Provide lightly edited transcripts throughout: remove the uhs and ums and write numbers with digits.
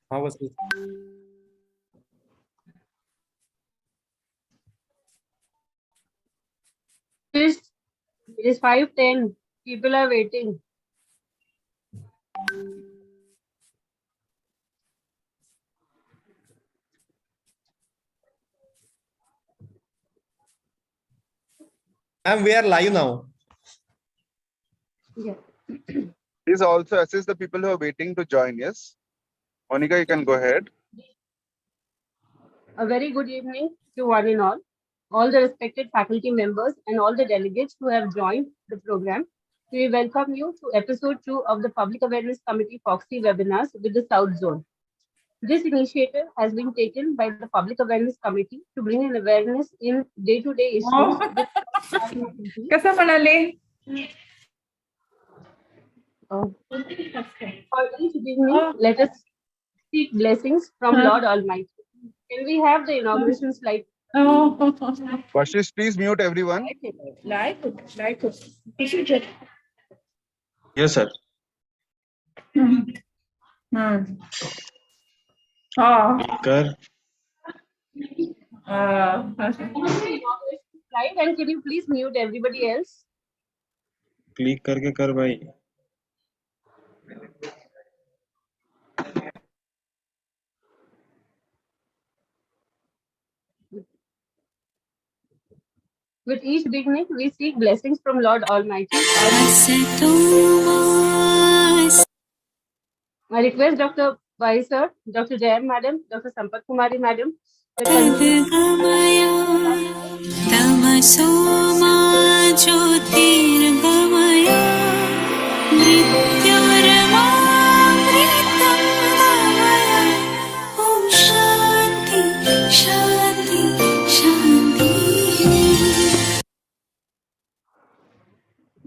How was it? It is 5:10. People are waiting. And we are live now. Yeah. Please also assist the people who are waiting to join. Yes, Monica, you can go ahead. A very good evening to one and all the respected faculty members and all the delegates who have joined the program. We welcome you to episode 2 of the Public Awareness Committee FOXY webinars with the South Zone. This initiative has been taken by the Public Awareness Committee to bring an awareness in day-to-day issues with कसं म्हणाले for each beginning, let us seek blessings from Lord Almighty. Can we have the inauguration slide? Vashish, please mute everyone. Yes, sir. Kar. Slide, and can you please mute everybody else? Click करके कर भाई. With each beginning, we seek blessings from Lord Almighty. I request Dr. Bai sir, Dr. Jayam madam, Dr. Sampat Kumari madam.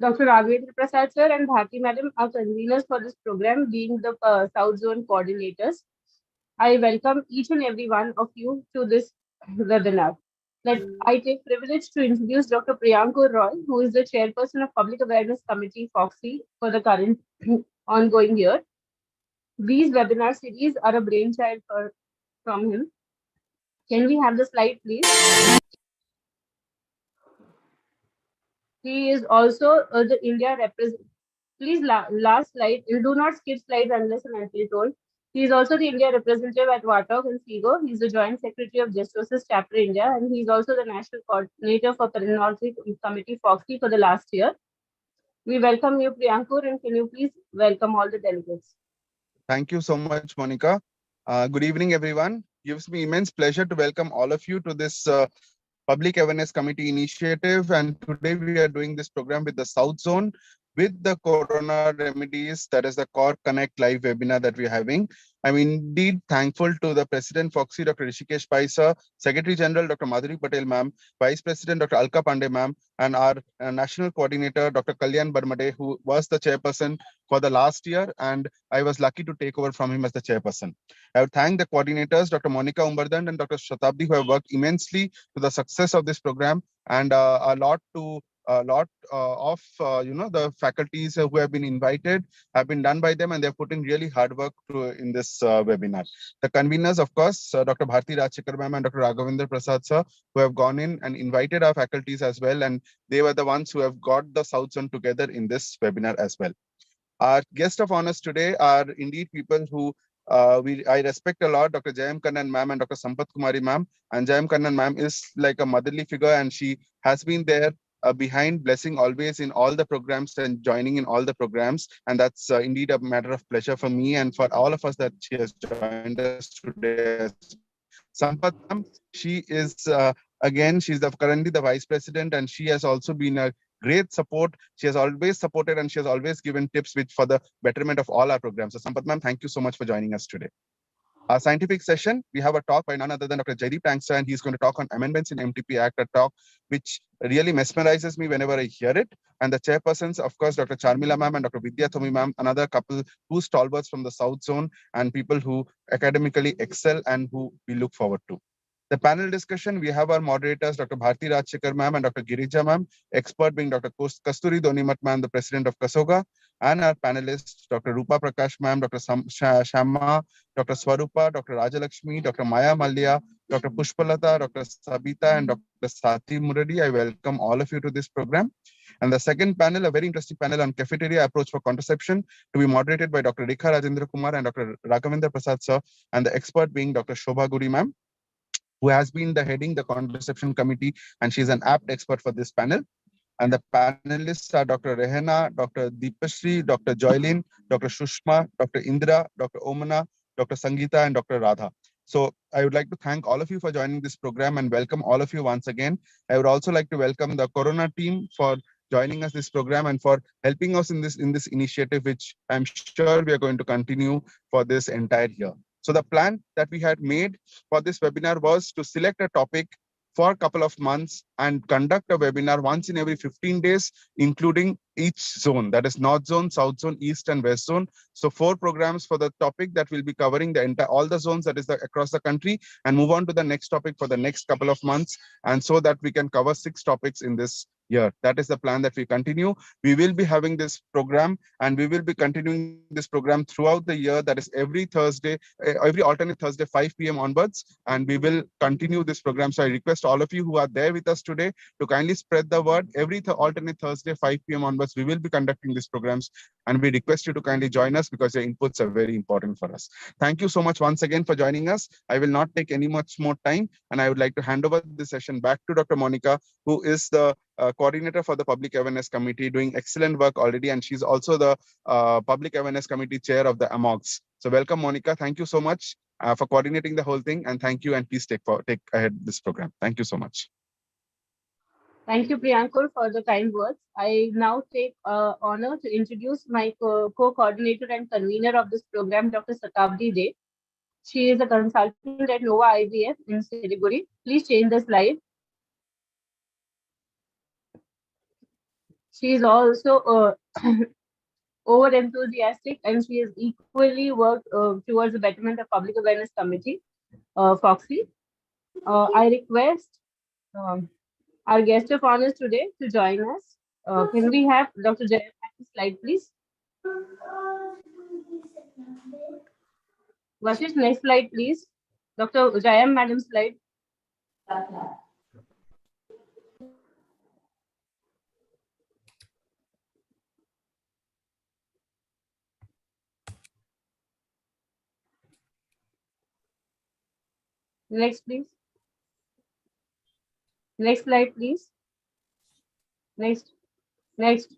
Dr. Raghavendra Prasad sir and Bharti madam are conveners for this program, being the South Zone coordinators. I welcome each and every one of you to this webinar. I take privilege to introduce Dr. Priyankur Roy, who is the chairperson of Public Awareness Committee FOXY for the current ongoing year. These webinar series are a brainchild from him. Can we have the slide, please? He is also the India representative. Please, last slide. You do not skip slides unless and until told. He is also the India representative at WATOG and SIGO. He is the Joint Secretary of Justice Chapter India, and he is also the National Coordinator for Perennial Committee FOXY for the last year. We welcome you, Priyankur, and can you please welcome all the delegates? Thank you so much, Monica. Good evening, everyone. Gives me immense pleasure to welcome all of you to this Public Awareness Committee initiative. And today we are doing this program with the South Zone with the Corona Remedies, that is the Core Connect live webinar that we're having. I'm indeed thankful to the President FOXY, Dr. Rishikesh Pai sir, Secretary General, Dr. Madhuri Patel ma'am, Vice President, Dr. Alka Pandey ma'am, and our National Coordinator, Dr. Kalyan Barmade, who was the chairperson for the last year, and I was lucky to take over from him as the chairperson. I would thank the coordinators, Dr. Monica Umbardan and Dr. Shatabdi, who have worked immensely to the success of this program, and a lot of the faculties who have been invited have been done by them, and they're putting really hard work in this webinar. The conveners, of course, Dr. Bharti Rajshekar ma'am and Dr. Raghavendra Prasad sir, who have gone in and invited our faculties as well, and they were the ones who have got the South Zone together in this webinar as well. Our guest of honors today are indeed people who I respect a lot, Dr. Jayam Kannan ma'am and Dr. Sampat Kumari ma'am. And Jayam Kannan ma'am is like a motherly figure, and she has been there behind blessing always in all the programs and joining in all the programs. And that's indeed a matter of pleasure for me and for all of us that she has joined us today. Sampat ma'am, she is she's currently the vice president, and she has also been a great support. She has always supported, and she has always given tips for the betterment of all our programs. So Sampat ma'am, thank you so much for joining us today. Our scientific session, we have a talk by none other than Dr. Jaideep Tangsa, and he's going to talk on amendments in MTP Act, a talk which really mesmerizes me whenever I hear it. And the chairpersons, of course, Dr. Charmila ma'am and Dr. Vidya Thomi ma'am, another couple who stalwarts from the South Zone and people who academically excel and who we look forward to. The panel discussion, we have our moderators, Dr. Bharti Rajshekar ma'am and Dr. Girija ma'am, expert being Dr. Kasturi Donimat ma'am, the president of Kasoga, and our panelists, Dr. Rupa Prakash ma'am, Dr. Shama, Dr. Swarupa, Dr. Rajalakshmi, Dr. Maya Malya, Dr. Pushpalata, Dr. Sabita, and Dr. Sati Murali. I welcome all of you to this program. And the second panel, a very interesting panel on cafeteria approach for contraception, to be moderated by Dr. Rekha Rajendra Kumar and Dr. Raghavendra Prasad sir, and the expert being Dr. Shobha Guri ma'am, who has been heading the contraception committee, and she's an apt expert for this panel. And the panelists are Dr. Rehana, Dr. Deepashri, Dr. Joylin, Dr. Shushma, Dr. Indra, Dr. Omana, Dr. Sangeeta, and Dr. Radha. So I would like to thank all of you for joining this program and welcome all of you once again. I would also like to welcome the Corona team for joining us this program and for helping us in this initiative, which I'm sure we are going to continue for this entire year. So the plan that we had made for this webinar was to select a topic for a couple of months and conduct a webinar once in every 15 days, including each zone, that is North Zone, South Zone, East and West Zone. So 4 programs for the topic that will be covering the entire, all the zones that is across the country, and move on to the next topic for the next couple of months. And so that we can cover 6 topics in this year. That is the plan that we continue. We will be having this program and we will be continuing this program throughout the year. That is every Thursday, every alternate Thursday, 5 p.m. onwards. And we will continue this program. So I request all of you who are there with us today to kindly spread the word. Every alternate Thursday, 5 p.m. onwards, we will be conducting these programs. And we request you to kindly join us because your inputs are very important for us. Thank you so much once again for joining us. I will not take any much more time. And I would like to hand over this session back to Dr. Monica, who is the coordinator for the Public Awareness Committee, doing excellent work already. And she's also the Public Awareness Committee chair of the AMOGS. So welcome, Monica. Thank you so much for coordinating the whole thing. And thank you. And please take ahead this program. Thank you so much. Thank you, Priyankur, for the kind words. I now take honor to introduce my co-coordinator and convener of this program, Dr. Satabdi De. She is a consultant at Nova IVF in Siliguri. Please change the slide. She is also over enthusiastic, and she has equally worked towards the betterment of Public Awareness Committee, FOXY. I request our guest of honors today to join us. Can we have Dr. Jayam next slide, please? Vashish, next slide, please. Dr. Jayam, madam, slide. Next, please. Next slide, please. Next. Next.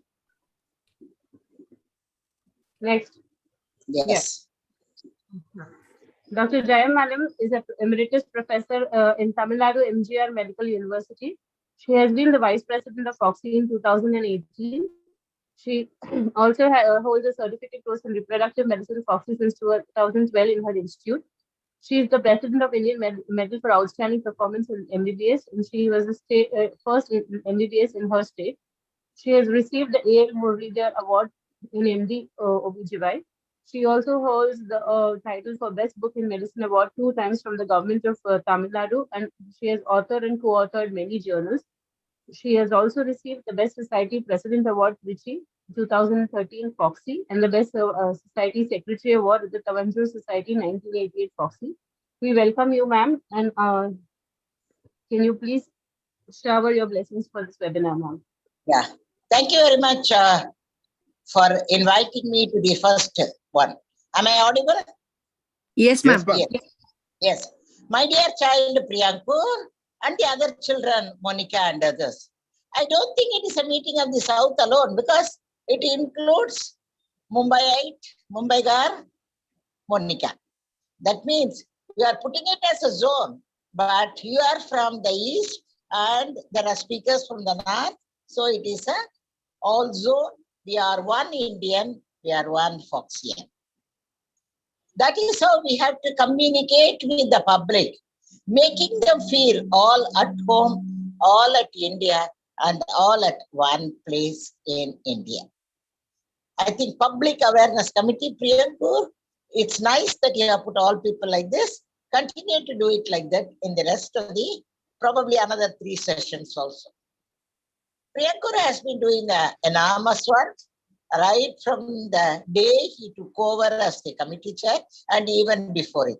Next. Yes. Yeah. Dr. Jayam Madam is an emeritus professor in Tamil Nadu MGR Medical University. She has been the vice president of FOXY in 2018. She also holds a certificate course in reproductive medicine FOXY since 2012 in her institute. She is the president of Indian Medal for Outstanding Performance in MBBS, and she was the first in MBBS in her state. She has received the A.L. Muralidhar Award in MD OBGY. She also holds the title for Best Book in Medicine Award 2 times from the government of Tamil Nadu, and she has authored and co-authored many journals. She has also received the Best Society President Award, Trichy, 2013 FOXY, and the Best Society Secretary Award at the Tavanjur Society 1988 FOXY. We welcome you, ma'am, and can you please shower your blessings for this webinar, ma'am? Yeah, thank you very much for inviting me to the first one. Am I audible? Yes, ma'am. Yes. Yes. My dear child Priyankur and the other children, Monica and others, I don't think it is a meeting of the South alone because it includes Mumbaiite, Mumbaigar, Monica. That means we are putting it as a zone, but you are from the East and there are speakers from the North. So it is a all zone. We are one Indian, we are one Foxian. That is how we have to communicate with the public, making them feel all at home, all at India, and all at one place in India. I think Public Awareness Committee, Priyankur, it's nice that you have put all people like this. continue to do it like that in the rest of the, probably another 3 sessions also. Priyankur has been doing enormous work right from the day he took over as the committee chair and even before it.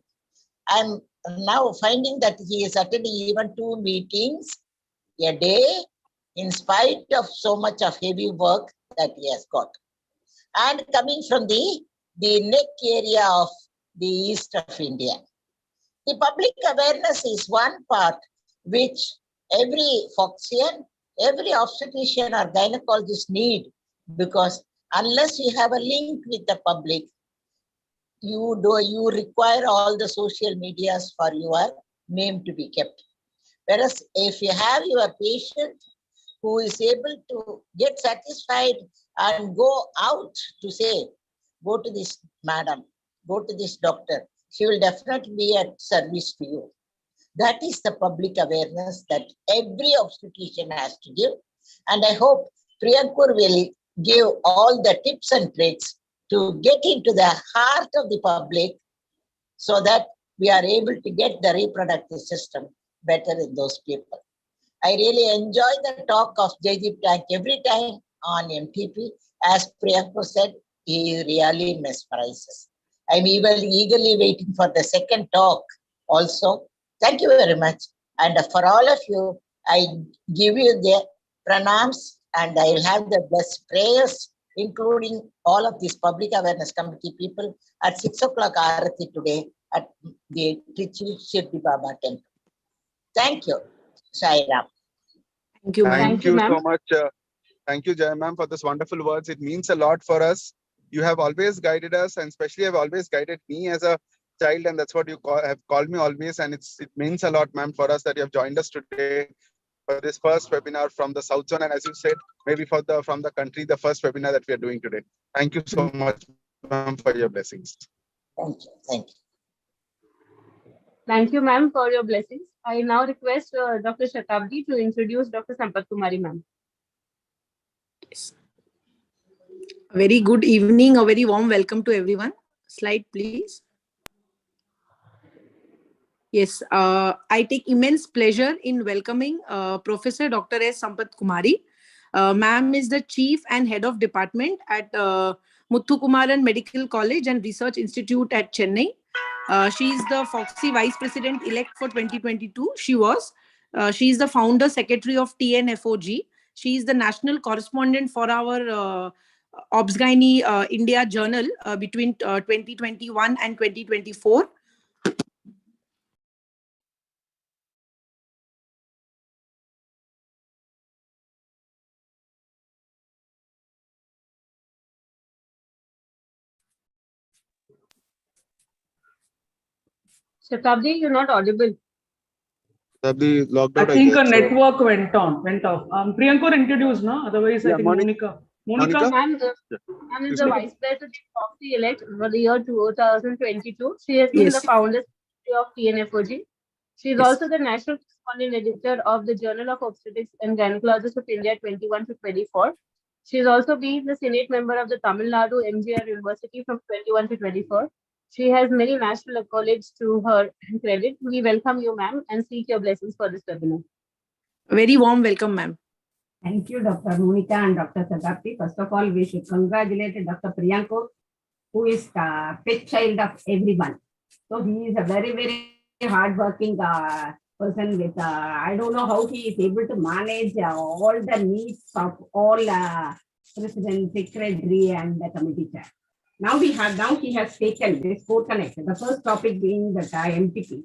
I'm now finding that he is attending even 2 meetings a day in spite of so much of heavy work that he has got. And coming from the neck area of the east of India. The public awareness is one part which every Foxian, every obstetrician or gynecologist need, because unless you have a link with the public, you require all the social medias for your name to be kept. Whereas if you have your patient who is able to get satisfied and go out to say, go to this madam, go to this doctor, she will definitely be at service to you. That is the public awareness that every obstetrician has to give. And I hope Priyankur will give all the tips and tricks to get into the heart of the public so that we are able to get the reproductive system better in those people. I really enjoy the talk of Jaydeep Tank every time on MTP. As Priyankur said, he really mesmerizes. I'm even eagerly waiting for the second talk also. Thank you very much. And for all of you, I give you the pranams and I will have the best prayers, including all of these public awareness committee people at 6 o'clock Aarati today at the Trichy Shirdi Baba temple. Thank you. Sai Ram. Thank you, ma'am. Thank you ma'am. so much. Thank you, Jai ma'am, for this wonderful words. It means a lot for us. You have always guided us, and especially have always guided me as a child, and that's what you have called me always. And it means a lot, ma'am, for us that you have joined us today for this first webinar from the South Zone, and as you said, maybe from the country, the first webinar that we are doing today. Thank you so much, ma'am, for your blessings. Thank you. Thank you. Thank you, ma'am, for your blessings. I now request Dr. Shatabdi to introduce Dr. Sampath Kumari, ma'am. A very good evening, a very warm welcome to everyone. Slide, please. Yes, I take immense pleasure in welcoming Professor Dr. S. Sampath Kumari. Ma'am is the Chief and Head of Department at Muthukumaran Medical College and Research Institute at Chennai. She is the Foxy Vice President elect for 2022. She is the founder secretary of TNFOG. She is the national correspondent for our OBSGYN India journal between 2021 and 2024. Shatabdi, you're not audible. Shatabdi logged out. I think a network went off. Priyankur introduced, no? Otherwise, Yeah, I think Monica. Monica? Ma'am is the Vice President of the elect for the year 2022. She has been the founder of TNFOG. She is also the national correspondent editor of the Journal of Obstetrics and Gynecologists of India 21 to 24. She has also been the Senate member of the Tamil Nadu MGR University from 21 to 24. She has many national accolades to her credit. We welcome you, ma'am, and seek your blessings for this webinar. A very warm welcome, ma'am. Thank you, Dr. Monica and Dr. Shatabdi. First of all, we should congratulate Dr. Priyankur, who is the pet child of everyone. So he is a very, very hardworking person with, I don't know how he is able to manage all the needs of all president, secretary and the committee chair. Now he has taken this co-connect, the first topic being the MTP.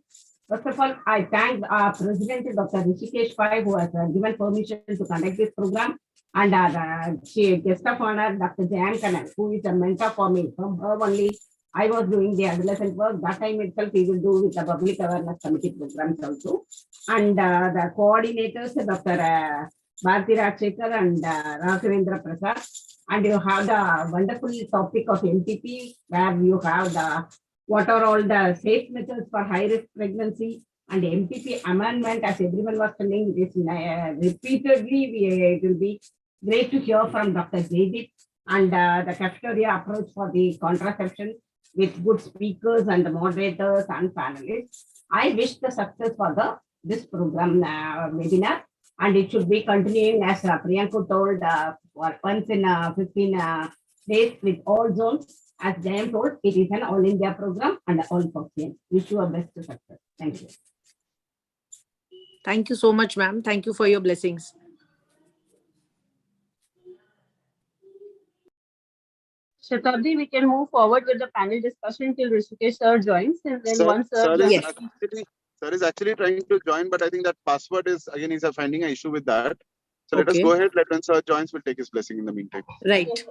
First of all, I thank our President, Dr. Rishikesh Pai, who has given permission to conduct this program, and our guest of honor, Dr. Jayan Kannan, who is a mentor for me. From her only, I was doing the adolescent work. That time itself, we will do with the public awareness committee programs also. And the coordinators, Dr. Bharti Rajshekar and Raghavendra Prasad. And you have the wonderful topic of MTP, where you have the what are all the safe methods for high-risk pregnancy and MTP amendment, as everyone was telling this repeatedly. It will be great to hear from Dr. Jaydeep and the cafeteria approach for the contraception with good speakers and the moderators and panelists. I wish the success for this program webinar, and it should be continuing as Priyanka told for once in 15 days with all zones. As Jayam told, it is an all India program and all Foxians. Wish you a best success. Thank you. Thank you so much, ma'am. Thank you for your blessings. Shatabdi, we can move forward with the panel discussion till Rishikesh sir joins, and then once sir joins. Yes. Sir is actually trying to join, but I think that password is, again, he's finding an issue with that. So let us Okay. go ahead. When sir joins, we'll take his blessing in the meantime. Right.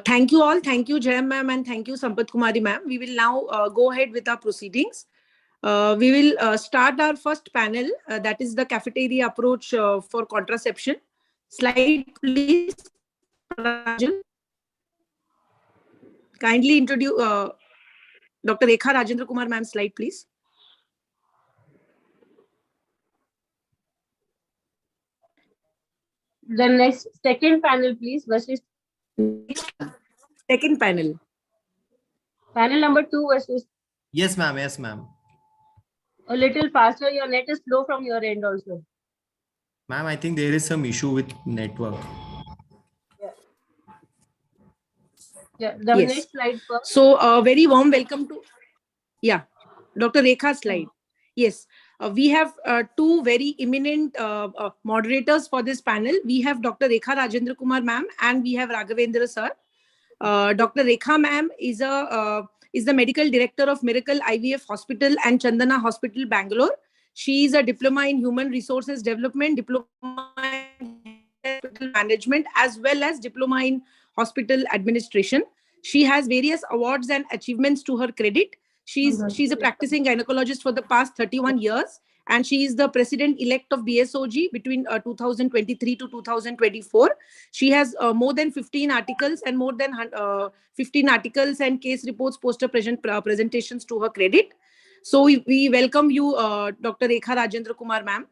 Thank you all. Thank you, Jayam ma'am, and thank you, Sampath Kumari ma'am. We will now go ahead with our proceedings. We will start our first panel, that is the cafeteria approach for contraception. Slide, please. Rajan. Kindly introduce Dr. Rekha Rajendra Kumar ma'am. Slide, please. The next second panel, please. Versus Second panel. panel number 2 versus Yes, ma'am. Yes, ma'am. a little faster. Your net is slow from your end also. Ma'am, I think there is some issue with network. Yeah, the Yes. next slide first. So, very warm welcome to, Dr. Rekha's slide. Yes, we have two very eminent moderators for this panel. We have Dr. Rekha Rajendra Kumar ma'am and we have Raghavendra sir. Dr. Rekha ma'am is the medical director of Miracle IVF Hospital and Chandana Hospital, Bangalore. She is a diploma in human resources development, diploma in hospital management, as well as diploma in hospital administration. She has various awards and achievements to her credit. She's a practicing gynecologist for the past 31 years, and she is the president-elect of BSOG between 2023 to 2024. She has more than 15 articles and more than 15 articles and case reports, poster presentations to her credit. So we welcome you, Dr. Rekha Rajendra Kumar ma'am.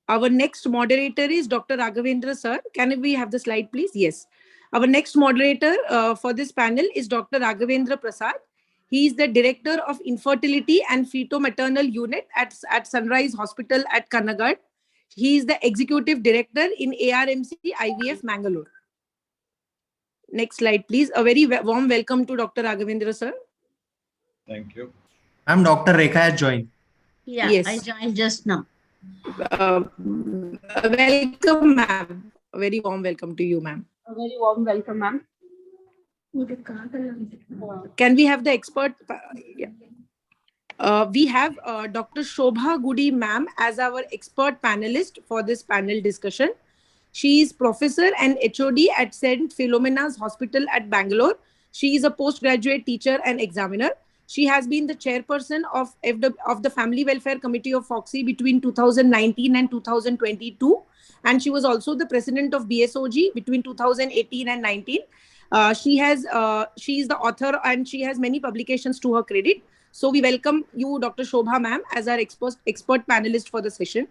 Our next moderator is Dr. Raghavendra sir. Can we have the slide, please? Yes. Our next moderator for this panel is Dr. Raghavendra Prasad. He is the Director of Infertility and Feto-Maternal Unit at Sunrise Hospital at Kannagad. He is the Executive Director in ARMC IVF, Mangalore. Next slide, please. A very warm welcome to Dr. Raghavendra sir. Thank you. Ma'am, Dr. Rekha has joined. Yeah, Yes. I joined just now. Welcome, ma'am. A very warm welcome to you, ma'am. A very warm welcome, ma'am. Can we have the expert? We have Dr. Shobha Gudi ma'am as our expert panelist for this panel discussion. She is professor and HOD at St. Philomena's Hospital at Bangalore. She is a postgraduate teacher and examiner. She has been the chairperson of the Family Welfare Committee of Foxy between 2019 and 2022. And she was also the president of BSOG between 2018 and 19. She is the author and she has many publications to her credit. So we welcome you, Dr. Shobha ma'am, as our expert panelist for the session.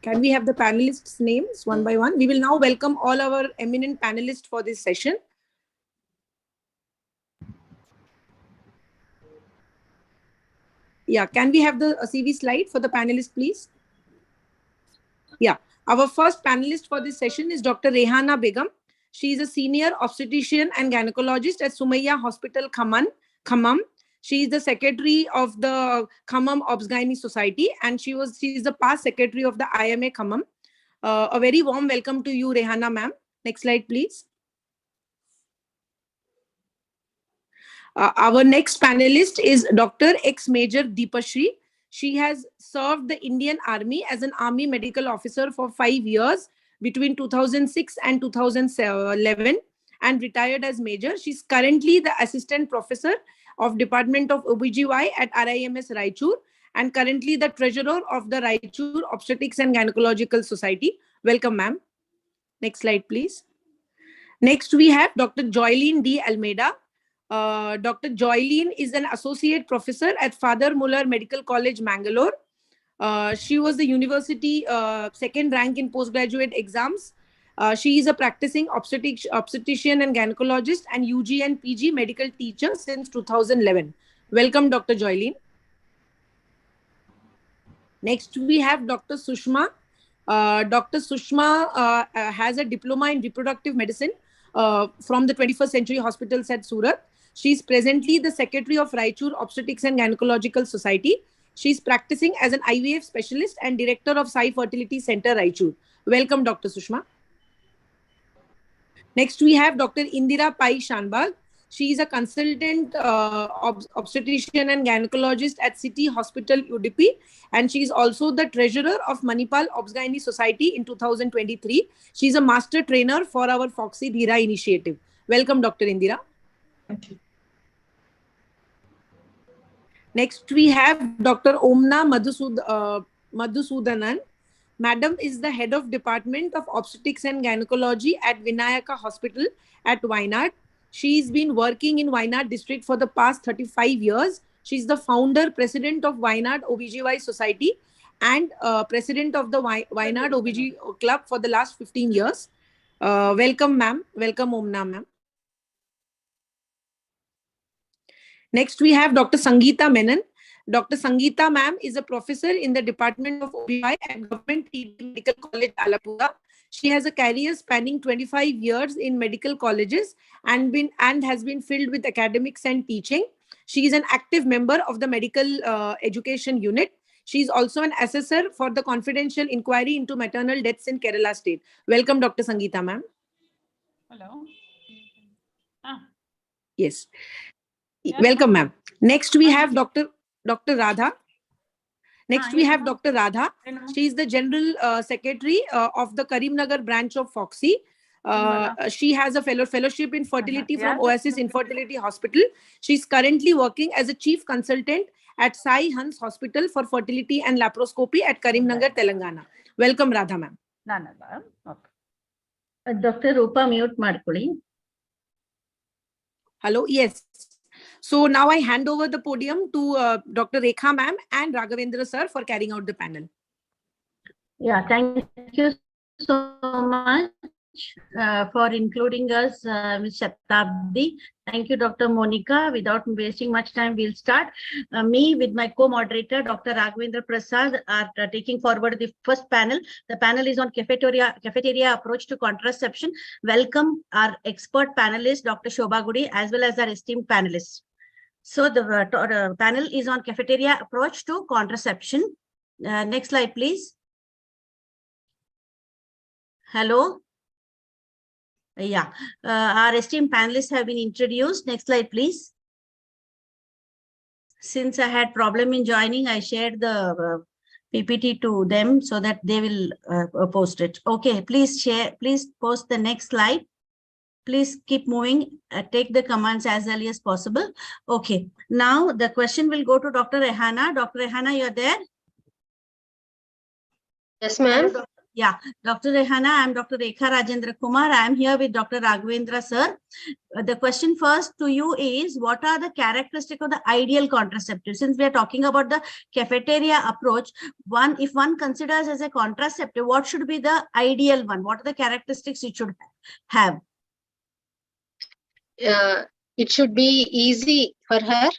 Can we have the panelists' names one by one? We will now welcome all our eminent panelists for this session. Yeah, can we have the CV slide for the panelists, please? Yeah, our first panelist for this session is Dr. Rehana Begum. She is a senior obstetrician and gynecologist at Sumayya Hospital, Khammam. She is the secretary of the Khammam Obs-Gynae Society, and she is the past secretary of the IMA Khammam. A very warm welcome to you, Rehana ma'am. Next slide, please. Our next panelist is Dr. Ex-Major Deepashri. She has served the Indian Army as an Army Medical Officer for 5 years between 2006 and 2011 and retired as Major. She's currently the Assistant Professor of Department of OBGY at RIMS Raichur and currently the Treasurer of the Raichur Obstetrics and Gynecological Society. Welcome, ma'am. Next slide, please. Next, we have Dr. Joylene D. Almeida. Dr. Joylene is an associate professor at Father Muller Medical College, Mangalore. She was the university second rank in postgraduate exams She is a practicing obstetrician and gynecologist and UG and PG medical teacher since 2011. Welcome, Dr. Joylene. Next, we have Dr. Sushma. Dr. Sushma has a diploma in reproductive medicine from the 21st Century Hospitals at Surat. She is presently the secretary of Raichur Obstetrics and Gynecological Society. She is practicing as an IVF specialist and director of Sai Fertility Center, Raichur. Welcome, Dr. Sushma. Next, we have Dr. Indira Pai Shanbag. She is a consultant obstetrician and gynecologist at City Hospital, UDP, and she is also the treasurer of Manipal Obsgyne Society in 2023. She is a master trainer for our Foxy Dhira initiative. Welcome, Dr. Indira. Thank you. Next, we have Dr. Omna Madhusudanan. Madam is the head of Department of Obstetrics and Gynecology at Vinayaka Hospital at Wayanad. She's been working in Wayanad district for the past 35 years. She's the founder, president of Wayanad OBGY Society and president of the Wayanad OBG Club for the last 15 years. Welcome, ma'am. Welcome, Omna, ma'am. Next, we have Dr. Sangeeta Menon. Dr. Sangeeta ma'am is a professor in the Department of OBGY at Government Medical College, Alapura. She has a career spanning 25 years in medical colleges and has been filled with academics and teaching. She is an active member of the medical education unit. She is also an assessor for the confidential inquiry into maternal deaths in Kerala state. Welcome, Dr. Sangeeta ma'am. Hello. Yes. Yes, Welcome, ma'am. Next, we have Dr. Radha. Next, we have Dr. Radha. She is the General Secretary of the Karimnagar branch of Foxy. She has a fellowship in fertility from Oasis Infertility Hospital. She is currently working as a chief consultant at Sai Hans Hospital for fertility and laparoscopy at Karimnagar, Telangana. Welcome, Radha ma'am. Dr. Rupa mute ಮಾಡ್ಕೊಳ್ಳಿ. Hello, yes. So now I hand over the podium to Dr. Rekha ma'am and Raghavendra sir for carrying out the panel. Yeah, thank you so much for including us, Ms. Shatabdi. Thank you, Dr. Monica. Without wasting much time, we'll start. Me with my co-moderator, Dr. Raghavendra Prasad, are taking forward the first panel. The panel is on cafeteria approach to contraception. Welcome our expert panelist, Dr. Shobha Gudi, as well as our esteemed panelists. So the panel is on cafeteria approach to contraception. Next slide, please. Hello. Yeah, our esteemed panelists have been introduced. Next slide, please. Since I had problem in joining, I shared the PPT to them so that they will post it. Okay, please share. Please post the next slide. Please keep moving. Take the commands as early as possible. Okay, now the question will go to Dr. Rehana. Dr. Rehana, you're there? Yes, ma'am. Yeah, Dr. Rehana, I'm Dr. Rekha Rajendra Kumar. I'm here with Dr. Raghavendra sir. The question first to you is, what are the characteristics of the ideal contraceptive? Since we are talking about the cafeteria approach, if one considers as a contraceptive, what should be the ideal one? What are the characteristics it should have? It should be easy for her,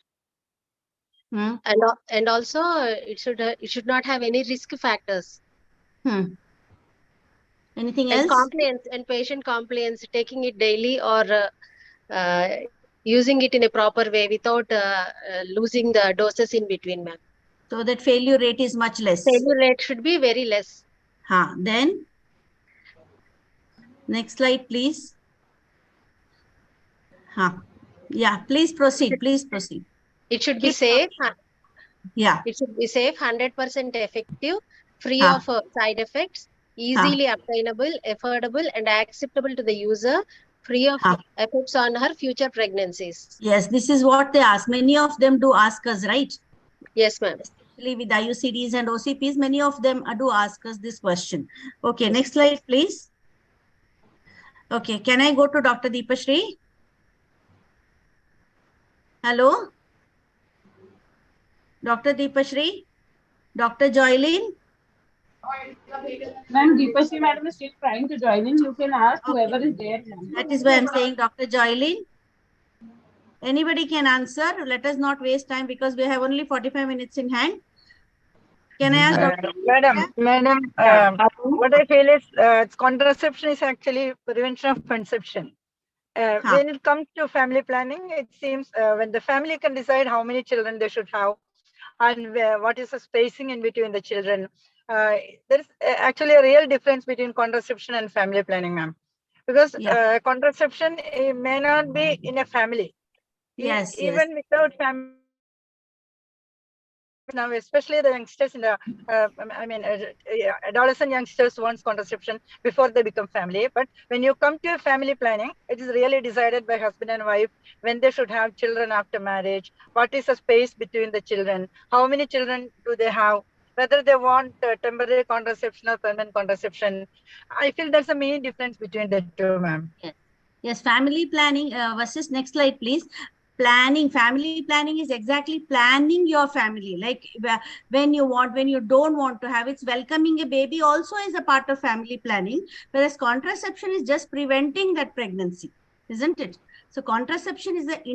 and also it should not have any risk factors. Anything and else? Compliance and patient compliance, taking it daily or using it in a proper way without losing the doses in between, ma'am. So that failure rate is much less. Failure rate should be very less. Then next slide, please. Yeah, please proceed. Please proceed. It should be safe. Yeah. It should be safe, 100% effective, free of side effects, easily obtainable, affordable, and acceptable to the user, free of effects on her future pregnancies. Yes, this is what they ask. Many of them do ask us, right? Yes, ma'am. Especially with IUCDs and OCPs, many of them do ask us this question. Okay, next slide, please. Okay, can I go to Dr. Deepashri? Hello? Dr. Deepashri? Dr. Joylene? Ma'am, Deepashri madam is still trying to join in. You can ask whoever is there. ma'am. That is why I'm saying Dr. Joylin. Anybody can answer. Let us not waste time because we have only 45 minutes in hand. Can I ask Dr. Madam, what I feel is contraception is actually prevention of conception. When it comes to family planning, it seems when the family can decide how many children they should have and what is the spacing in between the children, there is actually a real difference between contraception and family planning, ma'am. Because contraception may not be in a family. Yes, Even without family. Now, especially the youngsters in the, adolescent youngsters wants contraception before they become family. But when you come to family planning, it is really decided by husband and wife when they should have children after marriage. What is the space between the children? How many children do they have? Whether they want temporary contraception or permanent contraception. I feel there's a main difference between the two, ma'am. Yes, family planning versus next slide, please. Family planning is exactly planning your family. Like when you want, when you don't want to have, it's welcoming a baby also is a part of family planning. Whereas contraception is just preventing that pregnancy, isn't it? So contraception is the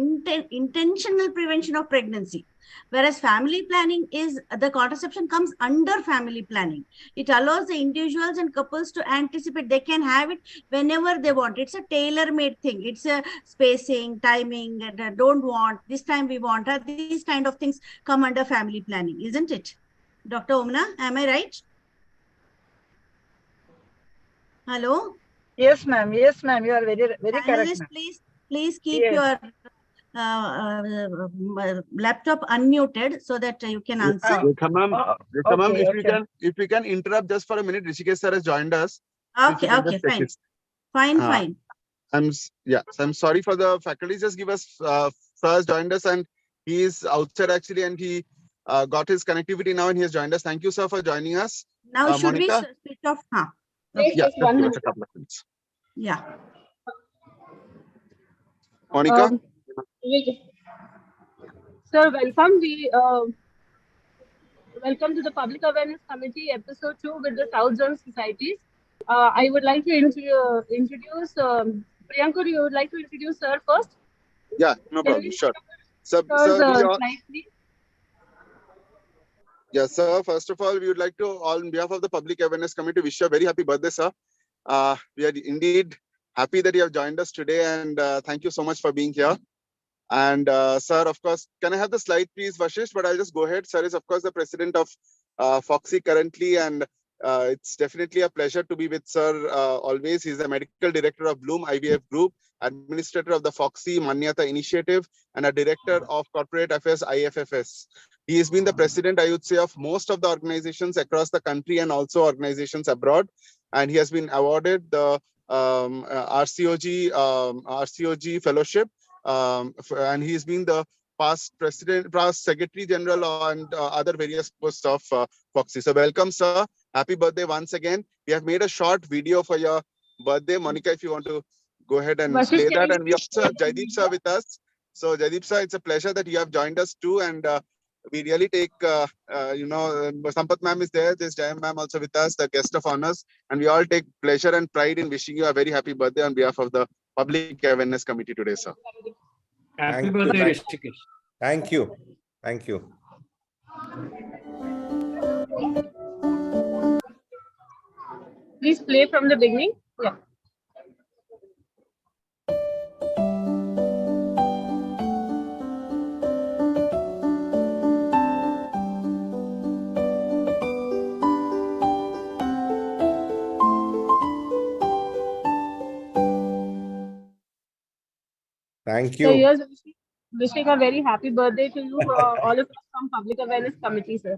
intentional prevention of pregnancy. Whereas family planning is, the contraception comes under family planning. It allows the individuals and couples to anticipate. They can have it whenever they want. It's a tailor-made thing. It's a spacing, timing, don't want, this time we want. These kind of things come under family planning, isn't it? Dr. Omna, am I right? Hello? Yes, ma'am. Yes, ma'am. You are very correct. Please keep your laptop unmuted so that you can answer. If we can interrupt just for a minute, Rishikesh sir has joined us. Okay, fine. I'm sorry for the faculty. Just give us first joined us, and he is outside actually, and he got his connectivity now, and he has joined us. Thank you, sir, for joining us. Now should Monica? we switch off? Yeah, just give us a couple of minutes. Yeah. Monica? Sir, welcome. Welcome to the Public Awareness Committee, episode 2 with the South Zone Societies. I would like to introduce Priyanku. You would like to introduce sir first? Yeah, no problem. Sure. Sir, yes, sir. First of all, we would like to, on behalf of the Public Awareness Committee, wish you a very happy birthday, sir. We are indeed happy that you have joined us today, and thank you so much for being here. And sir, of course, can I have the slide, please, Vashish? But I'll just go ahead. Sir is, of course, the president of FOXI currently, and it's definitely a pleasure to be with sir always. He's the medical director of Bloom IVF Group, administrator of the FOXI Manyata Initiative, and a director of corporate affairs IFFS. He has been the president, I would say, of most of the organizations across the country and also organizations abroad. And he has been awarded the RCOG Fellowship. And he's been the past secretary general and other various posts of FOXI. So welcome, sir. Happy birthday once again. We have made a short video for your birthday. Monica, if you want to go ahead and play that. And we also have Jaideep sir with us. So Jaideep sir, it's a pleasure that you have joined us too. And we really take, Sampath ma'am is there. There's Jayam ma'am also with us, the guest of honors. And we all take pleasure and pride in wishing you a very happy birthday on behalf of the Public Awareness Committee today, sir. Happy birthday, Rishikesh. Thank you. Thank you. Please play from the beginning. Yeah. Thank you. So here's wishing a very happy birthday to you, all of us from Public Awareness Committee, sir.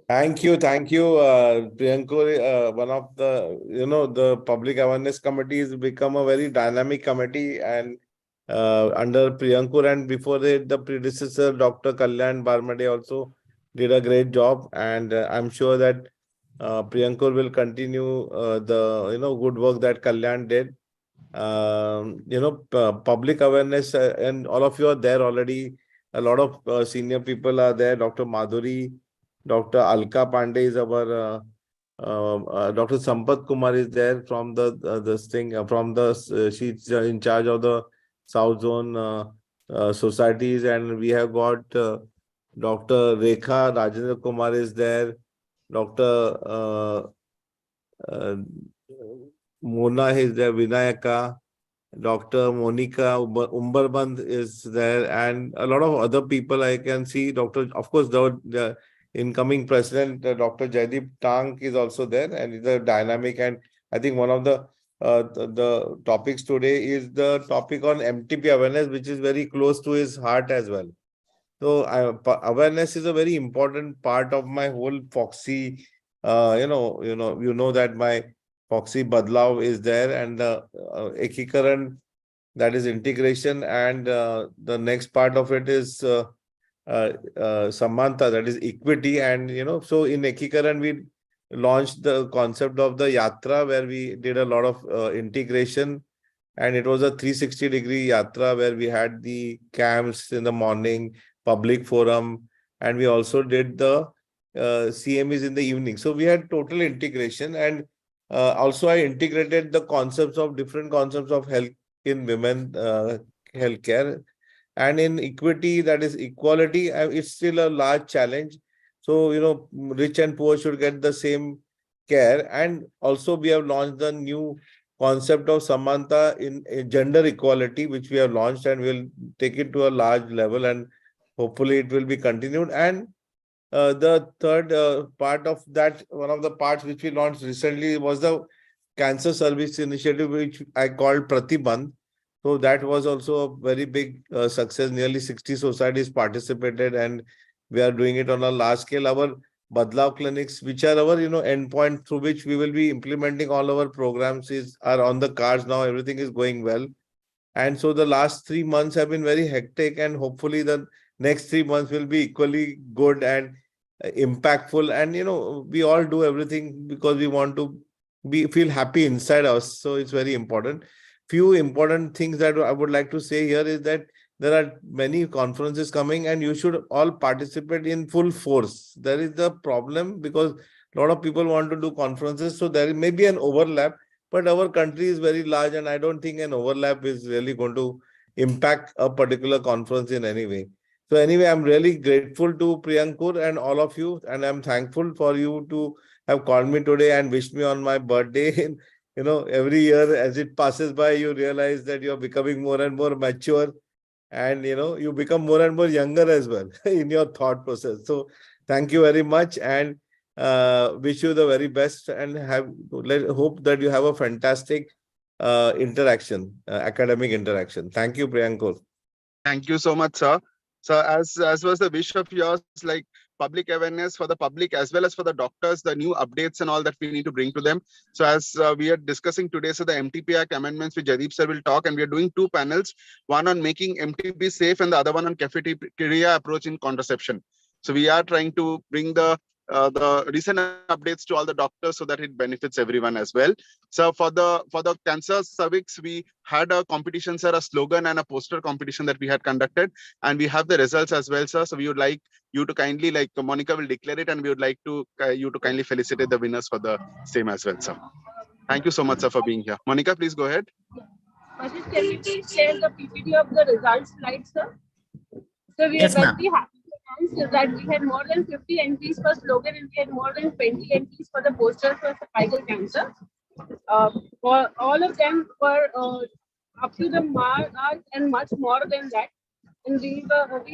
Thank you, Priyanku. One of the, the Public Awareness Committee has become a very dynamic committee, and under Priyanku, and before that, the predecessor, Dr. Kalyan Barmade, also did a great job, and I'm sure that Priyanku will continue the good work that Kalyan did. Public awareness, and all of you are there already. A lot of senior people are there. Dr. Madhuri, Dr. Alka Pandey is our Dr. Sampath Kumar is there from this thing from the she's in charge of the South Zone societies, and we have got Dr. Rekha Rajendra Kumar is there, Dr. Mona is there, Vinayaka, Dr. Monica Umberband is there, and a lot of other people I can see. Of course, the incoming president, Dr. Jaideep Tang is also there, and he's a dynamic. And I think one of the topics today is the topic on MTP awareness, which is very close to his heart as well. So awareness is a very important part of my whole Foxy. You know that my Foxy Badlav is there, and Ekikaran, that is integration, and the next part of it is Samanta, that is equity. And so in Ekikaran we launched the concept of the Yatra, where we did a lot of integration, and it was a 360-degree Yatra where we had the camps in the morning, public forum, and we also did the CMEs in the evening. So we had total integration, and also I integrated the different concepts of health in women healthcare, and in equity, that is equality. It's still a large challenge. So rich and poor should get the same care. And also we have launched the new concept of Samanta in gender equality, which we have launched, and we'll take it to a large level, and hopefully it will be continued. And the third part of that, one of the parts which we launched recently, was the cancer service initiative, which I called Pratibandh. So that was also a very big success. Nearly 60 societies participated, and we are doing it on a large scale. Our Badlav clinics, which are our endpoint through which we will be implementing all our programs, are on the cards now. Everything is going well. And so the last 3 months have been very hectic, and hopefully the next 3 months will be equally good and impactful. And we all do everything because we want to feel happy inside us. So it's very important. Few important things that I would like to say here is that there are many conferences coming, and you should all participate in full force. There is the problem because a lot of people want to do conferences, so there may be an overlap, but our country is very large, and I don't think an overlap is really going to impact a particular conference in any way. So anyway, I'm really grateful to Priyankur and all of you, and I'm thankful for you to have called me today and wished me on my birthday. Every year as it passes by, you realize that you're becoming more and more mature, and you become more and more younger as well in your thought process. So thank you very much, and wish you the very best, and hope that you have a fantastic academic interaction. Thank you, Priyankur. Thank you so much, sir. So as was the wish of yours, like public awareness for the public as well as for the doctors, the new updates and all that we need to bring to them. So as we are discussing today, so the MTP Act amendments with Jaideep sir will talk, and we are doing 2 panels, one on making MTP safe and the other one on cafeteria approach in contraception. So we are trying to bring the recent updates to all the doctors so that it benefits everyone as well. So for the cancer cervix, we had a competition, sir, a slogan and a poster competition that we had conducted, and we have the results as well, sir. So we would like you to kindly, like Monica will declare it, and we would like to you to kindly felicitate the winners for the same as well, sir. Thank you so much, sir, for being here. Monica, please go ahead. Ashish, can you please share the PPT of the results slide, sir? So we are very happy to announce that we had more than 50 entries for slogan, and we had more than 20 entries for the posters for cervical cancer. For all of them were up to the mark and much more than that. And we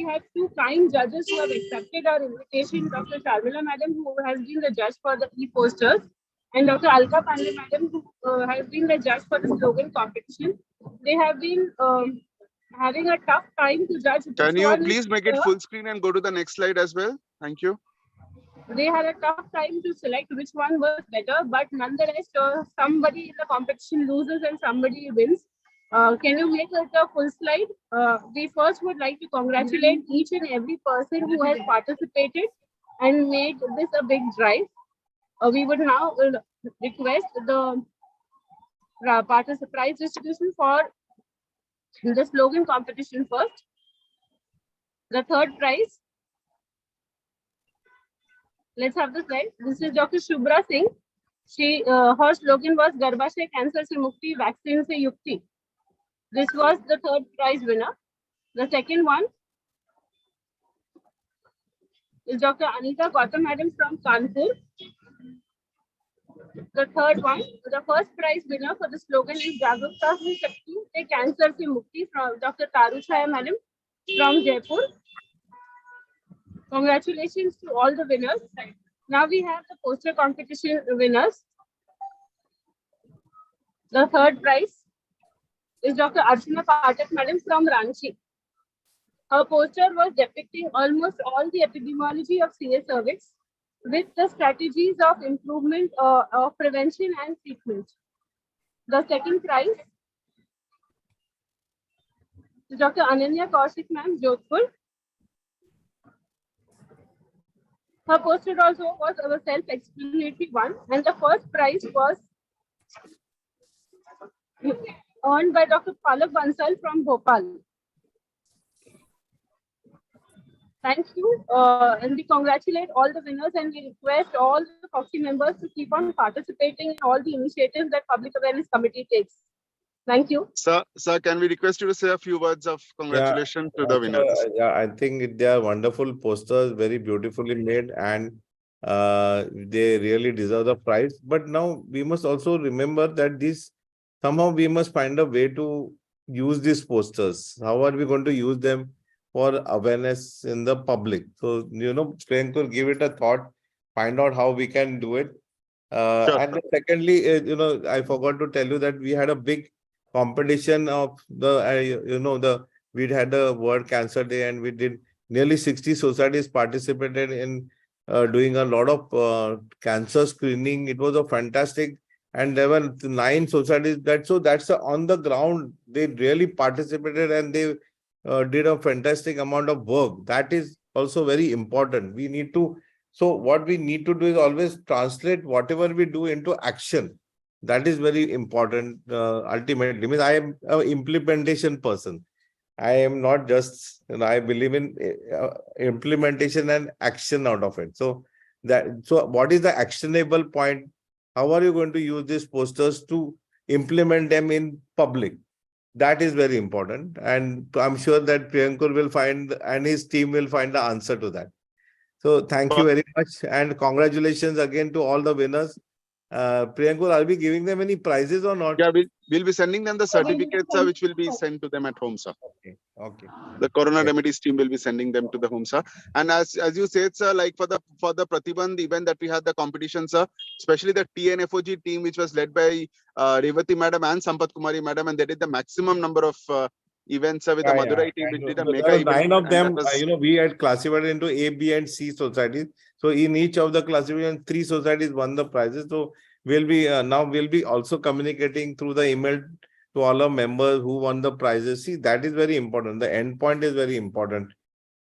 have 2 kind judges who have accepted our invitation, Dr. Sharmila Madam, who has been the judge for the e-posters, and Dr. Alka Pandey Madam, who has been the judge for the slogan competition. They have been having a tough time to judge. Can you please make it full screen and go to the next slide as well? Thank you. They had a tough time to select which one was better, but nonetheless, somebody in the competition loses and somebody wins. Can you make it a full slide? We first would like to congratulate each and every person who has participated and made this a big drive. We would now request the prize distribution for the slogan competition first. The third prize Let's have the slide. This is Dr. Shubhra Singh. Her slogan was Garbhashay Cancer Se Mukti, Vaccine Se Yukti. This was the third prize winner. The second one is Dr. Anita Gautam Madam from Kanpur. The third one, the first prize winner for the slogan is Jagrukta Se Shakti Se Cancer Se Mukti from Dr. Taru Chhaya Madam from Jaipur. Congratulations to all the winners. Now we have the poster competition winners. The third prize is Dr. Archana Pathak Madam from Ranchi. Her poster was depicting almost all the epidemiology of CA cervix with the strategies of improvement of prevention and treatment. The second prize is Dr. Ananya Kaushik Ma'am, Jodhpur. Her poster also was a self-explanatory one, and the first prize was earned by Dr. Palak Bansal from Bhopal. Thank you, and we congratulate all the winners, and we request all the Foxy members to keep on participating in all the initiatives that Public Awareness Committee takes. Thank you. Sir, can we request you to say a few words of congratulations to the winners? Yeah, I think they are wonderful posters, very beautifully made, and they really deserve the prize. But now we must also remember that somehow we must find a way to use these posters. How are we going to use them for awareness in the public? So, Priyankur, give it a thought, find out how we can do it. Sure. And then secondly, I forgot to tell you that we had a big competition of we had the World Cancer Day, and we did nearly 60 societies participated in doing a lot of cancer screening. It was a fantastic, and there were 9 societies that's on the ground. They really participated, and they did a fantastic amount of work. That is also very important. So what we need to do is always translate whatever we do into action. That is very important. Ultimately, means I am an implementation person. I am not just, I believe in implementation and action out of it. So what is the actionable point? How are you going to use these posters to implement them in public? That is very important. And I'm sure that Priyankur will find, and his team will find the answer to that. So thank you very much. And congratulations again to all the winners. Priyankur, are we giving them any prizes or not? Yeah, we'll be sending them the certificates, sir, which will be sent to them at home, sir. Okay. The Corona Remedies team will be sending them to the home, sir. And as you said, sir, like for the Pratibandh event that we had the competition, sir, especially the TNFOG team, which was led by Revati Madam and Sampath Kumari Madam, and they did the maximum number of events with the Madurai team, which did a mega event. 9 of them, we had classified into A, B, and C societies. So in each of the classification, 3 societies won the prizes. So we'll be also communicating through the email to all our members who won the prizes. See, that is very important. The end point is very important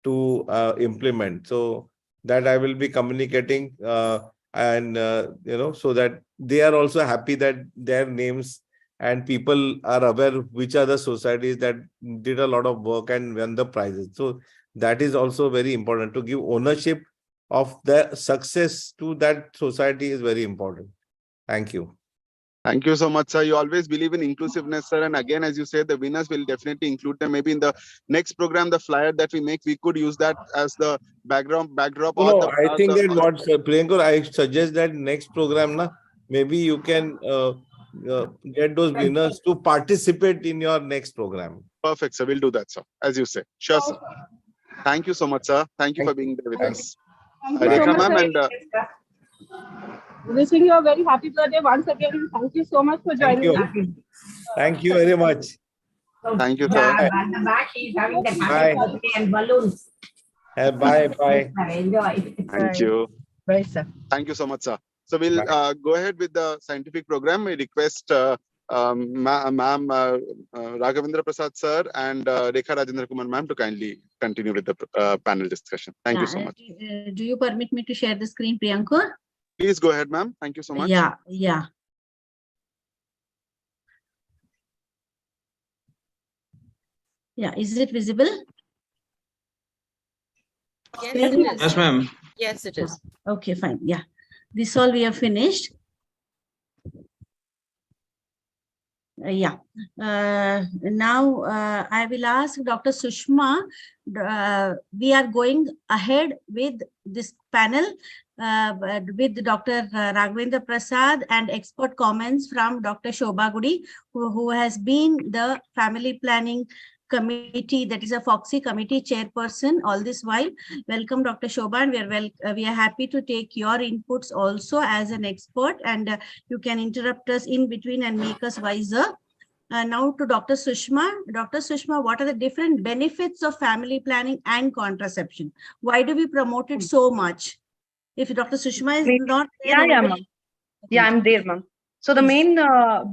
to implement. So that I will be communicating so that they are also happy that their names and people are aware which are the societies that did a lot of work and won the prizes. So that is also very important. To give ownership of the success to that society is very important. Thank you. Thank you so much, sir. You always believe in inclusiveness, sir. And again, as you said, the winners will definitely include them. Maybe in the next program, the flyer that we make, we could use that as the backdrop. No, I think that what Priyankur, I suggest that next program, maybe you can get those winners to participate in your next program. Perfect, sir. We'll do that, sir. As you say. Sure, sir. Thank you so much, sir. Thank you for being there with us. Rekha ma'am, and wishing you a very happy birthday once again. Thank you so much for joining us. Thank you very much. Thank you, sir. At the back, she's having the happy birthday and balloons. Bye. Enjoy. Thank you. Bye, sir. Thank you so much, sir. So we'll go ahead with the scientific program. We request Ma'am Raghavendra Prasad sir and Rekha Rajendra Kumar ma'am to kindly continue with the panel discussion. Thank you so much. Do you permit me to share the screen, Priyankur? Please go ahead, ma'am. Thank you so much. Yeah. Yeah, is it visible? Yes, Yes, ma'am. Yes, it is. Okay, fine. Yeah. This all we have finished. Yeah. Now I will ask Dr. Sushma. We are going ahead with this panel with Dr. Raghavendra Prasad and expert comments from Dr. Shobha Gudi, who has been the family planning committee, that is a FOXY committee chairperson all this while. Welcome, Dr. Shobha, and we are happy to take your inputs also as an expert, and you can interrupt us in between and make us wiser. Now to Dr. Sushma. Dr. Sushma, what are the different benefits of family planning and contraception? Why do we promote it so much? If Dr. Sushma is not there, Yeah, ma'am. Yeah, I'm there, ma'am. So the main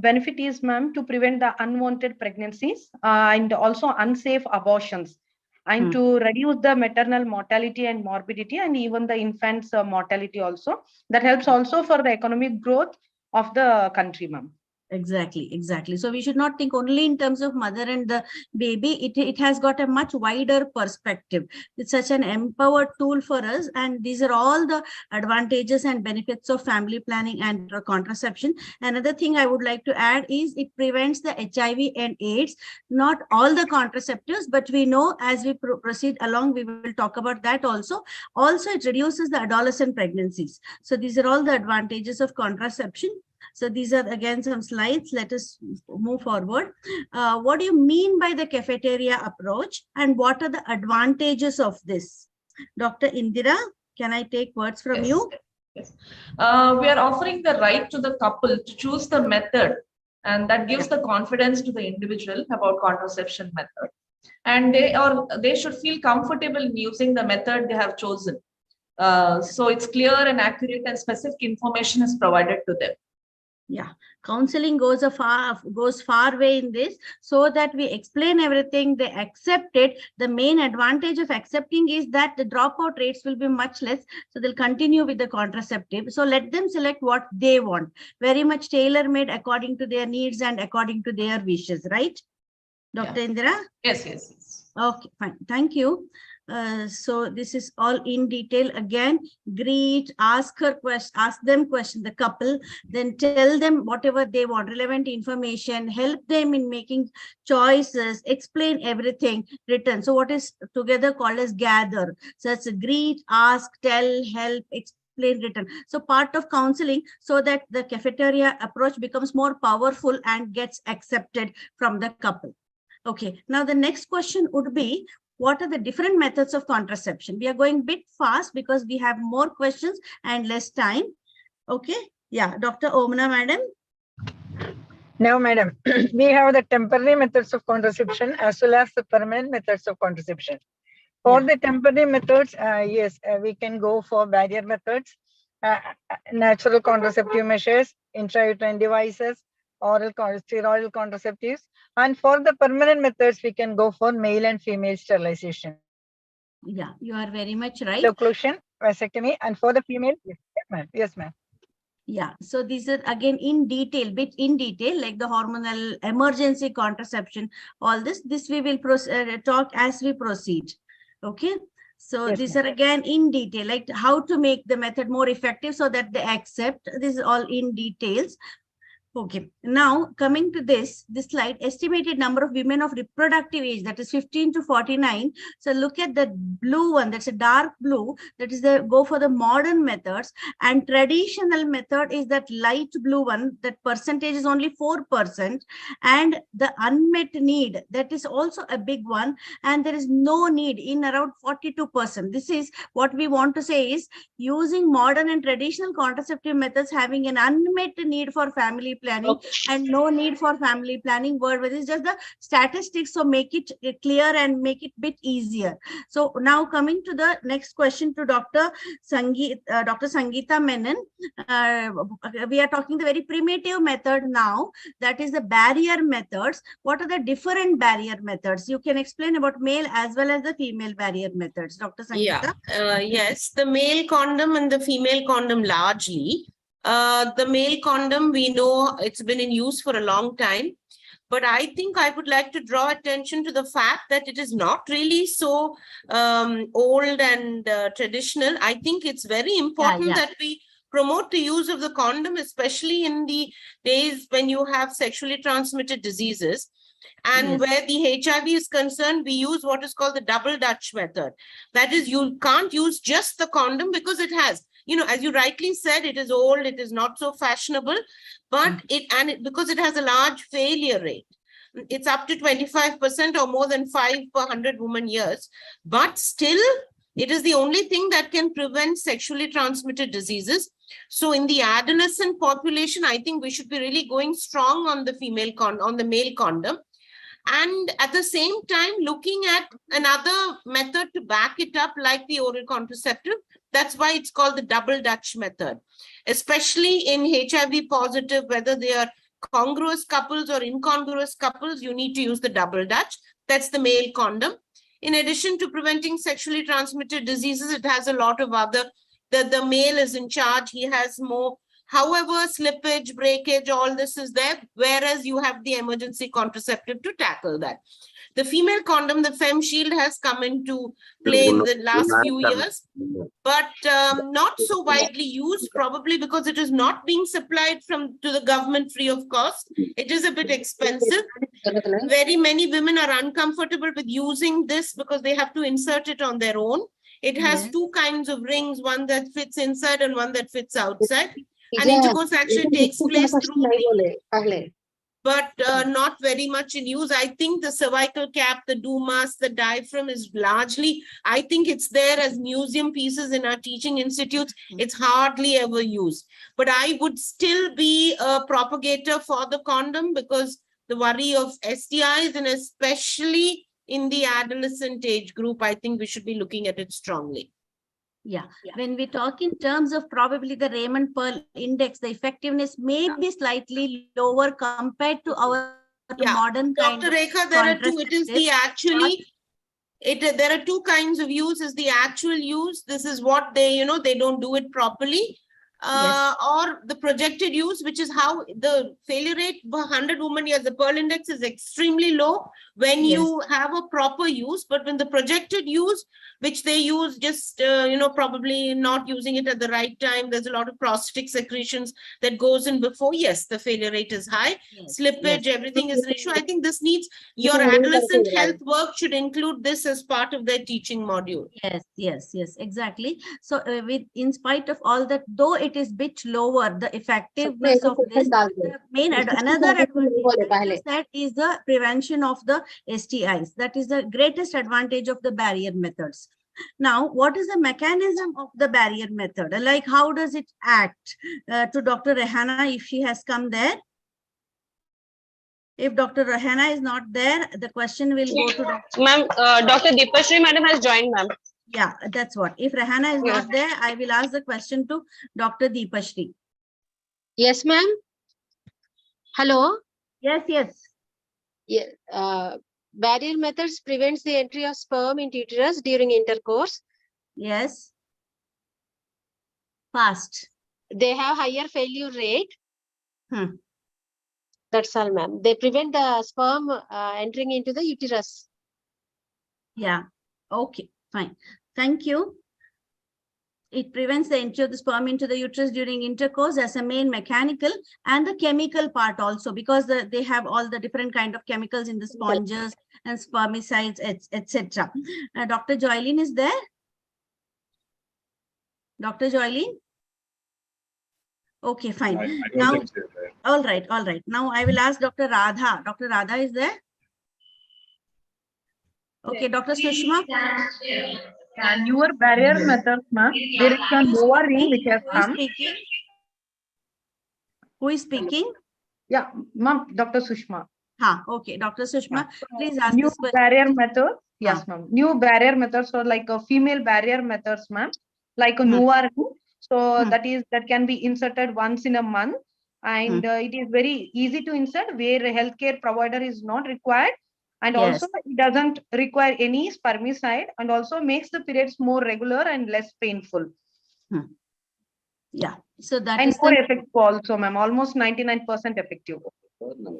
benefit is, ma'am, to prevent the unwanted pregnancies and also unsafe abortions, and to reduce the maternal mortality and morbidity, and even the infants' mortality also. That helps also for the economic growth of the country, ma'am. Exactly, exactly. So we should not think only in terms of mother and the baby. It has got a much wider perspective. It's such an empowered tool for us, and these are all the advantages and benefits of family planning and contraception. Another thing I would like to add is it prevents the HIV and AIDS. Not all the contraceptives, but we know as we proceed along, we will talk about that also. Also, it reduces the adolescent pregnancies. So these are all the advantages of contraception. So these are again some slides. Let us move forward. What do you mean by the cafeteria approach, and what are the advantages of this? Dr. Indira, can I take words from you? Yes. We are offering the right to the couple to choose the method, and that gives the confidence to the individual about contraception method. And they should feel comfortable in using the method they have chosen. So it's clear and accurate, and specific information is provided to them. Yeah, counseling goes far way in this, so that we explain everything, they accept it. The main advantage of accepting is that the dropout rates will be much less, so they'll continue with the contraceptive. So let them select what they want, very much tailor-made according to their needs and according to their wishes, right, Dr. Indira? Yes, yes, yes. Okay, fine. Thank you. So this is all in detail. Again, greet, ask them question, the couple, then tell them whatever they want, relevant information, help them in making choices, explain everything written. So what is together called as gather. So it's a greet, ask, tell, help, explain, written. So part of counseling, so that the cafeteria approach becomes more powerful and gets accepted from the couple. Okay, now the next question would be, what are the different methods of contraception? We are going a bit fast because we have more questions and less time. Okay. Yeah. Dr. Omna, madam. Now, madam, we have the temporary methods of contraception as well as the permanent methods of contraception. For the temporary methods, yes, we can go for barrier methods, natural contraceptive measures, intrauterine devices, oral steroidal contraceptives. And for the permanent methods, we can go for male and female sterilization. Yeah, you are very much right. Occlusion, vasectomy, and for the female, yes, ma'am. Yes, ma'am. Yeah, so these are again in detail, like the hormonal emergency contraception, all this we will talk as we proceed. Okay. So yes, these are again in detail, like how to make the method more effective so that they accept. This is all in details. Okay, now coming to this slide, estimated number of women of reproductive age, that is 15 to 49. So look at the blue one, that's a dark blue, that is go for the modern methods, and traditional method is that light blue one, that percentage is only 4%, and the unmet need, that is also a big one, and there is no need in around 42%. This is what we want to say is using modern and traditional contraceptive methods having an unmet need for family planning and no need for family planning. Word with is just the statistics, so make it clear and make it bit easier. So now coming to the next question to Dr. Sangeeta Menon. We are talking the very primitive method now, that is the barrier methods. What are the different barrier methods? You can explain about male as well as the female barrier methods, Dr. Sangeeta. Yeah, yes, the male condom and the female condom largely. The male condom, we know it's been in use for a long time. But I think I would like to draw attention to the fact that it is not really so old and traditional. I think it's very important that we promote the use of the condom, especially in the days when you have sexually transmitted diseases. And where the HIV is concerned, we use what is called the double Dutch method. That is, you can't use just the condom because it has, you know, as you rightly said, it is old, it is not so fashionable, but because it has a large failure rate. It's up to 25% or more than 5 per 100 woman years. But still, it is the only thing that can prevent sexually transmitted diseases. So in the adolescent population, I think we should be really going strong on the male condom. And at the same time, looking at another method to back it up, like the oral contraceptive. That's why it's called the double Dutch method, especially in HIV positive, whether they are congruous couples or incongruous couples, you need to use the double Dutch. That's the male condom. In addition to preventing sexually transmitted diseases, it has a lot of other, the male is in charge, he has more. However, slippage, breakage, all this is there, whereas you have the emergency contraceptive to tackle that. The female condom, the Fem Shield, has come into play in the last few years, but not so widely used, probably because it is not being supplied to the government free of cost. It is a bit expensive. Very many women are uncomfortable with using this because they have to insert it on their own. It has two kinds of rings, one that fits inside and one that fits outside. And intercourse actually takes place through but not very much in use. I think the cervical cap, the Dumas, the diaphragm is largely, I think it's there as museum pieces in our teaching institutes. It's hardly ever used. But I would still be a propagator for the condom because the worry of STIs, and especially in the adolescent age group, I think we should be looking at it strongly. Yeah. When we talk in terms of probably the Raymond Pearl index, the effectiveness may be slightly lower compared to our modern kind Dr. Rekha, there are two. It is the actually, there are two kinds of use. Is the actual use. This is what they, they don't do it properly. Or the projected use, which is how the failure rate per 100 women years, the Pearl index is extremely low when you have a proper use, but when the projected use, which they use just, probably not using it at the right time, there's a lot of prostatic secretions that goes in before, yes, the failure rate is high, slippage, everything is an issue. I think this needs, your adolescent health work should include this as part of their teaching module. Yes, exactly. So in spite of all that, though it is bit lower, the effectiveness of this, the main another advantage that is the prevention of the STIs. That is the greatest advantage of the barrier methods. Now, what is the mechanism of the barrier method? Like, how does it act? To Dr. Rehana, if she has come there. If Dr. Rehana is not there, the question will go to Dr. Ma'am, Dr. Deepashri madam has joined, ma'am. Yeah, that's what. If Rehana is not there, I will ask the question to Dr. Deepashri. Yes, ma'am. Hello. Yes. Yeah. Barrier methods prevents the entry of sperm into uterus during intercourse. Yes. Fast. They have higher failure rate. That's all, ma'am. They prevent the sperm entering into the uterus. Yeah. Okay, fine. Thank you. It prevents the entry of the sperm into the uterus during intercourse as a main mechanical and the chemical part also, because they have all the different kind of chemicals in the sponges and spermicides, etc. Dr. Joylene is there? Dr. Joylene? Okay, fine. I Now, don't think so, right? all right. Now I will ask Dr. Radha. Dr. Radha is there? Okay, Dr. Sushma. Newer barrier methods, ma'am. There is a NOVA ring which has come. Who is speaking? Yeah, ma'am, Dr. Sushma. Okay, Dr. Sushma, please ask New this question. barrier method. Yes, ma'am. New barrier methods, so like a female barrier methods, ma'am, like a NOVA ring. So that can be inserted once in a month, and it is very easy to insert where a healthcare provider is not required. And also it doesn't require any spermicide, and also makes the periods more regular and less painful. Yeah, so that and is more effective also, ma'am, almost 99% effective.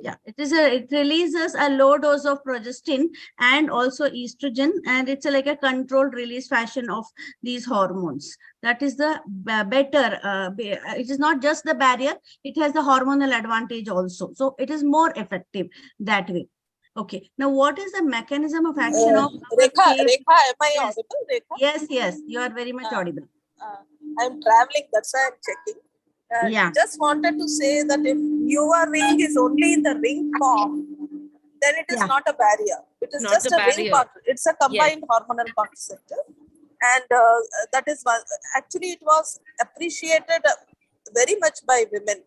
Yeah, it releases a low dose of progestin and also estrogen, and it's like a controlled release fashion of these hormones. That is the better. It is not just the barrier; it has the hormonal advantage also. So it is more effective that way. Okay. Now, what is the mechanism of action of Rekha, am I yes. audible, Rekha? Yes, yes, you are very much audible. I'm traveling, that's why I'm checking. Yeah. Just wanted to say that if your ring is only in the ring form, then it is not a barrier. It is Not just a a ring. barrier. It's a combined hormonal contraceptive, and that is one. Actually, it was appreciated very much by women,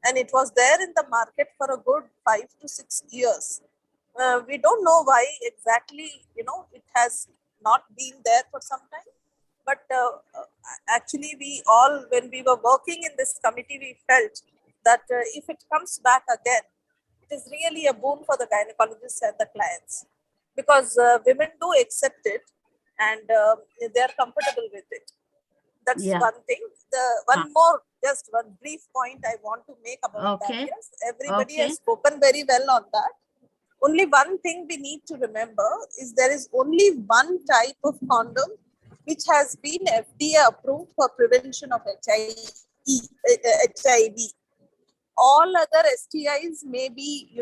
and it was there in the market for a good 5 to 6 years. We don't know why exactly. It has not been there for some time. But actually, we all, when we were working in this committee, we felt that if it comes back again, it is really a boon for the gynecologists and the clients, because women do accept it and they are comfortable with it. That's one thing. Just one brief point I want to make about barriers. Everybody has spoken very well on that. Only one thing we need to remember is there is only one type of condom which has been FDA approved for prevention of HIV. All other STIs may be,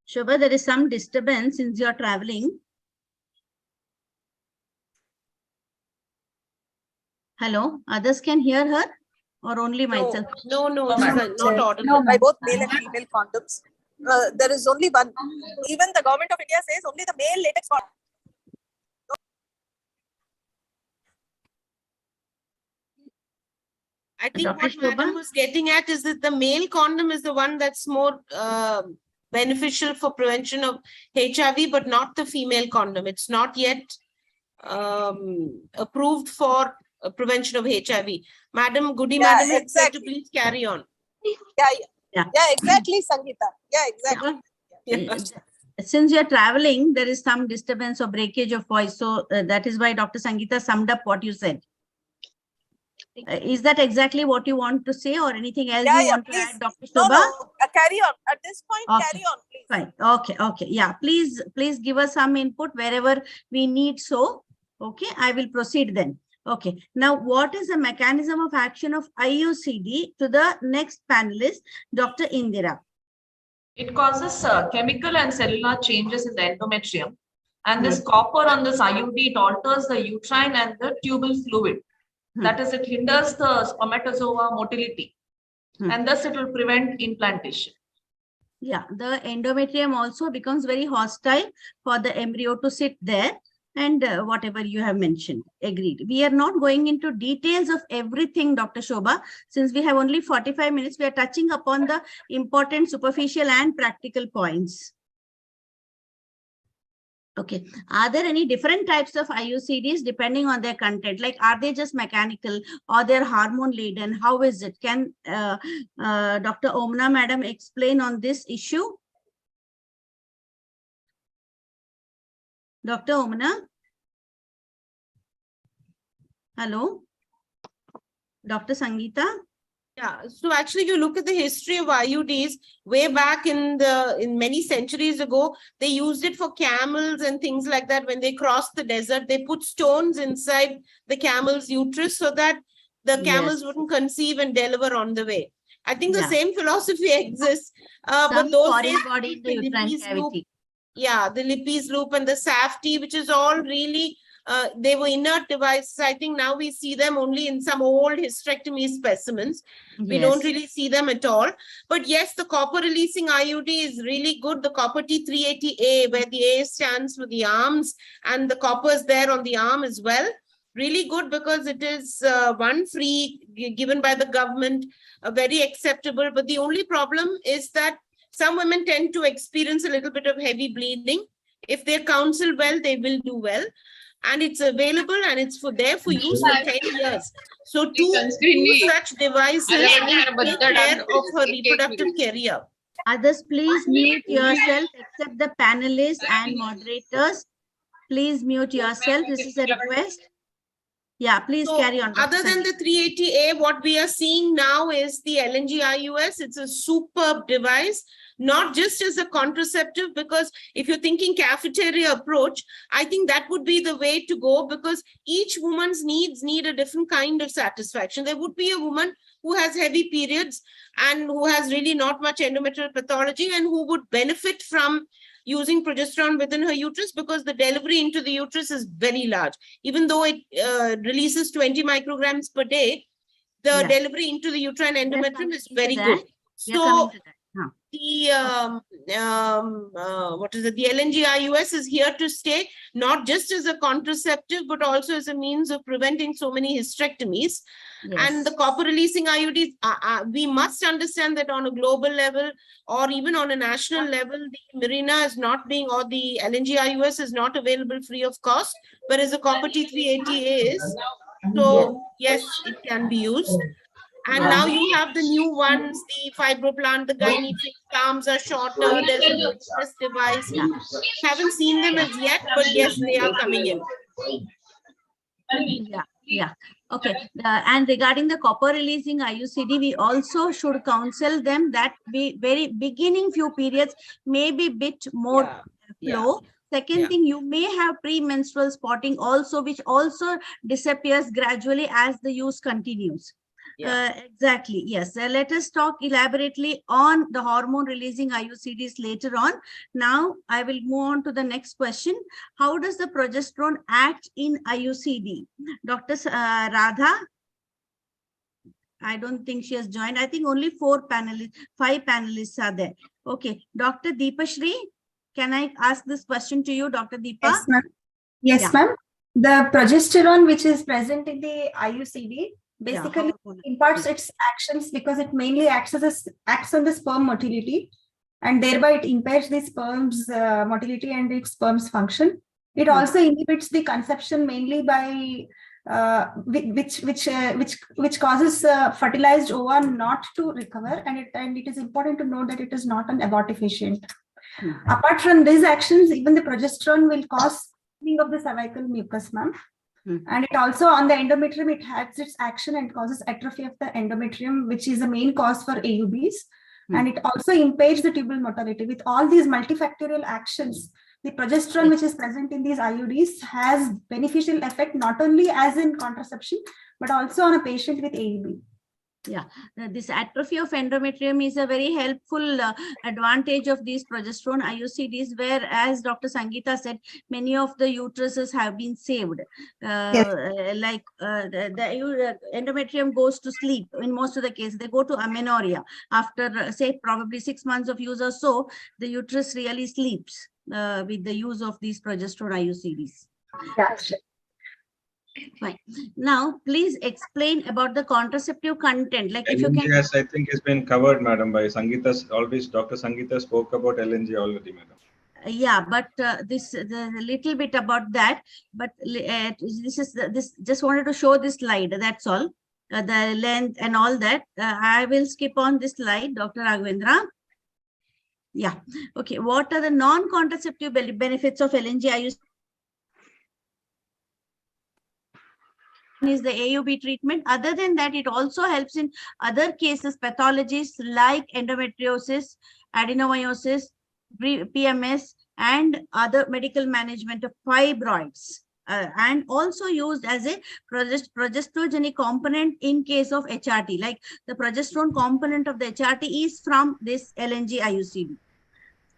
Shobha, there is some disturbance since you are traveling. Hello, others can hear her or only myself? No, not audible. By both male and female condoms. There is only one. Even the government of India says only the male latex condom. I think what Madam was getting at is that the male condom is the one that's more beneficial for prevention of HIV, but not the female condom. It's not yet approved for prevention of HIV. Madam, Goody Madam has said to please carry on. Yeah, exactly, Sangeeta. Yeah, exactly. Yeah. Since you are traveling, there is some disturbance or breakage of voice. So that is why Dr. Sangeeta summed up what you said. Is that exactly what you want to say or anything else you want to add, Dr. Shobha? No, carry on. At this point, carry on, please. Fine. Okay. Yeah, please give us some input wherever we need so. Okay, I will proceed then. Okay, now what is the mechanism of action of IUCD to the next panelist, Dr. Indira? It causes chemical and cellular changes in the endometrium. And this copper on this IUD, it alters the uterine and the tubal fluid. That is, it hinders the spermatozoa motility. And thus it will prevent implantation. Yeah, the endometrium also becomes very hostile for the embryo to sit there. And whatever you have mentioned, agreed. We are not going into details of everything, Dr. Shobha. Since we have only 45 minutes, we are touching upon the important superficial and practical points. Okay. Are there any different types of IUCDs depending on their content? Like, are they just mechanical or they're hormone laden? How is it? Can Dr. Omna Madam explain on this issue? Dr. Omna? Hello? Dr. Sangeeta? Yeah, so actually, if you look at the history of IUDs, way back in many centuries ago, they used it for camels and things like that. When they crossed the desert, they put stones inside the camel's uterus so that the camels wouldn't conceive and deliver on the way. I think the same philosophy exists. But those days, body in the uterine cavity. Yeah, the Lippes loop and the Safety, which is all really, they were inert devices. I think now we see them only in some old hysterectomy specimens. We don't really see them at all. But yes, the copper releasing IUD is really good. The copper T380A, where the A stands for the arms and the copper is there on the arm as well. Really good because it is one free, given by the government, very acceptable. But the only problem is that some women tend to experience a little bit of heavy bleeding. If they're counseled well, they will do well. And it's available and it's there for use for 10 years. So two such devices take care of her reproductive career. Others, please mute yourself except the panelists and moderators. Please mute yourself. This is a request. Yeah, please So carry on. Dr. other than the 380A, what we are seeing now is the LNG IUS. It's a superb device, not just as a contraceptive, because if you're thinking cafeteria approach, I think that would be the way to go, because each woman's needs need a different kind of satisfaction. There would be a woman who has heavy periods and who has really not much endometrial pathology and who would benefit from using progesterone within her uterus, because the delivery into the uterus is very large. Even though it releases 20 micrograms per day, the delivery into the uterine endometrium is very good. So the the LNG IUS is here to stay, not just as a contraceptive, but also as a means of preventing so many hysterectomies. And the copper releasing IUDs, we must understand that on a global level or even on a national level, the Mirena is not being, or the LNG IUS is not available free of cost, whereas the copper T380A is. So yes, it can be used. And now you have the new ones, the Fibroplant, the Gynatrix, the arms are shorter, there's a uterus device. Haven't seen them as yet, but yes, they are coming in. Yeah. Okay. And regarding the copper releasing IUCD, we also should counsel them that very beginning few periods may be bit more flow. Second thing, you may have premenstrual spotting also, which also disappears gradually as the use continues. Exactly. Yes. Let us talk elaborately on the hormone releasing IUCDs later on. Now I will move on to the next question. How does the progesterone act in IUCD? Dr. Radha, I don't think she has joined. I think only 5 panelists are there. Okay. Dr. Deepashri, can I ask this question to you, Dr. Deepa? Yes, ma'am. Yes, ma'am. The progesterone which is present in the IUCD basically imparts its actions because it mainly acts on the sperm motility, and thereby it impairs the sperm's motility and its sperm's function. It also inhibits the conception mainly by which causes fertilized ova not to recover, and it is important to note that it is not an abortifacient. Apart from these actions, even the progesterone will cause thinning of the cervical mucus, ma'am. And it also on the endometrium, it has its action and causes atrophy of the endometrium, which is the main cause for AUBs. And it also impairs the tubal motility. With all these multifactorial actions, the progesterone which is present in these IUDs has beneficial effect not only as in contraception, but also on a patient with AUB. Yeah, this atrophy of endometrium is a very helpful advantage of these progesterone IUCDs, where, as Dr. Sangeeta said, many of the uteruses have been saved. The endometrium goes to sleep in most of the cases. They go to amenorrhea after, say, probably 6 months of use or so. The uterus really sleeps with the use of these progesterone IUCDs. Yes. Fine. Now, please explain about the contraceptive content. Like, if you can. LNG, I think, has been covered, madam, by Sangeeta. Always, Dr. Sangeeta spoke about LNG already, madam. Yeah, but this a little bit about that. But this just wanted to show this slide. That's all. The length and all that. I will skip on this slide, Dr. Raghavendra. Yeah. Okay. What are the non-contraceptive benefits of LNG IUCD? Is the AUB treatment. Other than that, it also helps in other cases, pathologies like endometriosis, adenomyosis, PMS, and other medical management of fibroids, and also used as a progesterogenic component in case of HRT. Like the progesterone component of the HRT is from this LNG IUCD.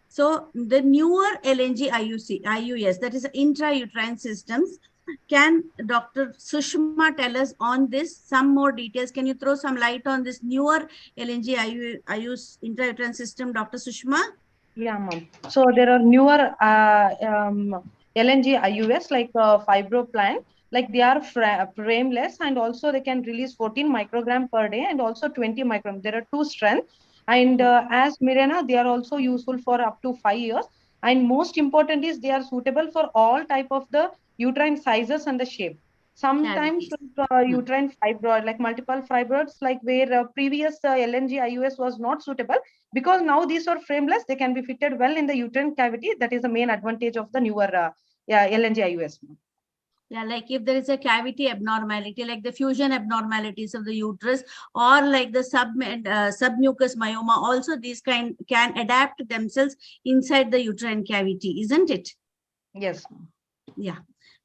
So the newer LNG IUS, that is intrauterine systems. Can Dr. Sushma tell us on this some more details? Can you throw some light on this newer LNG IUS intrauterine system, Dr. Sushma? Yeah, ma'am. So there are newer LNG IUS like Fibroplant, like they are frameless, and also they can release 14 microgram per day and also 20 microgram. There are 2 strengths, and as Mirena, they are also useful for up to 5 years. And most important is they are suitable for all type of the uterine sizes and the shape. Sometimes uterine fibroid, like multiple fibroids, like where previous LNG IUS was not suitable, because now these are frameless, they can be fitted well in the uterine cavity. That is the main advantage of the newer LNG IUS. Yeah, like if there is a cavity abnormality, like the fusion abnormalities of the uterus, or like the submucous myoma, also these can adapt themselves inside the uterine cavity, isn't it? Yes. Yeah.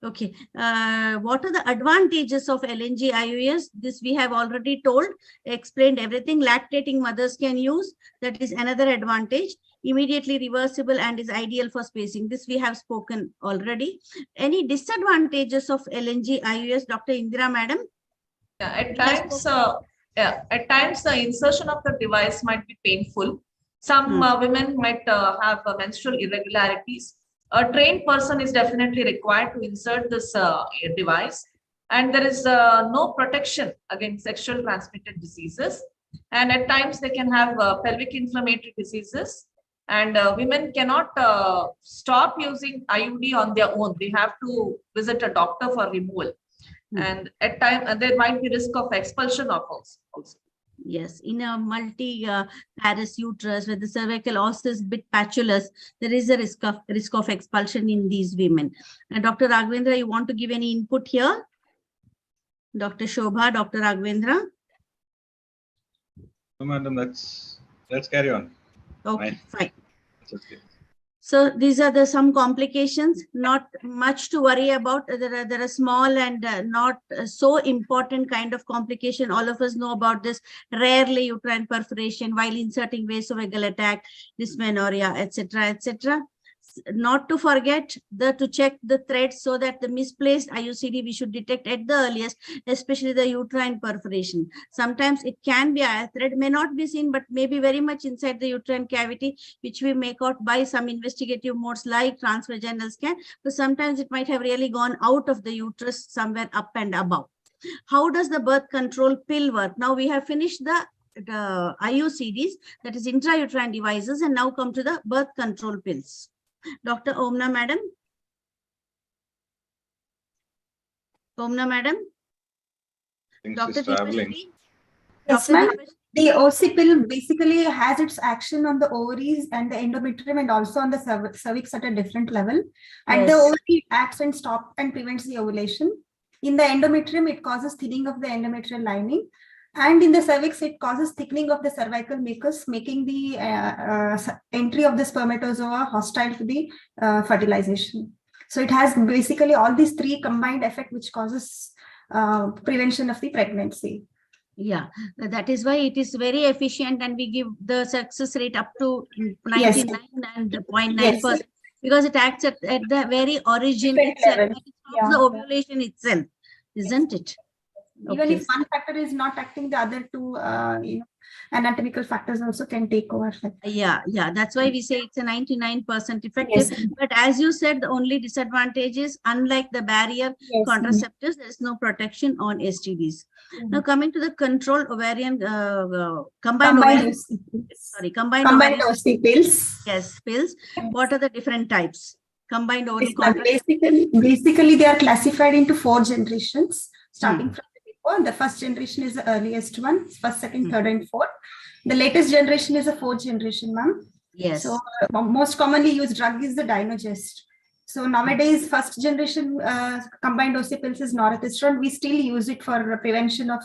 Okay. What are the advantages of LNG IUS? This we have already told, explained everything. Lactating mothers can use. That is another advantage. Immediately reversible and is ideal for spacing. This we have spoken already. Any disadvantages of LNG IUS, Dr. Indira, madam? Yeah, at times the insertion of the device might be painful. Some women might have menstrual irregularities. A trained person is definitely required to insert this device, and there is no protection against sexual transmitted diseases. And at times they can have pelvic inflammatory diseases, and women cannot stop using IUD on their own. They have to visit a doctor for removal. And at times there might be risk of expulsion of also. Yes, in a multi-parous uterus with the cervical os is bit patulous, there is a risk of expulsion in these women. Dr. Raghavendra, you want to give any input here? Dr. Shobha, Dr. Raghavendra? No, madam, let's carry on. Okay, fine. Okay. So these are some complications, not much to worry about. There are small and not so important kind of complication. All of us know about this. Rarely uterine perforation while inserting vasovagal attack, dysmenorrhea, etc., etc. Not to forget to check the threads so that the misplaced IUCD we should detect at the earliest, especially the uterine perforation. Sometimes it can be a thread, may not be seen, but may be very much inside the uterine cavity, which we make out by some investigative modes like transvaginal scan. But sometimes it might have really gone out of the uterus somewhere up and above. How does the birth control pill work? Now we have finished the IUCDs, that is intrauterine devices, and now come to the birth control pills. Dr. Omna, madam. Omna, madam. Dr. Traveling. Yes, ma'am. The OC pill basically has its action on the ovaries and the endometrium and also on the cervix at a different level. At the ovary, acts and stops and prevents the ovulation. In the endometrium, it causes thinning of the endometrial lining. And in the cervix, it causes thickening of the cervical mucus, making the entry of the spermatozoa hostile to the fertilization. So it has basically all these three combined effect, which causes prevention of the pregnancy. Yeah, that is why it is very efficient, and we give the success rate up to 99.9%, because it acts at the very origin itself, the ovulation itself, isn't it? Even if one factor is not acting, the other two anatomical factors also can take over. Yeah, that's why we say it's a 99% effective. But as you said, the only disadvantage is, unlike the barrier contraceptives, there is no protection on STDs. Now coming to the controlled ovarian combined OC pills. Yes, pills. What are the different types? Combined oral basically they are classified into 4 generations, starting from the first generation is the earliest one, first, second, third, and fourth. The latest generation is the 4th generation, ma'am. Yes. So most commonly used drug is the Dynogest. So nowadays, first generation combined OC pills is norethisterone. We still use it for prevention of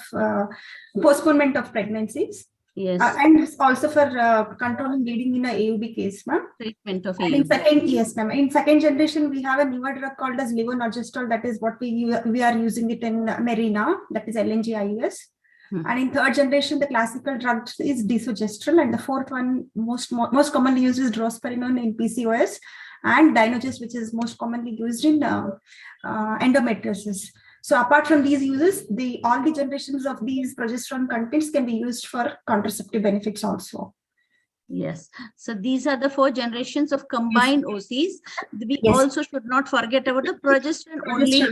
postponement of pregnancies. Yes. And also for controlling bleeding in a AUB case, ma'am. Treatment of AUB. Yes, ma'am. In second generation, we have a newer drug called as levonorgestrel. That is what we are using it in Mirena. That is LNG IUS. And in third generation, the classical drug is desogestrel, and the fourth one most commonly used is drospirenone in PCOS, and Dynogest, which is most commonly used in endometriosis. So apart from these uses, all the generations of these progesterone contents can be used for contraceptive benefits also. Yes. So these are the 4 generations of combined OCs. We also should not forget about the progesterone only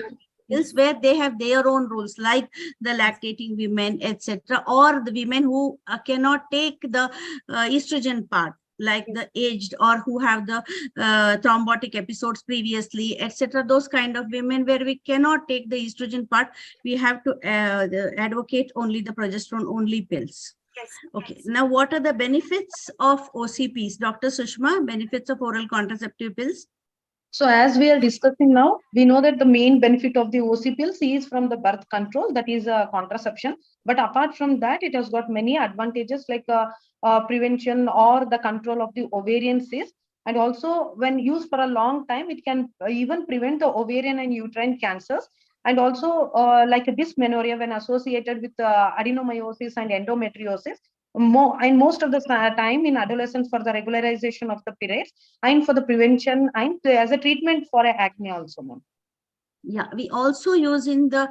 pills, where they have their own rules, like the lactating women, etc., or the women who cannot take the estrogen part, like the aged or who have the thrombotic episodes previously, etc. Those kind of women where we cannot take the estrogen part, we have to advocate only the progesterone only pills. Okay. Now, what are the benefits of OCPs? Dr. Sushma, benefits of oral contraceptive pills? So as we are discussing now, we know that the main benefit of the OC pills is from the birth control, that is contraception. But apart from that, it has got many advantages like prevention or the control of the ovarian cyst. And also when used for a long time, it can even prevent the ovarian and uterine cancers. And also like dysmenorrhea when associated with adenomyosis and endometriosis. Most of the time in adolescence for the regularization of the periods and for the prevention and as a treatment for acne also, ma'am. Yeah, we also use in the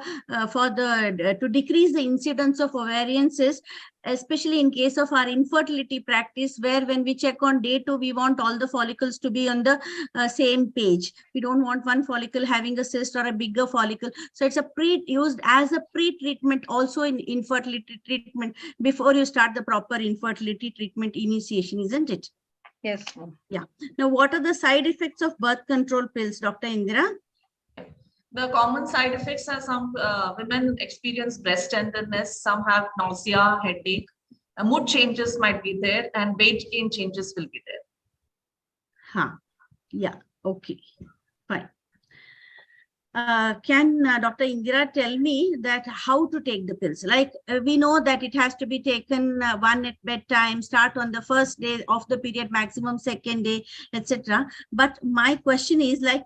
to decrease the incidence of ovarian cysts, especially in case of our infertility practice, where when we check on day 2, we want all the follicles to be on the same page. We don't want one follicle having a cyst or a bigger follicle. So it's used as a pre-treatment also in infertility treatment before you start the proper infertility treatment initiation, isn't it? Yes. Yeah. Now, what are the side effects of birth control pills, Dr. Indira? The common side effects are some women experience breast tenderness, some have nausea, headache, mood changes might be there, and weight gain changes will be there. Yeah, okay, fine. Can Dr. Indira tell me that how to take the pills? Like we know that it has to be taken one at bedtime, start on the first day of the period, maximum second day, etc. But my question is like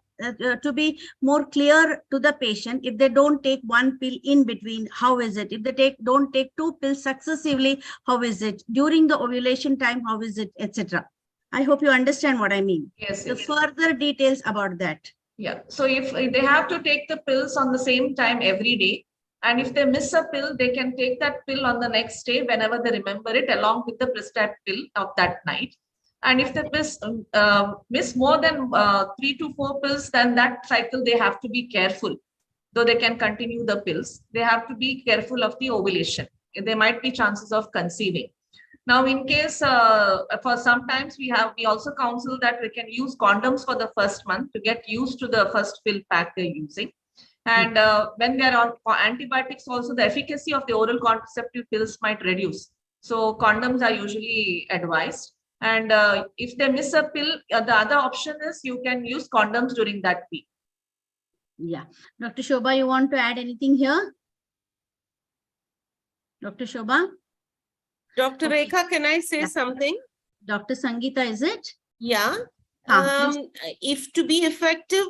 to be more clear to the patient, if they don't take one pill in between, how is it? If they don't take 2 pills successively, how is it? During the ovulation time, how is it, etc. I hope you understand what I mean. Yes. The further details about that. Yeah, so if they have to take the pills on the same time every day, and if they miss a pill, they can take that pill on the next day whenever they remember it, along with the prescribed pill of that night. And if they miss more than 3 to 4 pills, then that cycle they have to be careful. Though they can continue the pills, they have to be careful of the ovulation. There might be chances of conceiving. Now, in case for sometimes we also counsel that we can use condoms for the first month to get used to the first pill pack they're using. And when they're on antibiotics, also the efficacy of the oral contraceptive pills might reduce. So condoms are usually advised. And if they miss a pill, the other option is you can use condoms during that week. Yeah. Dr. Shobha, you want to add anything here? Dr. Shobha? Dr. Rekha, can I say something? Dr. Sangeeta, is it? Yeah. If to be effective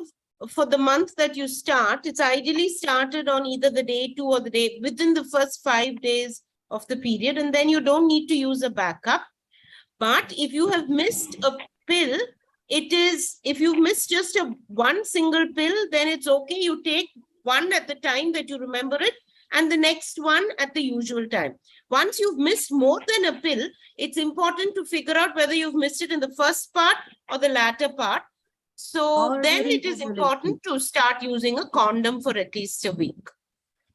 for the month that you start, it's ideally started on either the day 2 or the day within the first 5 days of the period, and then you don't need to use a backup. But if you have missed a pill, if you've missed just one single pill, then it's okay. You take one at the time that you remember it, and the next one at the usual time. Once you've missed more than a pill, it's important to figure out whether you've missed it in the first part or the latter part. So then it is important to start using a condom for at least a week.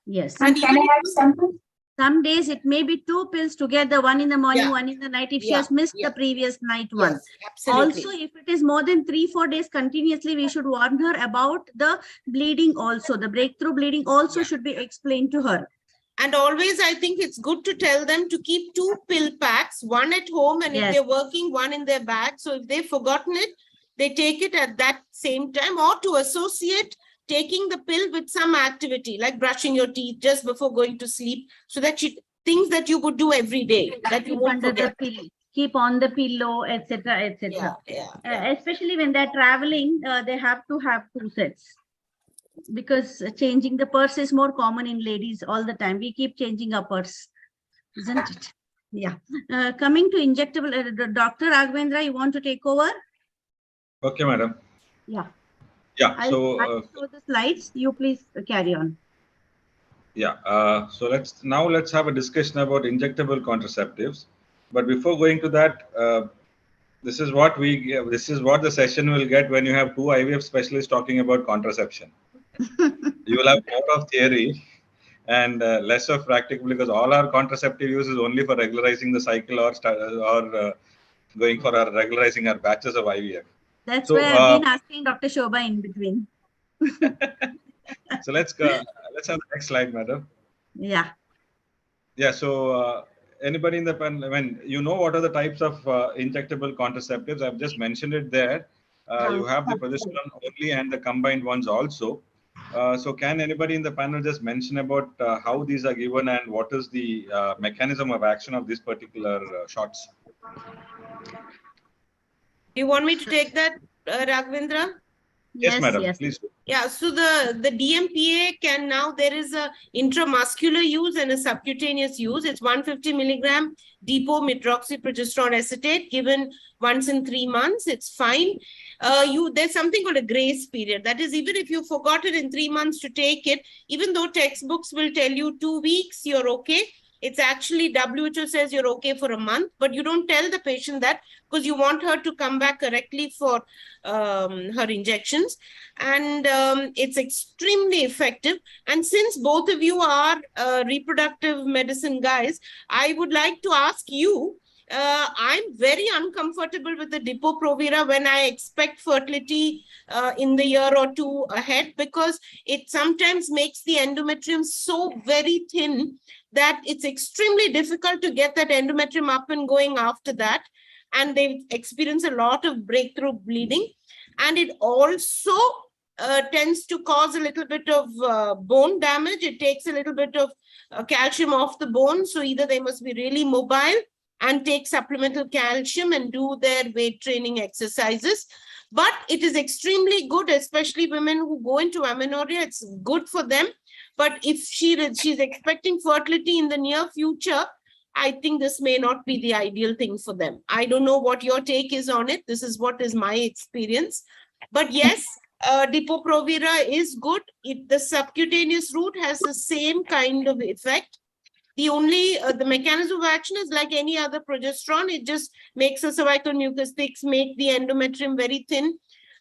Yes. And can I add something? Some days it may be 2 pills together, one in the morning, one in the night, if she has missed the previous night one. Absolutely. Also, if it is more than 3-4 days continuously, we should warn her about the bleeding also. The breakthrough bleeding also should be explained to her. And always, I think it's good to tell them to keep 2 pill packs, one at home, and if they're working, one in their bag. So if they've forgotten it, they take it at that same time, or to associate taking the pill with some activity like brushing your teeth just before going to sleep, so that things that you would do every day that you won't forget. Keep on the pillow, etc., etc. Especially when they're traveling, they have to have 2 sets, because changing the purse is more common in ladies all the time. We keep changing our purse, isn't it? Yeah. Coming to injectable, Dr. Raghavendra, you want to take over? Okay, madam. Yeah. Yeah. I'll show the slides. You please carry on. Yeah. So let's have a discussion about injectable contraceptives. But before going to that, this is what the session will get when you have 2 IVF specialists talking about contraception. You will have more of theory and less of practical, because all our contraceptive use is only for regularizing the cycle or going for regularizing our batches of IVF. That's why I've been asking Dr. Shobha in between. So let's have the next slide, madam. Yeah. Yeah. So anybody in the panel, you know what are the types of injectable contraceptives? I've just mentioned it there. You have the progesterone only and the combined ones also. So can anybody in the panel just mention about how these are given and what is the mechanism of action of these particular shots? You want me to take that, Raghavendra? Yes, madam, please. Yeah, so the DMPA can now, there is a intramuscular use and a subcutaneous use. It's 150 milligram depot medroxyprogesterone acetate given once in 3 months. It's fine. There's something called a grace period. That is, even if you forgot it in 3 months to take it, even though textbooks will tell you 2 weeks, you're okay. It's actually WHO says you're okay for a month, but you don't tell the patient that because you want her to come back correctly for her injections. And it's extremely effective. And since both of you are reproductive medicine guys, I would like to ask you, I'm very uncomfortable with the Depo-Provera when I expect fertility in the year or two ahead, because it sometimes makes the endometrium so very thin that it's extremely difficult to get that endometrium up and going after that. And they experience a lot of breakthrough bleeding. And it also tends to cause a little bit of bone damage. It takes a little bit of calcium off the bone. So either they must be really mobile and take supplemental calcium and do their weight training exercises. But it is extremely good, especially women who go into amenorrhea. It's good for them. But if she's expecting fertility in the near future, I think this may not be the ideal thing for them. I don't know what your take is on it. This is what is my experience. But yes, Depo-Provera is good. The subcutaneous route has the same kind of effect. The only, the mechanism of action is like any other progesterone. It just makes the cervical mucus thick, make the endometrium very thin.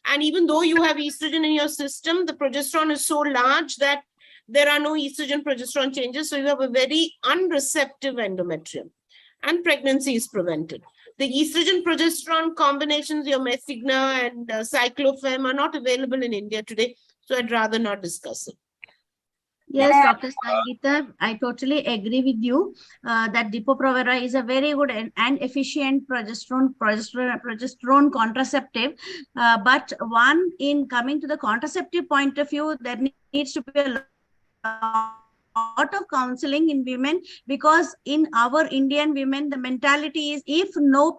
And even though you have estrogen in your system, the progesterone is so large that there are no estrogen-progesterone changes. So you have a very unreceptive endometrium and pregnancy is prevented. The estrogen-progesterone combinations, your Mesigna and Cyclophem, are not available in India today. So I'd rather not discuss it. Yes, Dr. Sangeeta, I totally agree with you that Depo-Provera is a very good and efficient progesterone contraceptive. But one, in coming to the contraceptive point of view, there needs to be a lot of counseling in women, because in our Indian women, the mentality is if no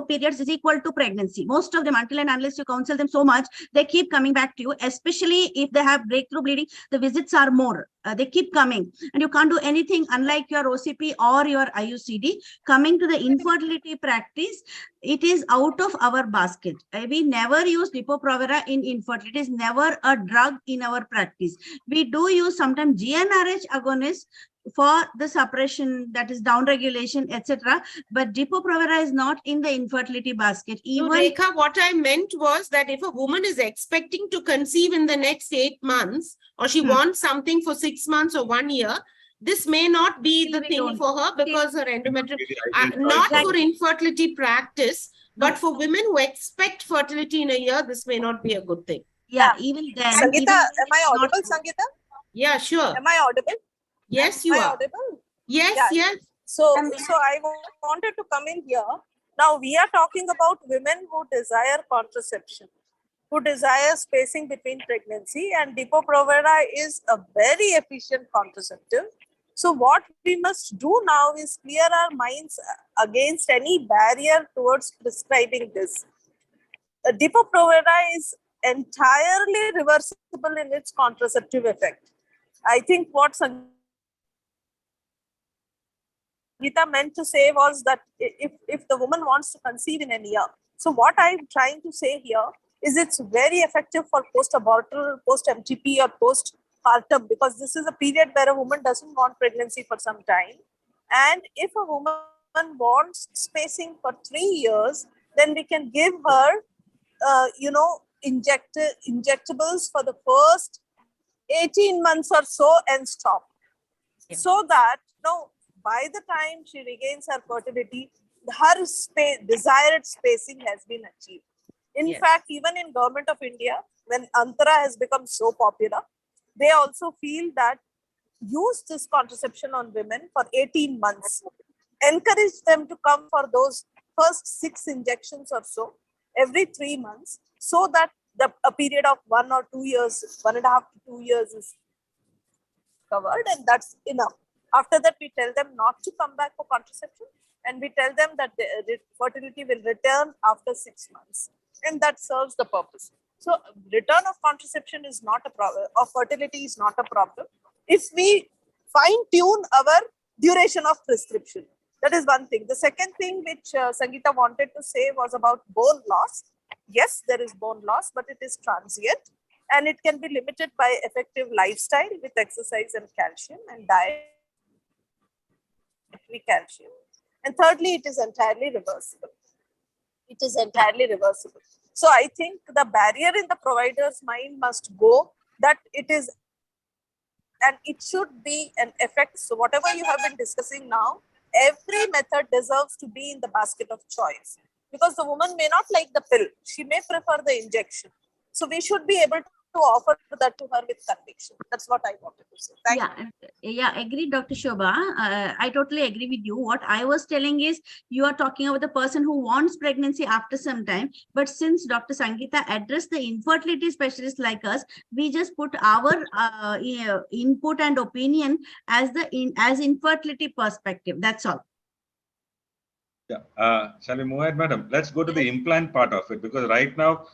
periods is equal to pregnancy. Most of them, until and unless you counsel them so much, they keep coming back to you, especially if they have breakthrough bleeding, the visits are more. They keep coming and you can't do anything, unlike your OCP or your IUCD. Coming to the infertility practice, it is out of our basket. We never use Depo-Provera in infertility. It is never a drug in our practice. We do use sometimes GnRH agonists for the suppression, that is down regulation, etc. But Depo-Provera is not in the infertility basket. Even Rekha, what I meant was that if a woman is expecting to conceive in the next 8 months, or she wants something for 6 months or 1 year, this may not be the thing for her, because her endometrium, not for infertility practice, but for women who expect fertility in a year, this may not be a good thing. Yeah, even then. Sangeeta, am I audible, Sangeeta? Yeah, sure. Am I audible? Yes, you are. Audible? Yes, yes. So I wanted to come in here. Now we are talking about women who desire contraception, who desire spacing between pregnancy, and Depo-Provera is a very efficient contraceptive. So what we must do now is clear our minds against any barrier towards prescribing this. Depo-Provera is entirely reversible in its contraceptive effect. I think what Geeta meant to say was that if the woman wants to conceive in a year. So what I'm trying to say here is it's very effective for post-abortal, post-MTP or post-partum, because this is a period where a woman doesn't want pregnancy for some time. And if a woman wants spacing for 3 years, then we can give her, injectables for the first 18 months or so and stop. Yeah. So that, by the time she regains her fertility, her desired spacing has been achieved. In fact, even in Government of India, when Antara has become so popular, they also feel that use this contraception on women for 18 months. Encourage them to come for those first 6 injections or so. every 3 months, so that a period of 1 or 2 years, 1.5 to 2 years is covered, and that's enough. After that, we tell them not to come back for contraception, and we tell them that the fertility will return after 6 months, and that serves the purpose. So return of contraception is not a problem, or fertility is not a problem, if we fine tune our duration of prescription. That is one thing. The second thing which Sangeeta wanted to say was about bone loss. Yes, there is bone loss, but it is transient, and it can be limited by effective lifestyle with exercise and calcium, and diet calcium. And thirdly, it is entirely reversible. It is entirely reversible. So I think the barrier in the provider's mind must go, that it is, and it should be an effect. So whatever you have been discussing now, every method deserves to be in the basket of choice, because the woman may not like the pill. She may prefer the injection. So we should be able to offer that to her with conviction. That's what I wanted to say. Thank you. Yeah, agree, Dr. Shobha. I totally agree with you. What I was telling is, you are talking about the person who wants pregnancy after some time. But since Dr. Sangeeta addressed the infertility specialists like us, we just put our input and opinion as infertility perspective. That's all. Yeah. Shall we move ahead, madam? Let's go to the implant part of it, because right now,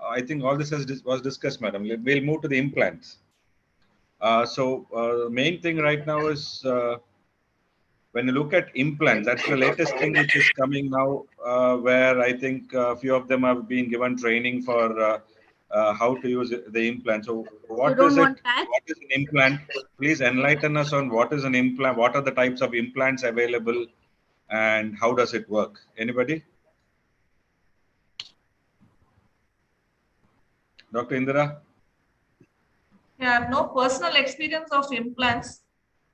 I think all this was discussed, madam. We'll move to the implants. The main thing right now is, when you look at implants, that's the latest thing which is coming now, where I think a few of them have been given training for how to use the implant. So what is it? What is an implant? Please enlighten us on what is an implant, what are the types of implants available, and how does it work? Anybody? Dr. Indira? Yeah, I have no personal experience of implants,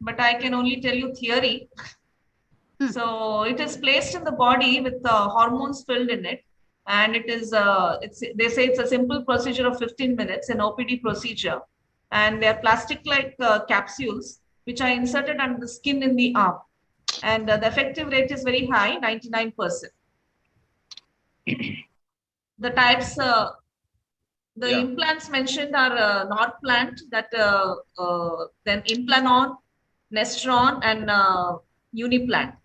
but I can only tell you theory. So it is placed in the body with hormones filled in it. And it is, they say it's a simple procedure of 15 minutes, an OPD procedure. And they are plastic-like capsules, which are inserted under the skin in the arm. And the effective rate is very high, 99%. The types, implants mentioned are Norplant, then Implanon, Nestron, and Uniplant.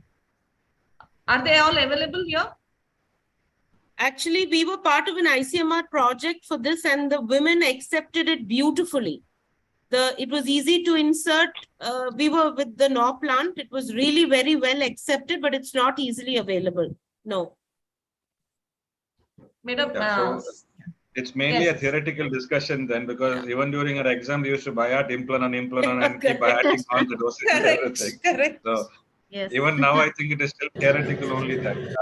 Are they all available here? Actually, we were part of an ICMR project for this, and the women accepted it beautifully. It was easy to insert. We were with the Norplant. It was really very well accepted, but it's not easily available. No. So it's mainly a theoretical discussion then, because even during our exam, we used to buy out Implanon and keep adding on the doses and everything. Correct. So even now, I think it is still theoretical only then.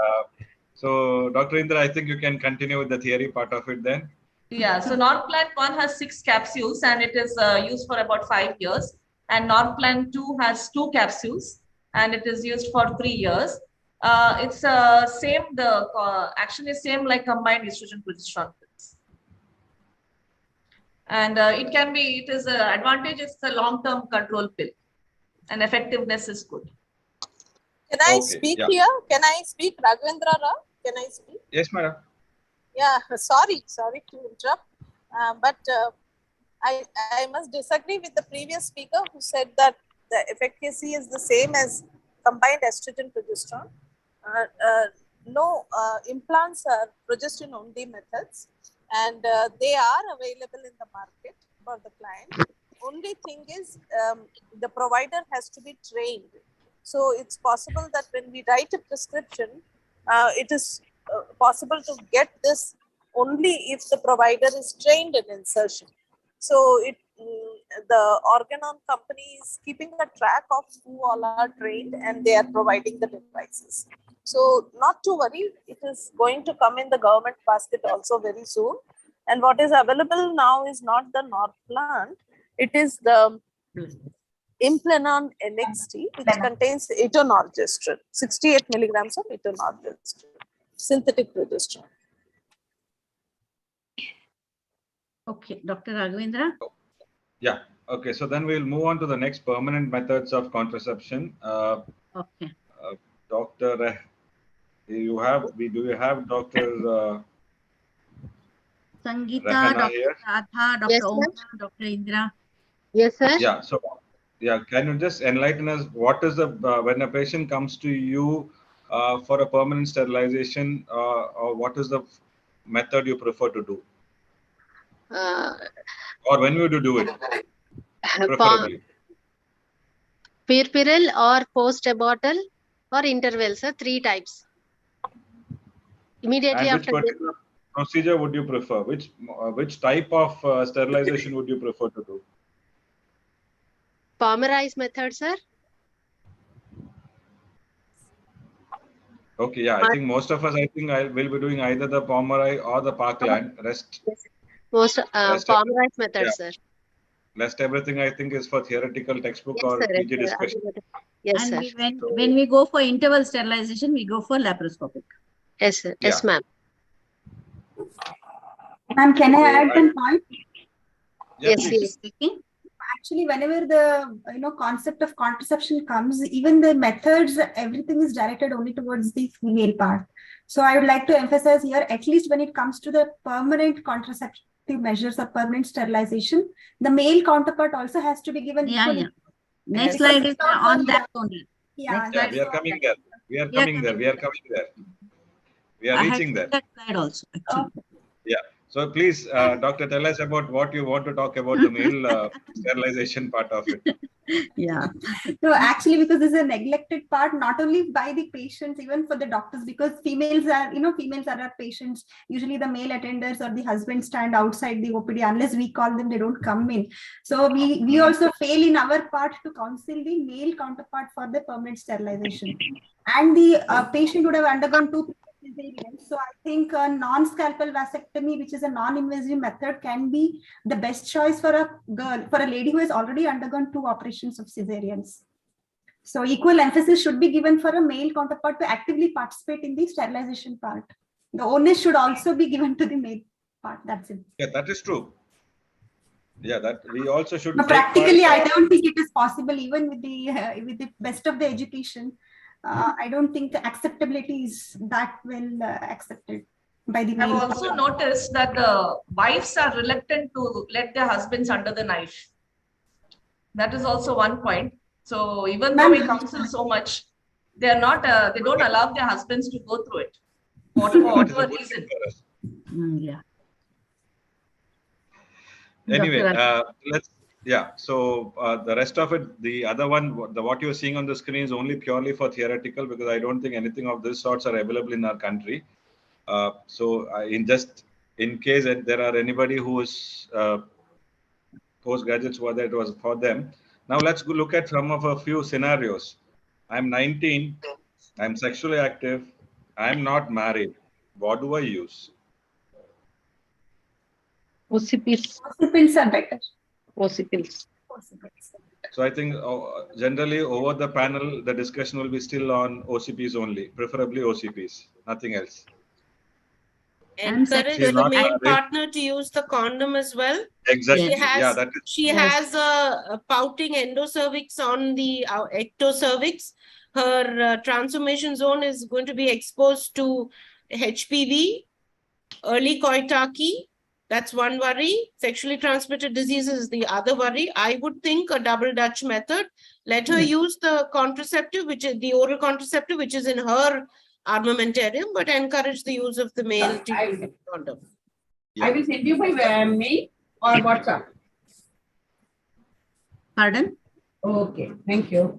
So Dr. Indra, I think you can continue with the theory part of it then. Yeah, so Norplant 1 has 6 capsules and it is used for about 5 years. And Norplant 2 has 2 capsules and it is used for 3 years. It's same, the action is same like combined estrogen progesterone pills. And it is advantage is the long-term control pill and effectiveness is good. Can I speak here? Can I speak, Raghavendra Rao? Can I speak? Yes, madam. Yeah, sorry to interrupt, but I must disagree with the previous speaker who said that the efficacy is the same as combined estrogen progesterone. No, implants are progesterone only methods, and they are available in the market for the client. Only thing is, the provider has to be trained. So it's possible that when we write a prescription, it is possible to get this only if the provider is trained in insertion. So the Organon company is keeping a track of who all are trained and they are providing the devices. So not to worry, it is going to come in the government basket also very soon. And what is available now is not the Norplant, it is the Implanon NXT, which contains etonorgestrone, 68 milligrams of etonorgestrone, synthetic progesterone. Okay, Dr. Raghavendra. Yeah. Okay. So then we'll move on to the next permanent methods of contraception. Okay. Dr. Do you have Dr. Sangeeta, Rahana Dr. here? Radha, Dr. Yes, Oma, ma'am. Dr. Indra. Yes, sir. Yeah. So, yeah, can you just enlighten us? What is the when a patient comes to you for a permanent sterilization, or what is the method you prefer to do, or when would you do it, preferably? Puerperal or post-abortal or interval, sir. 3 types. Immediately And which after the particular procedure would you prefer? Which type of sterilization would you prefer to do? Polymerase method, sir. Okay, yeah, I think most of us, I will be doing either the Pomeroy or the Parkland. Rest Polymerase method, yeah, sir. rest everything I think is for theoretical textbook Yes, or sir. PG discussion. Yes, And sir. when we go for interval sterilization, we go for laparoscopic. Yes, sir. Yes, Yeah. ma'am. Ma'am, can I So add one point? Yeah, Yes, please. yes. Actually, whenever the concept of contraception comes, even the methods, everything is directed only towards the female part. So I would like to emphasize here, at least when it comes to the permanent contraceptive measures or permanent sterilization, the male counterpart also has to be given equally. Next slide is on that only. Yeah, Yeah, we are coming there. We are coming there. We are coming there. We are I had reaching there. that slide also, actually. Yeah. So please, doctor, tell us about what you want to talk about the male sterilization part of it. Yeah. No, actually, because this is a neglected part, not only by the patients, even for the doctors, because females are our patients. Usually the male attenders or the husband stand outside the OPD. Unless we call them, they don't come in. So we also fail in our part to counsel the male counterpart for the permanent sterilization. And the patient would have undergone 2 cesareans. So I think a non-scalpel vasectomy, which is a non-invasive method, can be the best choice for a girl, for a lady who has already undergone 2 operations of cesareans. So equal emphasis should be given for a male counterpart to actively participate in the sterilization part. The onus should also be given to the male part. That's it. Yeah, that is true. Yeah, that we also should. But practically, I don't think it is possible, even with the best of the education. I don't think the acceptability is that well accepted by the I've male. also noticed that the wives are reluctant to let their husbands under the knife. That is also one point. So even though we counsel so much, they are not. They don't allow their husbands to go through it, whatever reason. Yeah. Anyway, let's. Yeah. So the rest of it, the other one, what you're seeing on the screen is only purely for theoretical, because I don't think anything of this sorts are available in our country. So in case that there are anybody who is postgraduates, whether it was for them. Now let's go look at some of a few scenarios. I'm 19. I'm sexually active. I'm not married. What do I use? OC pills. OC pills are better. OC pills. So I think generally over the panel, the discussion will be still on OCPs only, preferably OCPs, nothing else. Encourage the male partner to use the condom as well. Exactly. She has a pouting endocervix on the ectocervix. Her transformation zone is going to be exposed to HPV, early coitarchy. That's one worry. Sexually transmitted diseases is the other worry. I would think a double Dutch method. Let her use the contraceptive, which is the oral contraceptive, which is in her armamentarium, but encourage the use of the male condom. I will send you by mail or WhatsApp. Pardon? Okay, thank you.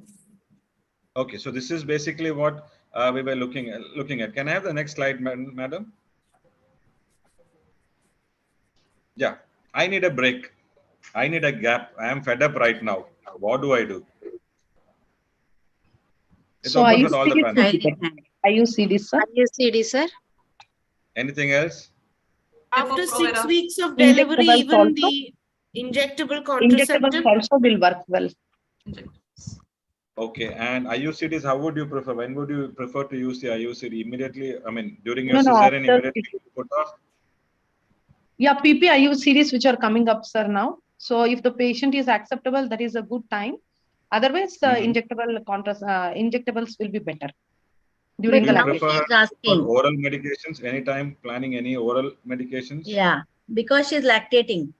Okay, so this is basically what we were looking at. Can I have the next slide, madam? Yeah, I need a break. I need a gap. I am fed up right now. What do I do? It's So open with all the panel. IUCD, sir. IUCD, sir. Anything else? After 6 weeks of delivery, even the injectable contraceptive Injectables also will work well. Okay, and IUCDs, how would you prefer? When would you prefer to use the IUCD? Immediately, I mean, during your cesarean, immediately put off? Yeah, PP IUCDs which are coming up, sir, now. So if the patient is acceptable, that is a good time. Otherwise, injectables will be better. during But the now lactation. she's asking. For oral medications, anytime planning any oral medications? Yeah, because she's lactating.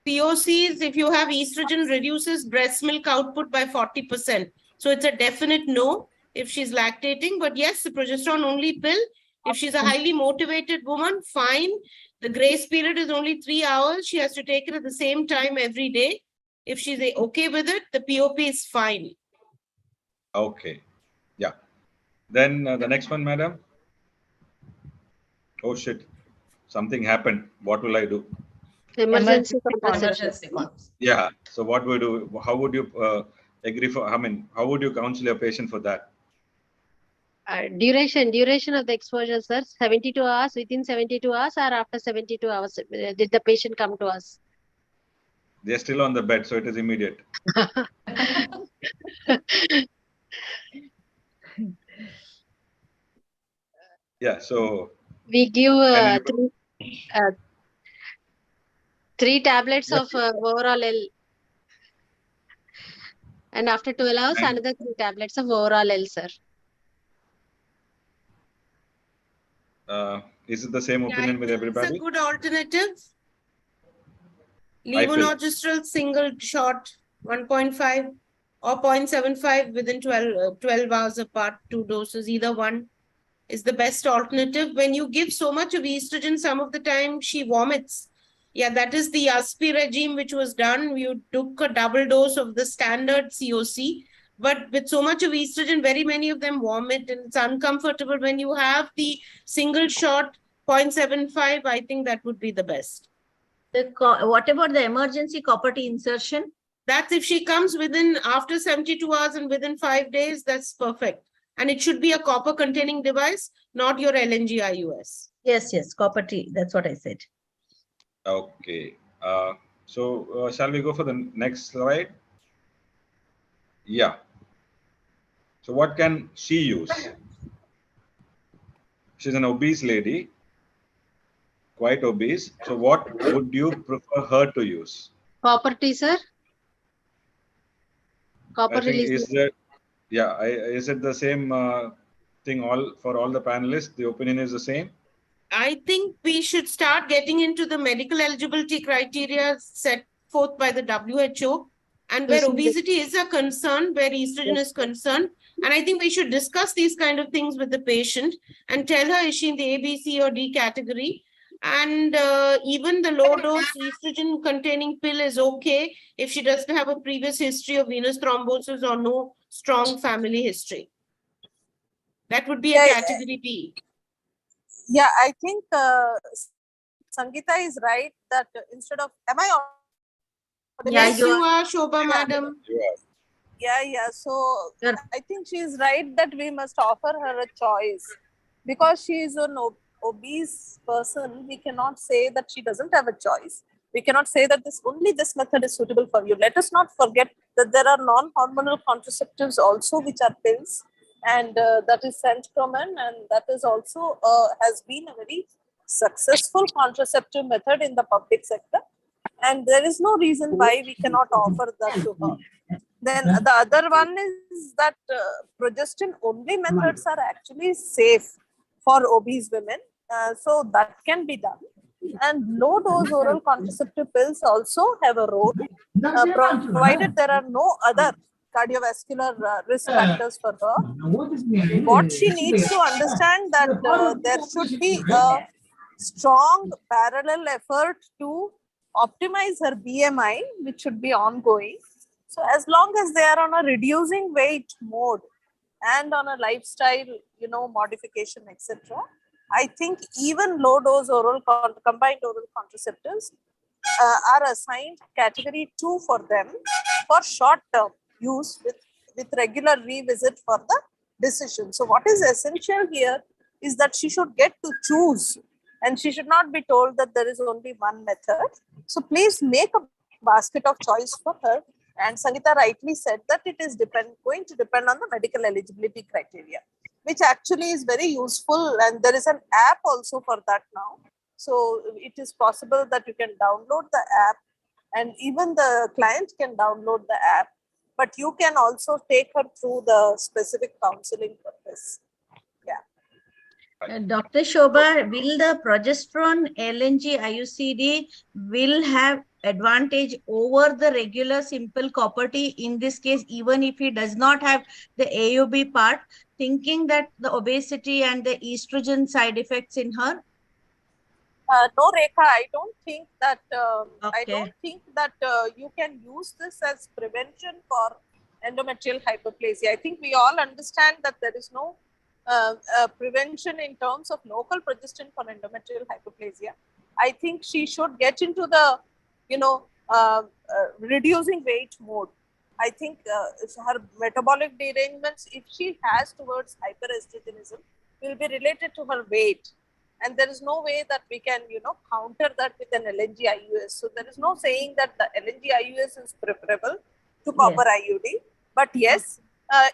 POCs, if you have estrogen, reduces breast milk output by 40%. So it's a definite no if she's lactating. But yes, the progesterone only pill. If she's a highly motivated woman, fine. The grace period is only 3 hours. She has to take it at the same time every day. If she's okay with it, the POP is fine. Okay. Yeah. Then the next one, madam. Oh shit. Something happened. What will I do? Emergency contraception. Yeah. So what would you do? How would you agree for? I mean, how would you counsel your patient for that? Duration of the exposure, sir. 72 hours, within 72 hours or after 72 hours, did the patient come to us? They're still on the bed, so it is immediate. Yeah. So we give three tablets of overall L. And after 12 hours, another 3 tablets of overall L, sir. Is it the same opinion with everybody? It's a good alternative. Levonorgestrel single shot 1.5 or 0.75 within 12 hours apart, 2 doses, either one is the best alternative. When you give so much of estrogen, some of the time she vomits. Yeah, that is the ASPI regime which was done. You took a double dose of the standard COC, but with so much of estrogen, very many of them vomit, and it's uncomfortable. When you have the single shot 0.75, I think that would be the best. What about the emergency copper T insertion? That's if she comes within after 72 hours and within 5 days, that's perfect. And it should be a copper containing device, not your LNG IUS. Yes, copper T. That's what I said. Okay. So shall we go for the next slide? Yeah. So what can she use? She's an obese lady, quite obese. So what would you prefer her to use? Copper T, sir. Copper release. Is it the same thing for all the panelists? The opinion is the same? I think we should start getting into the medical eligibility criteria set forth by the WHO, and where obesity is a concern, where estrogen is concerned. And I think we should discuss these kind of things with the patient and tell her, is she in the A, B, C or D category? And even the low dose estrogen containing pill is okay if she doesn't have a previous history of venous thrombosis or no strong family history. That would be a category B. Yeah, I think Sangeeta is right that instead of, am I on? Yes, you are, Shobha, madam. Yeah. So I think she is right that we must offer her a choice, because she is an obese person. We cannot say that she doesn't have a choice. We cannot say that only this method is suitable for you. Let us not forget that there are non-hormonal contraceptives also, which are pills. And that is Centroman, and that is also has been a very successful contraceptive method in the public sector, and there is no reason why we cannot offer that to her. Then the other one is that progestin only methods are actually safe for obese women, so that can be done. And low dose oral contraceptive pills also have a role, provided there are no other cardiovascular risk factors for her. What she needs to understand that there should be a strong parallel effort to optimize her BMI, which should be ongoing. So as long as they are on a reducing weight mode and on a lifestyle, modification, etc., I think even low dose combined oral contraceptives are assigned category 2 for them for short term use with regular revisit for the decision. So what is essential here is that she should get to choose, and she should not be told that there is only one method. So please make a basket of choice for her. And Sangeeta rightly said that it is going to depend on the medical eligibility criteria, which actually is very useful. And there is an app also for that now. So it is possible that you can download the app, and even the client can download the app, but you can also take her through the specific counseling purpose. Yeah. Dr. Shobha, will the progesterone LNG IUCD will have advantage over the regular simple copper T in this case, even if he does not have the AUB part, thinking that the obesity and the estrogen side effects in her? No, Rekha, I don't think that you can use this as prevention for endometrial hyperplasia. I think we all understand that there is no prevention in terms of local progestin for endometrial hyperplasia. I think she should get into the, reducing weight mode. I think her metabolic derangements, if she has towards hyperestrogenism, will be related to her weight. And there is no way that we can, counter that with an LNG IUS. So there is no saying that the LNG IUS is preferable to copper IUD. But yes,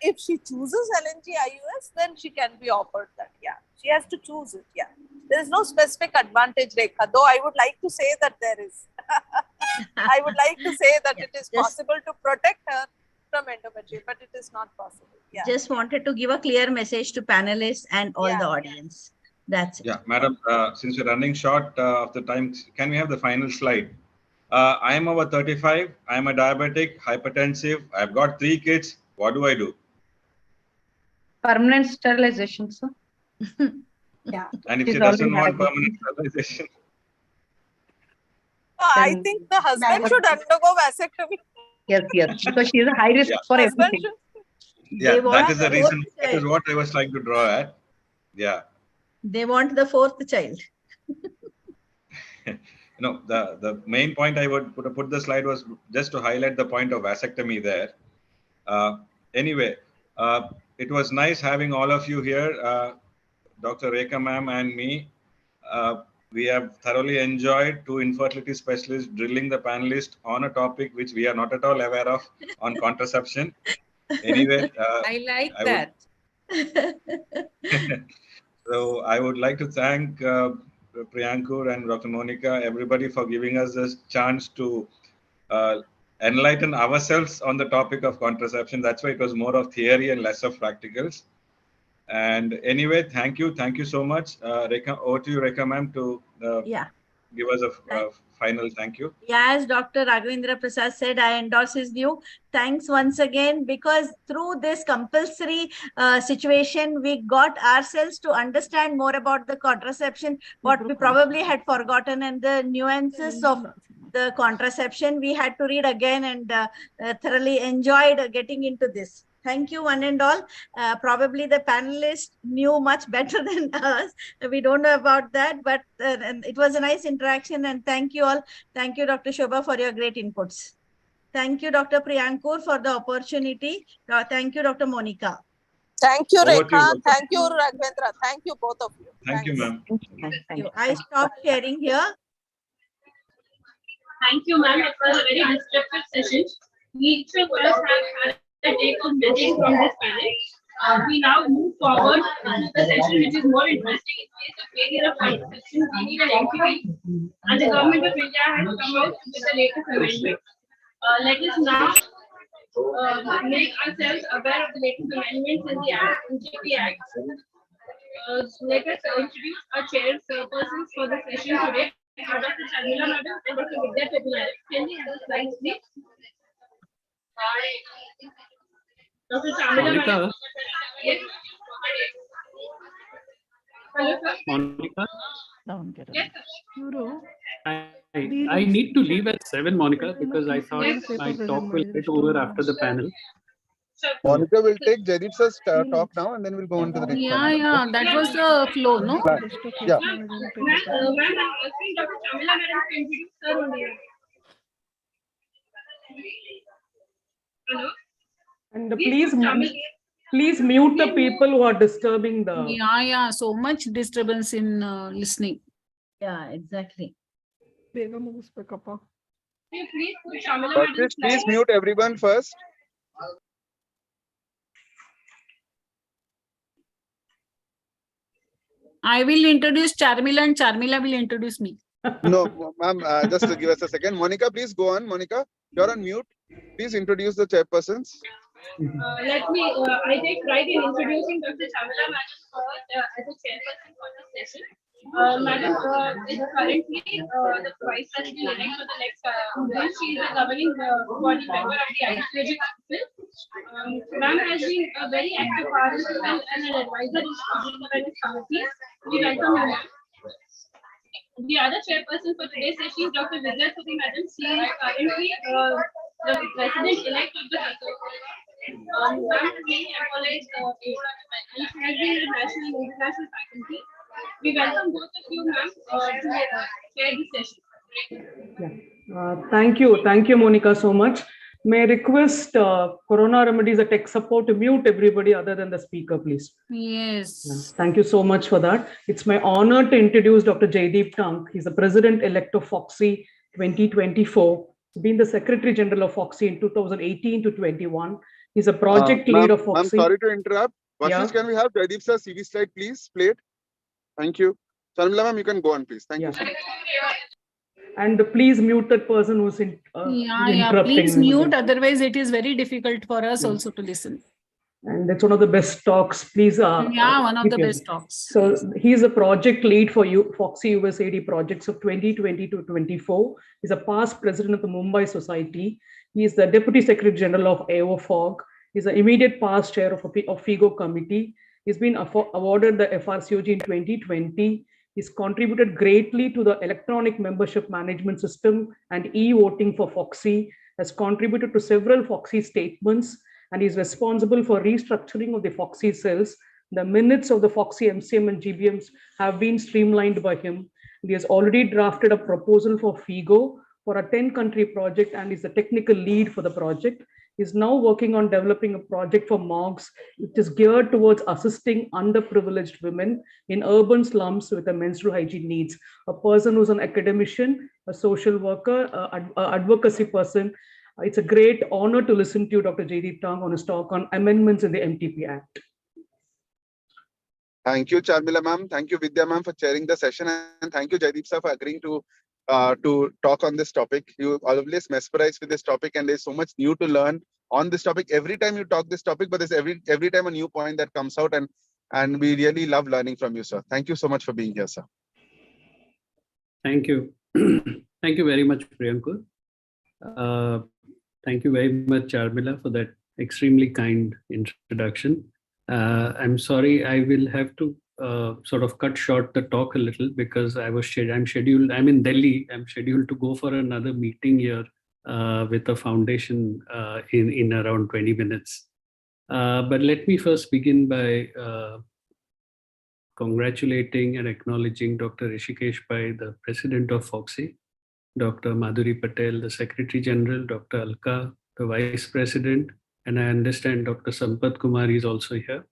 if she chooses LNG IUS, then she can be offered that. Yeah, she has to choose it. Yeah, there is no specific advantage, Rekha. Though I would like to say that there is. I would like to say that it is possible to protect her from endometrium, but it is not possible. Yeah. Just wanted to give a clear message to panelists and all the audience. That's it. Yeah, madam, since we're running short of the time, can we have the final slide? I am over 35. I am a diabetic, hypertensive. I've got 3 kids. What do I do? Permanent sterilization, sir. Yeah. And if she doesn't want permanent sterilization? I think the husband should undergo vasectomy. Yes, because she is a high risk for everything. Yeah, that is the reason. That is what I was trying to draw at. Yeah. They want the 4th child. The main point I would put the slide was just to highlight the point of vasectomy there. Anyway, it was nice having all of you here, Dr. Rekha ma'am and me. We have thoroughly enjoyed 2 infertility specialists drilling the panelists on a topic which we are not at all aware of on contraception. Anyway, I like that. So I would like to thank Priyankur and Dr. Monica, everybody for giving us this chance to enlighten ourselves on the topic of contraception. That's why it was more of theory and less of practicals. And anyway, thank you so much. Rekha, over to you, Rekha ma'am, to give us a final thank you. Yeah, as Dr. Raghavendra Prasad said, I endorse his view. Thanks once again, because through this compulsory situation, we got ourselves to understand more about the contraception, what we probably had forgotten, and the nuances of the contraception we had to read again, and thoroughly enjoyed getting into this. Thank you, one and all. Probably the panelists knew much better than us. We don't know about that, but it was a nice interaction, and thank you all. Thank you, Dr. Shobha, for your great inputs. Thank you, Dr. Priyankur, for the opportunity. Thank you, Dr. Monica. Thank you, Rekha. Thank you, Raghavendra. Thank you, both of you. Thank you, ma'am. Thank you. I stopped sharing here. Thank you, ma'am. It was a very instructive session. We should first have a take home message from this panel. We now move forward to the session which is more interesting. In case of failure of contraception, we need an MPP, and the government of India has come out with the latest amendment. Let us now make ourselves aware of the latest amendments in the Act, NGP Act. Let us introduce our chairpersons for the session today. Dr. Sharmila madam and Dr. Vidya Petunayan. Can we have the slides, please? Dr. Sharmila madam. Yes. Hello, sir. Monica? Yes, sir. I need to leave at 7, Monica, because I thought my talk will get over after the panel. Monica will take Jadid's talk now, and then we'll go on to the next panel. Yeah, that was the flow, no? Yeah. Ma'am, I'm asking Dr. Sharmila madam to introduce her only. Hello? And please mute the people who are disturbing the. Yeah, so much disturbance in listening. Yeah, exactly. Please put Sharmila But please mute everyone first. I will introduce Charmila and Charmila will introduce me. No, ma'am, just to give us a second. Monica, please go on. Monica, you're on mute. Please introduce the chairpersons. I take pride in introducing Dr. Chamila Madam as a chairperson for this session. Madam is currently the Vice President-elect for the next she is a governing body member of the ICAG Council. Ma'am has been a very active participant and an advisor in public awareness committees. We welcome you, ma'am. The other chairperson for today's session is Dr. Vidya Thubi Madam. She is currently the President-elect of the Ma'am has many accolades and has been a national and international faculty. We welcome both of you, ma'am, to share this session. Thank you, Monica, so much. May I request Corona Remedies, a tech support, to mute everybody other than the speaker, please. Yes. Thank you so much for that. It's my honor to introduce Dr. Jaideep Tank. He's the President-elect of FOXI 2024. He's been the Secretary General of FOXI in 2018 to 21. He's a project lead of FOXI. I'm sorry to interrupt. Vashish, can we have Jaideep sir CV slide, please? Play it. Thank you. Sharmila ma'am, you can go on, please. Thank you. And please mute that person who's interrupting. Please mute. Otherwise, it is very difficult for us also to listen. And it's one of the best talks. Please. One of the best talks. So he's a project lead for FOXI USAID projects of 2020 to 24. He's a past president of the Mumbai Society. He is the Deputy Secretary General of AOFOG. He's the immediate past chair of FIGO committee. He's been awarded the FRCOG in 2020. He's contributed greatly to the electronic membership management system and e-voting for FOXI, has contributed to several FOXI statements, and is responsible for restructuring of the FOXI cells. The minutes of the FOXI MCM and GBMs have been streamlined by him. He has already drafted a proposal for FIGO for a 10-country project and is the technical lead for the project. He's now working on developing a project for MOGS, which is geared towards assisting underprivileged women in urban slums with their menstrual hygiene needs. A person who's an academician, a social worker, an advocacy person. It's a great honor to listen to Dr. Jaideep Tank on his talk on amendments in the MTP Act. Thank you, Charmila ma'am. Thank you, Vidya ma'am, for chairing the session. And thank you, Jaideep sir, for agreeing to talk on this topic. You always mesmerized with this topic, and there's so much new to learn on this topic every time you talk this topic, but there's every time a new point that comes out, and we really love learning from you, sir. Thank you so much for being here, sir. Thank you. Thank you very much, Priyankur. Thank you very much, Charmila, for that extremely kind introduction. I'm sorry, I will have to sort of cut short the talk a little because I'm in Delhi. I'm scheduled to go for another meeting here with the foundation in around 20 minutes. But let me first begin by congratulating and acknowledging Dr. Rishikesh Pai, the President of FOXI, Dr. Madhuri Patel, the Secretary General, Dr. Alka, the Vice President, and I understand Dr. Sampath Kumari is also here.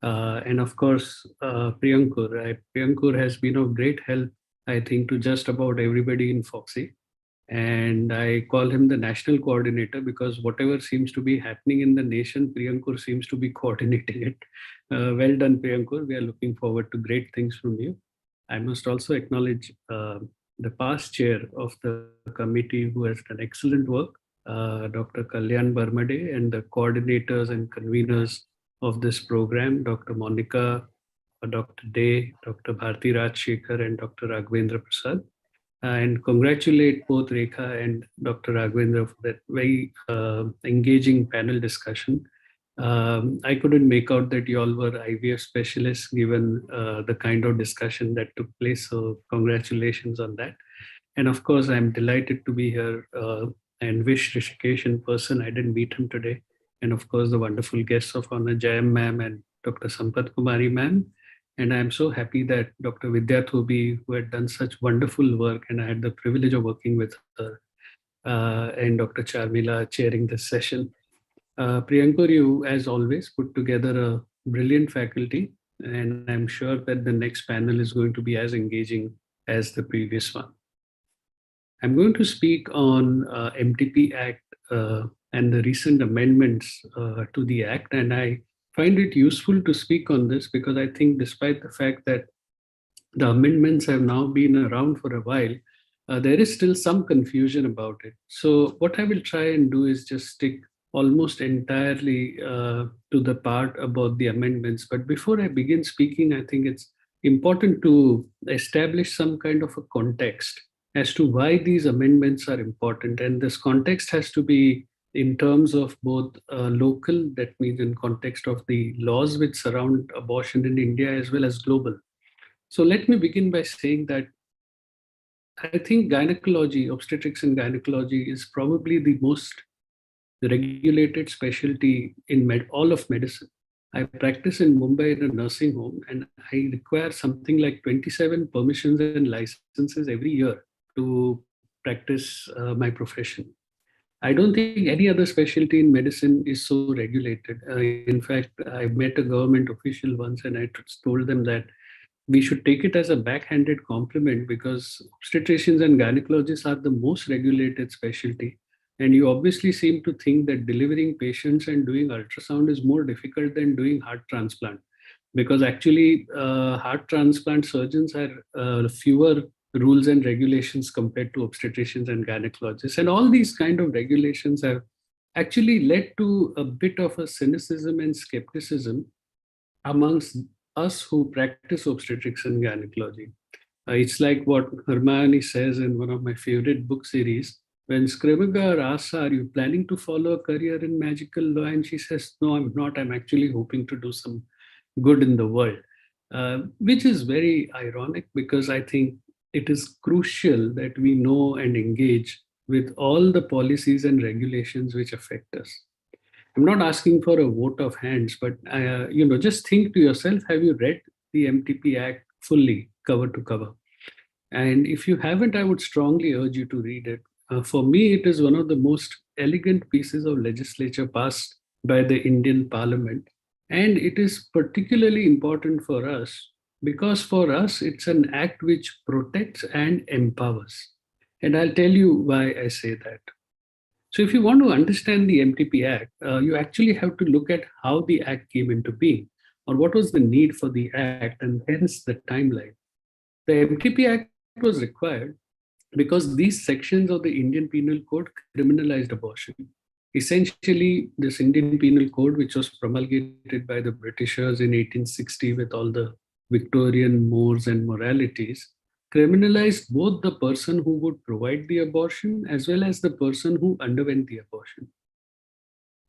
And of course, Priyankur. Priyankur has been of great help, I think, to just about everybody in FOXI. And I call him the national coordinator because whatever seems to be happening in the nation, Priyankur seems to be coordinating it. Well done, Priyankur. We are looking forward to great things from you. I must also acknowledge the past chair of the committee who has done excellent work, Dr. Kalyan Barmade, and the coordinators and conveners of this program, Dr. Monica, Dr. Day, Dr. Bharti Rajshekhar, and Dr. Raghavendra Prasad. And congratulate both Rekha and Dr. Raghavendra for that very engaging panel discussion. I couldn't make out that you all were IVF specialists given the kind of discussion that took place. So congratulations on that. And of course, I'm delighted to be here and wish Rishikesh in person. I didn't meet him today. And of course, the wonderful guests of honor, Jayam ma'am and Dr. Sampath Kumari ma'am. And I'm so happy that Dr. Vidya Thubi, who had done such wonderful work, and I had the privilege of working with her, and Dr. Charmila chairing this session. Priyankur, you, as always, put together a brilliant faculty, and I'm sure that the next panel is going to be as engaging as the previous one. I'm going to speak on MTP Act and the recent amendments to the Act, and I find it useful to speak on this because I think despite the fact that the amendments have now been around for a while, there is still some confusion about it. So what I will try and do is just stick almost entirely to the part about the amendments. But before I begin speaking, I think it's important to establish some kind of a context as to why these amendments are important. And this context has to be in terms of both local, that means in context of the laws which surround abortion in India, as well as global. So let me begin by saying that I think gynecology, obstetrics and gynecology, is probably the most regulated specialty in all of medicine. I practice in Mumbai in a nursing home, and I require something like 27 permissions and licenses every year to practice my profession. I don't think any other specialty in medicine is so regulated. In fact, I met a government official once and I told them that we should take it as a backhanded compliment because obstetricians and gynecologists are the most regulated specialty. And you obviously seem to think that delivering patients and doing ultrasound is more difficult than doing heart transplant, because actually heart transplant surgeons have fewer rules and regulations compared to obstetricians and gynecologists. And all these kind of regulations have actually led to a bit of a cynicism and skepticism amongst us who practice obstetrics and gynecology. It's like what Hermione says in one of my favorite book series, when Scrimgeour asks her, are you planning to follow a career in magical law? And she says, no, I'm not. I'm actually hoping to do some good in the world, which is very ironic because I think it is crucial that we know and engage with all the policies and regulations which affect us. I'm not asking for a vote of hands, but just think to yourself, have you read the MTP Act fully, cover to cover? And if you haven't, I would strongly urge you to read it. For me, it is one of the most elegant pieces of legislature passed by the Indian Parliament. And it is particularly important for us because for us, it's an act which protects and empowers. And I'll tell you why I say that. So if you want to understand the MTP Act, you actually have to look at how the Act came into being or what was the need for the Act, and hence the timeline. The MTP Act was required because these sections of the Indian Penal Code criminalized abortion. Essentially, this Indian Penal Code, which was promulgated by the Britishers in 1860 with all the Victorian mores and moralities, criminalized both the person who would provide the abortion as well as the person who underwent the abortion.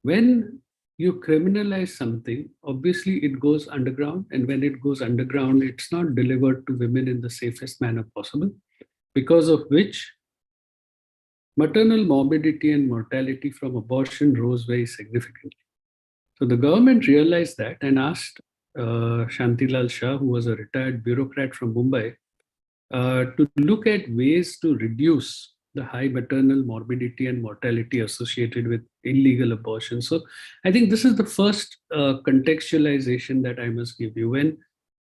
When you criminalize something, obviously it goes underground, and when it goes underground, it's not delivered to women in the safest manner possible, because of which maternal morbidity and mortality from abortion rose very significantly. So the government realized that and asked Shantilal Shah, who was a retired bureaucrat from Mumbai, to look at ways to reduce the high maternal morbidity and mortality associated with illegal abortion. So I think this is the first contextualization that I must give you. When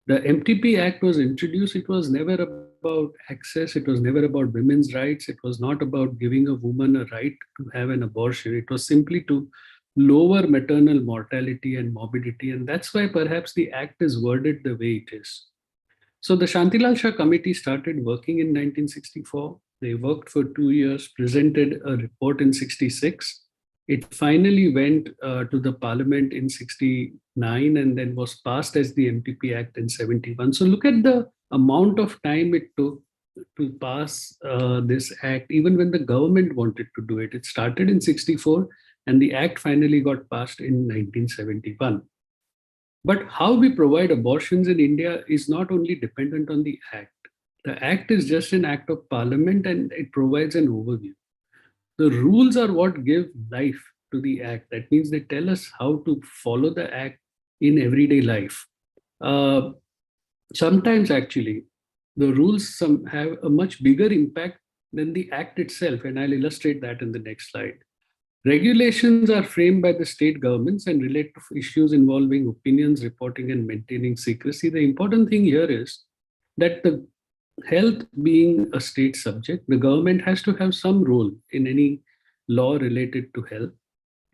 the MTP Act was introduced, it was never about access. It was never about women's rights. It was not about giving a woman a right to have an abortion. It was simply to lower maternal mortality and morbidity. And that's why perhaps the Act is worded the way it is. So the Shantilal Shah Committee started working in 1964. They worked for 2 years, presented a report in 66. It finally went to the parliament in 69 and then was passed as the MTP Act in 71. So look at the amount of time it took to pass this act, even when the government wanted to do it. It started in 64 and the act finally got passed in 1971. But how we provide abortions in India is not only dependent on the act. The act is just an act of parliament and it provides an overview. The rules are what give life to the act. That means they tell us how to follow the act in everyday life. Sometimes actually, the rules have a much bigger impact than the act itself, and I'll illustrate that in the next slide. Regulations are framed by the state governments and relate to issues involving opinions, reporting, and maintaining secrecy. The important thing here is that the health being a state subject, the government has to have some role in any law related to health.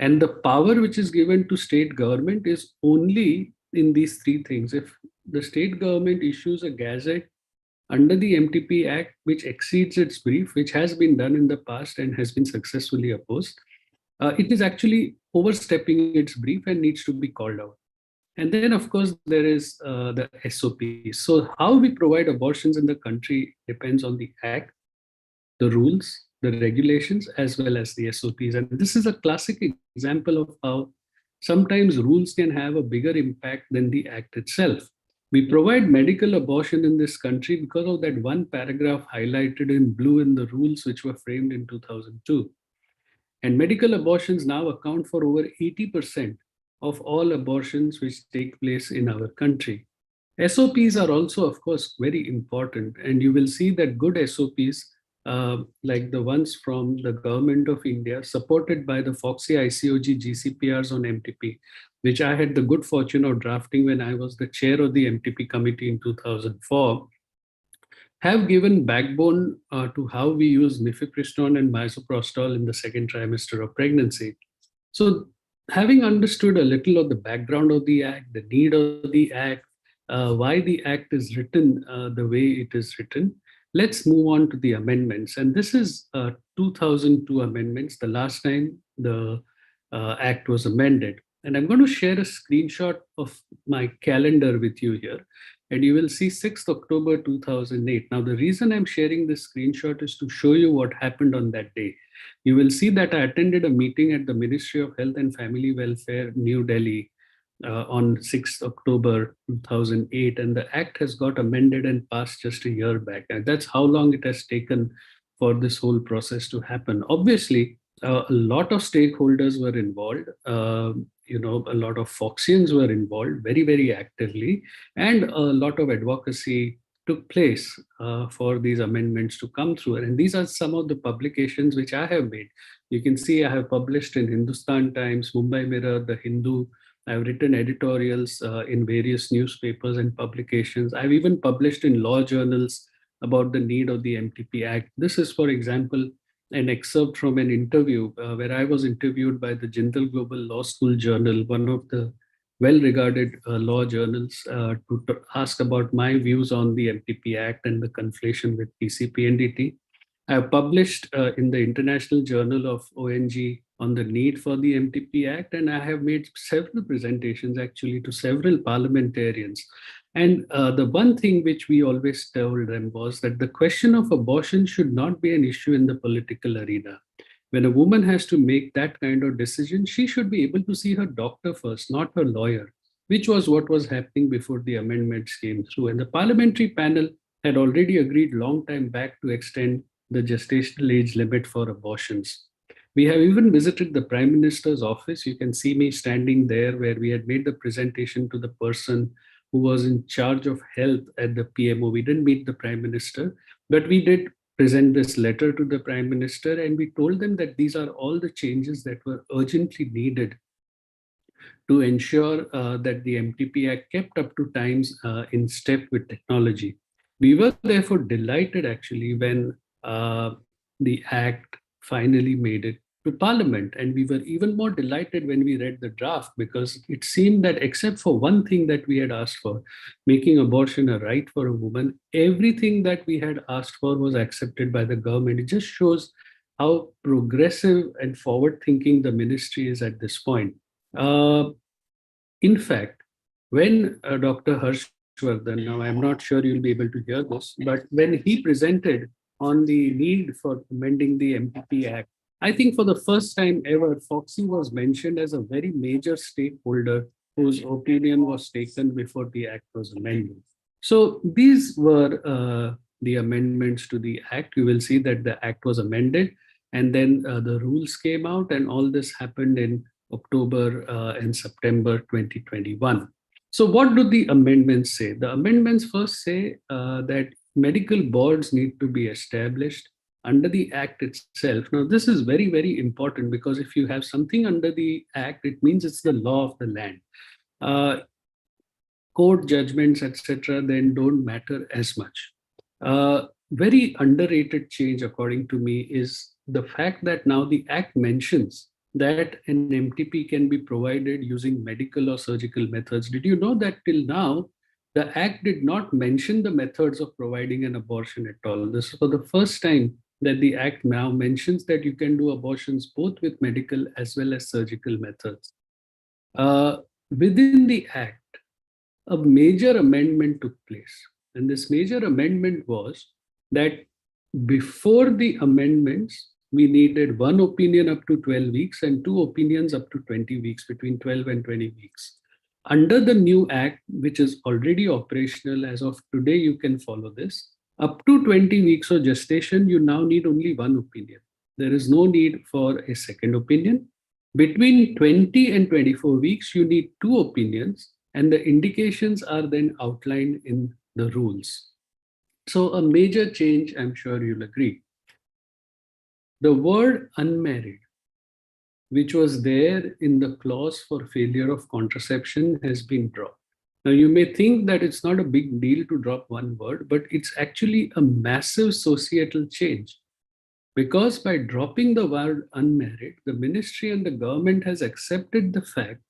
And the power which is given to state government is only in these three things. If the state government issues a gazette under the MTP Act, which exceeds its brief, which has been done in the past and has been successfully opposed, it is actually overstepping its brief and needs to be called out. And then, of course, there is the SOP. So how we provide abortions in the country depends on the Act, the rules, the regulations, as well as the SOPs. And this is a classic example of how sometimes rules can have a bigger impact than the Act itself. We provide medical abortion in this country because of that one paragraph highlighted in blue in the rules which were framed in 2002. And medical abortions now account for over 80% of all abortions which take place in our country. SOPs are also, of course, very important. And you will see that good SOPs, like the ones from the Government of India, supported by the FOXI ICOG GCPRs on MTP, which I had the good fortune of drafting when I was the chair of the MTP committee in 2004, have given backbone to how we use mifepristone and misoprostol in the second trimester of pregnancy. So having understood a little of the background of the Act, the need of the Act, why the Act is written the way it is written, let's move on to the amendments. And this is 2002 amendments, the last time the Act was amended. And I'm going to share a screenshot of my calendar with you here. And you will see 6th October 2008. Now, the reason I'm sharing this screenshot is to show you what happened on that day. You will see that I attended a meeting at the Ministry of Health and Family Welfare, New Delhi, on 6th October 2008. And the Act has got amended and passed just a year back. And that's how long it has taken for this whole process to happen. Obviously, a lot of stakeholders were involved. A lot of Foxians were involved very, very actively, and a lot of advocacy took place for these amendments to come through. And these are some of the publications which I have made. You can see I have published in Hindustan Times, Mumbai Mirror, The Hindu. I've written editorials in various newspapers and publications. I've even published in law journals about the need of the MTP Act. This is, for example, an excerpt from an interview where I was interviewed by the Jindal Global Law School Journal, one of the well-regarded law journals, to ask about my views on the MTP Act and the conflation with PCP-NDT. I have published in the International Journal of ONG on the need for the MTP Act, and I have made several presentations actually to several parliamentarians. And the one thing which we always told them was that the question of abortion should not be an issue in the political arena. When a woman has to make that kind of decision, she should be able to see her doctor first, not her lawyer, which was what was happening before the amendments came through. And the parliamentary panel had already agreed long time back to extend the gestational age limit for abortions. We have even visited the Prime Minister's office. You can see me standing there where we had made the presentation to the person who was in charge of health at the PMO. We didn't meet the Prime Minister, but we did present this letter to the Prime Minister, and we told them that these are all the changes that were urgently needed to ensure that the MTP Act kept up to times in step with technology. We were therefore delighted actually when the Act finally made it to Parliament. And we were even more delighted when we read the draft, because it seemed that except for one thing that we had asked for, making abortion a right for a woman, everything that we had asked for was accepted by the government. It just shows how progressive and forward-thinking the ministry is at this point. In fact, when Dr. Harshvardhan, now I'm not sure you'll be able to hear this, but when he presented on the need for amending the MTP Act, I think for the first time ever, FOXI was mentioned as a very major stakeholder whose opinion was taken before the Act was amended. So these were the amendments to the Act. You will see that the Act was amended, and then the rules came out, and all this happened in October and September 2021. So what do the amendments say? The amendments first say that medical boards need to be established under the Act itself. Now, this is very, very important, because if you have something under the Act, it means it's the law of the land. Court judgments, etc., then don't matter as much. Very underrated change, according to me, is the fact that now the Act mentions that an MTP can be provided using medical or surgical methods. Did you know that till now, the Act did not mention the methods of providing an abortion at all? This is for the first time that the Act now mentions that you can do abortions both with medical as well as surgical methods. Within the Act, a major amendment took place. And this major amendment was that before the amendments, we needed one opinion up to 12 weeks and two opinions up to 20 weeks, between 12 and 20 weeks. Under the new Act, which is already operational as of today, you can follow this. Up to 20 weeks of gestation, you now need only one opinion. There is no need for a second opinion. Between 20 and 24 weeks, you need two opinions, and the indications are then outlined in the rules. So a major change, I'm sure you'll agree. The word unmarried, which was there in the clause for failure of contraception, has been dropped. Now, you may think that it's not a big deal to drop one word, but it's actually a massive societal change. Because by dropping the word unmarried, the ministry and the government has accepted the fact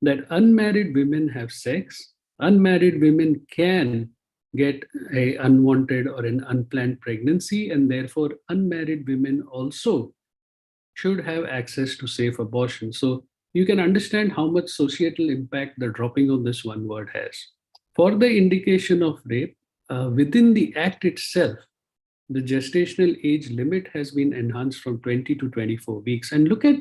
that unmarried women have sex, unmarried women can get an unwanted or an unplanned pregnancy, and therefore unmarried women also should have access to safe abortion. So you can understand how much societal impact the dropping of this one word has. For the indication of rape, within the Act itself, the gestational age limit has been enhanced from 20 to 24 weeks. And look at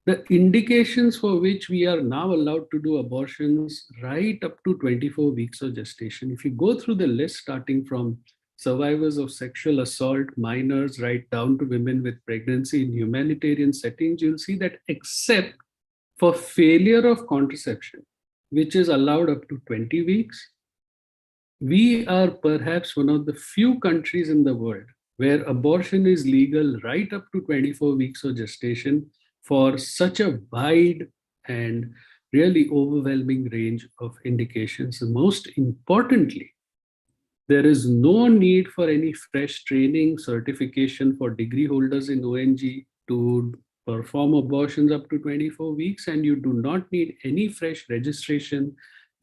the indications for which we are now allowed to do abortions right up to 24 weeks of gestation. If you go through the list, starting from survivors of sexual assault, minors, right down to women with pregnancy in humanitarian settings, you'll see that except for failure of contraception, which is allowed up to 20 weeks, we are perhaps one of the few countries in the world where abortion is legal right up to 24 weeks of gestation for such a wide and really overwhelming range of indications. And most importantly, there is no need for any fresh training, certification for degree holders in ONG to perform abortions up to 24 weeks, and you do not need any fresh registration,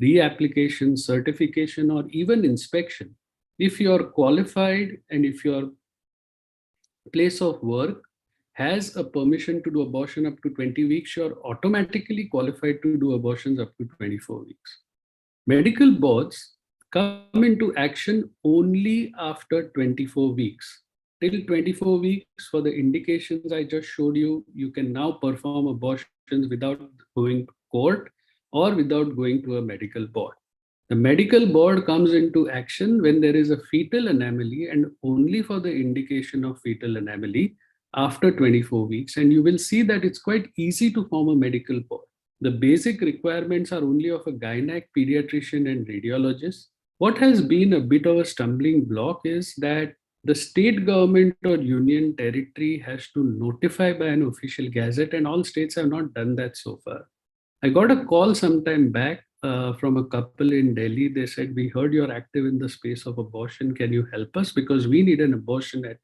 reapplication, certification, or even inspection. If you are qualified and if your place of work has a permission to do abortion up to 20 weeks, you're automatically qualified to do abortions up to 24 weeks. Medical boards come into action only after 24 weeks. Till 24 weeks, for the indications I just showed you, you can now perform abortions without going to court or without going to a medical board. The medical board comes into action when there is a fetal anomaly, and only for the indication of fetal anomaly after 24 weeks. And you will see that it's quite easy to form a medical board. The basic requirements are only of a gynec, pediatrician, and radiologist. What has been a bit of a stumbling block is that the state government or union territory has to notify by an official gazette, and all states have not done that so far. I got a call sometime back from a couple in Delhi. They said, "We heard you're active in the space of abortion. Can you help us? Because we need an abortion at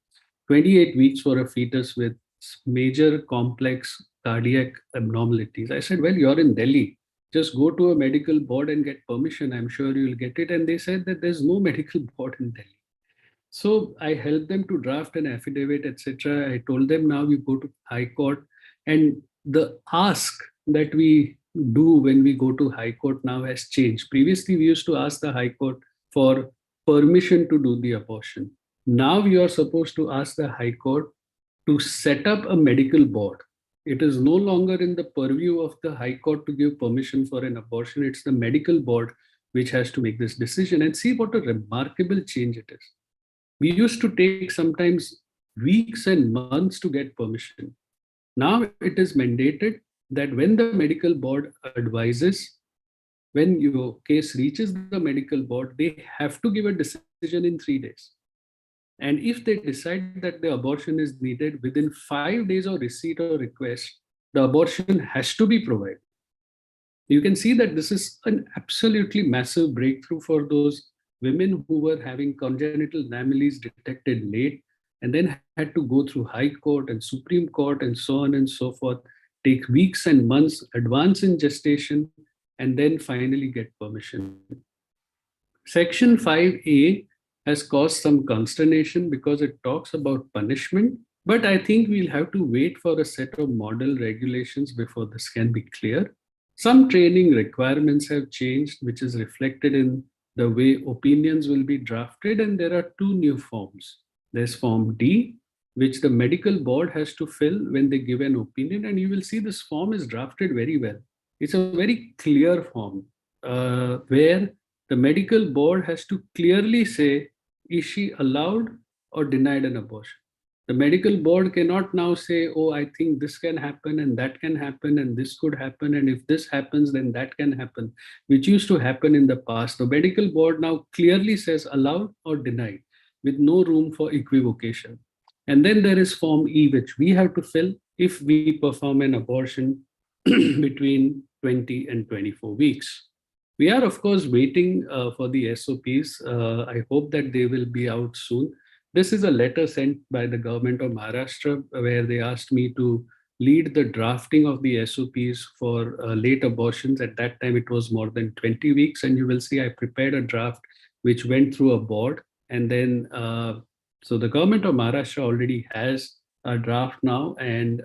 28 weeks for a fetus with major complex cardiac abnormalities." I said, "Well, you're in Delhi. Just go to a medical board and get permission. I'm sure you'll get it." And they said that there's no medical board in Delhi. So I helped them to draft an affidavit, etc. I told them, now you go to High Court. And the ask that we do when we go to High Court now has changed. Previously, we used to ask the High Court for permission to do the abortion. Now you are supposed to ask the High Court to set up a medical board. It is no longer in the purview of the High Court to give permission for an abortion. It's the medical board which has to make this decision. And see what a remarkable change it is. We used to take sometimes weeks and months to get permission. Now it is mandated that when the medical board advises, when your case reaches the medical board, they have to give a decision in 3 days. And if they decide that the abortion is needed within 5 days of receipt or request, the abortion has to be provided. You can see that this is an absolutely massive breakthrough for those women who were having congenital anomalies detected late and then had to go through High Court and Supreme Court and so on and so forth, take weeks and months, advance in gestation, and then finally get permission. Section 5A has caused some consternation because it talks about punishment. But I think we'll have to wait for a set of model regulations before this can be clear. Some training requirements have changed, which is reflected in the way opinions will be drafted. And there are two new forms. There's Form D, which the medical board has to fill when they give an opinion. And you will see this form is drafted very well. It's a very clear form where the medical board has to clearly say, is she allowed or denied an abortion? The medical board cannot now say, oh, I think this can happen and that can happen and this could happen. And if this happens, then that can happen, which used to happen in the past. The medical board now clearly says allowed or denied with no room for equivocation. And then there is Form E, which we have to fill if we perform an abortion between 20 and 24 weeks. We are, of course, waiting for the SOPs. I hope that they will be out soon. This is a letter sent by the government of Maharashtra where they asked me to lead the drafting of the SOPs for late abortions. At that time, it was more than 20 weeks. And you will see I prepared a draft which went through a board. And then, so the government of Maharashtra already has a draft now. And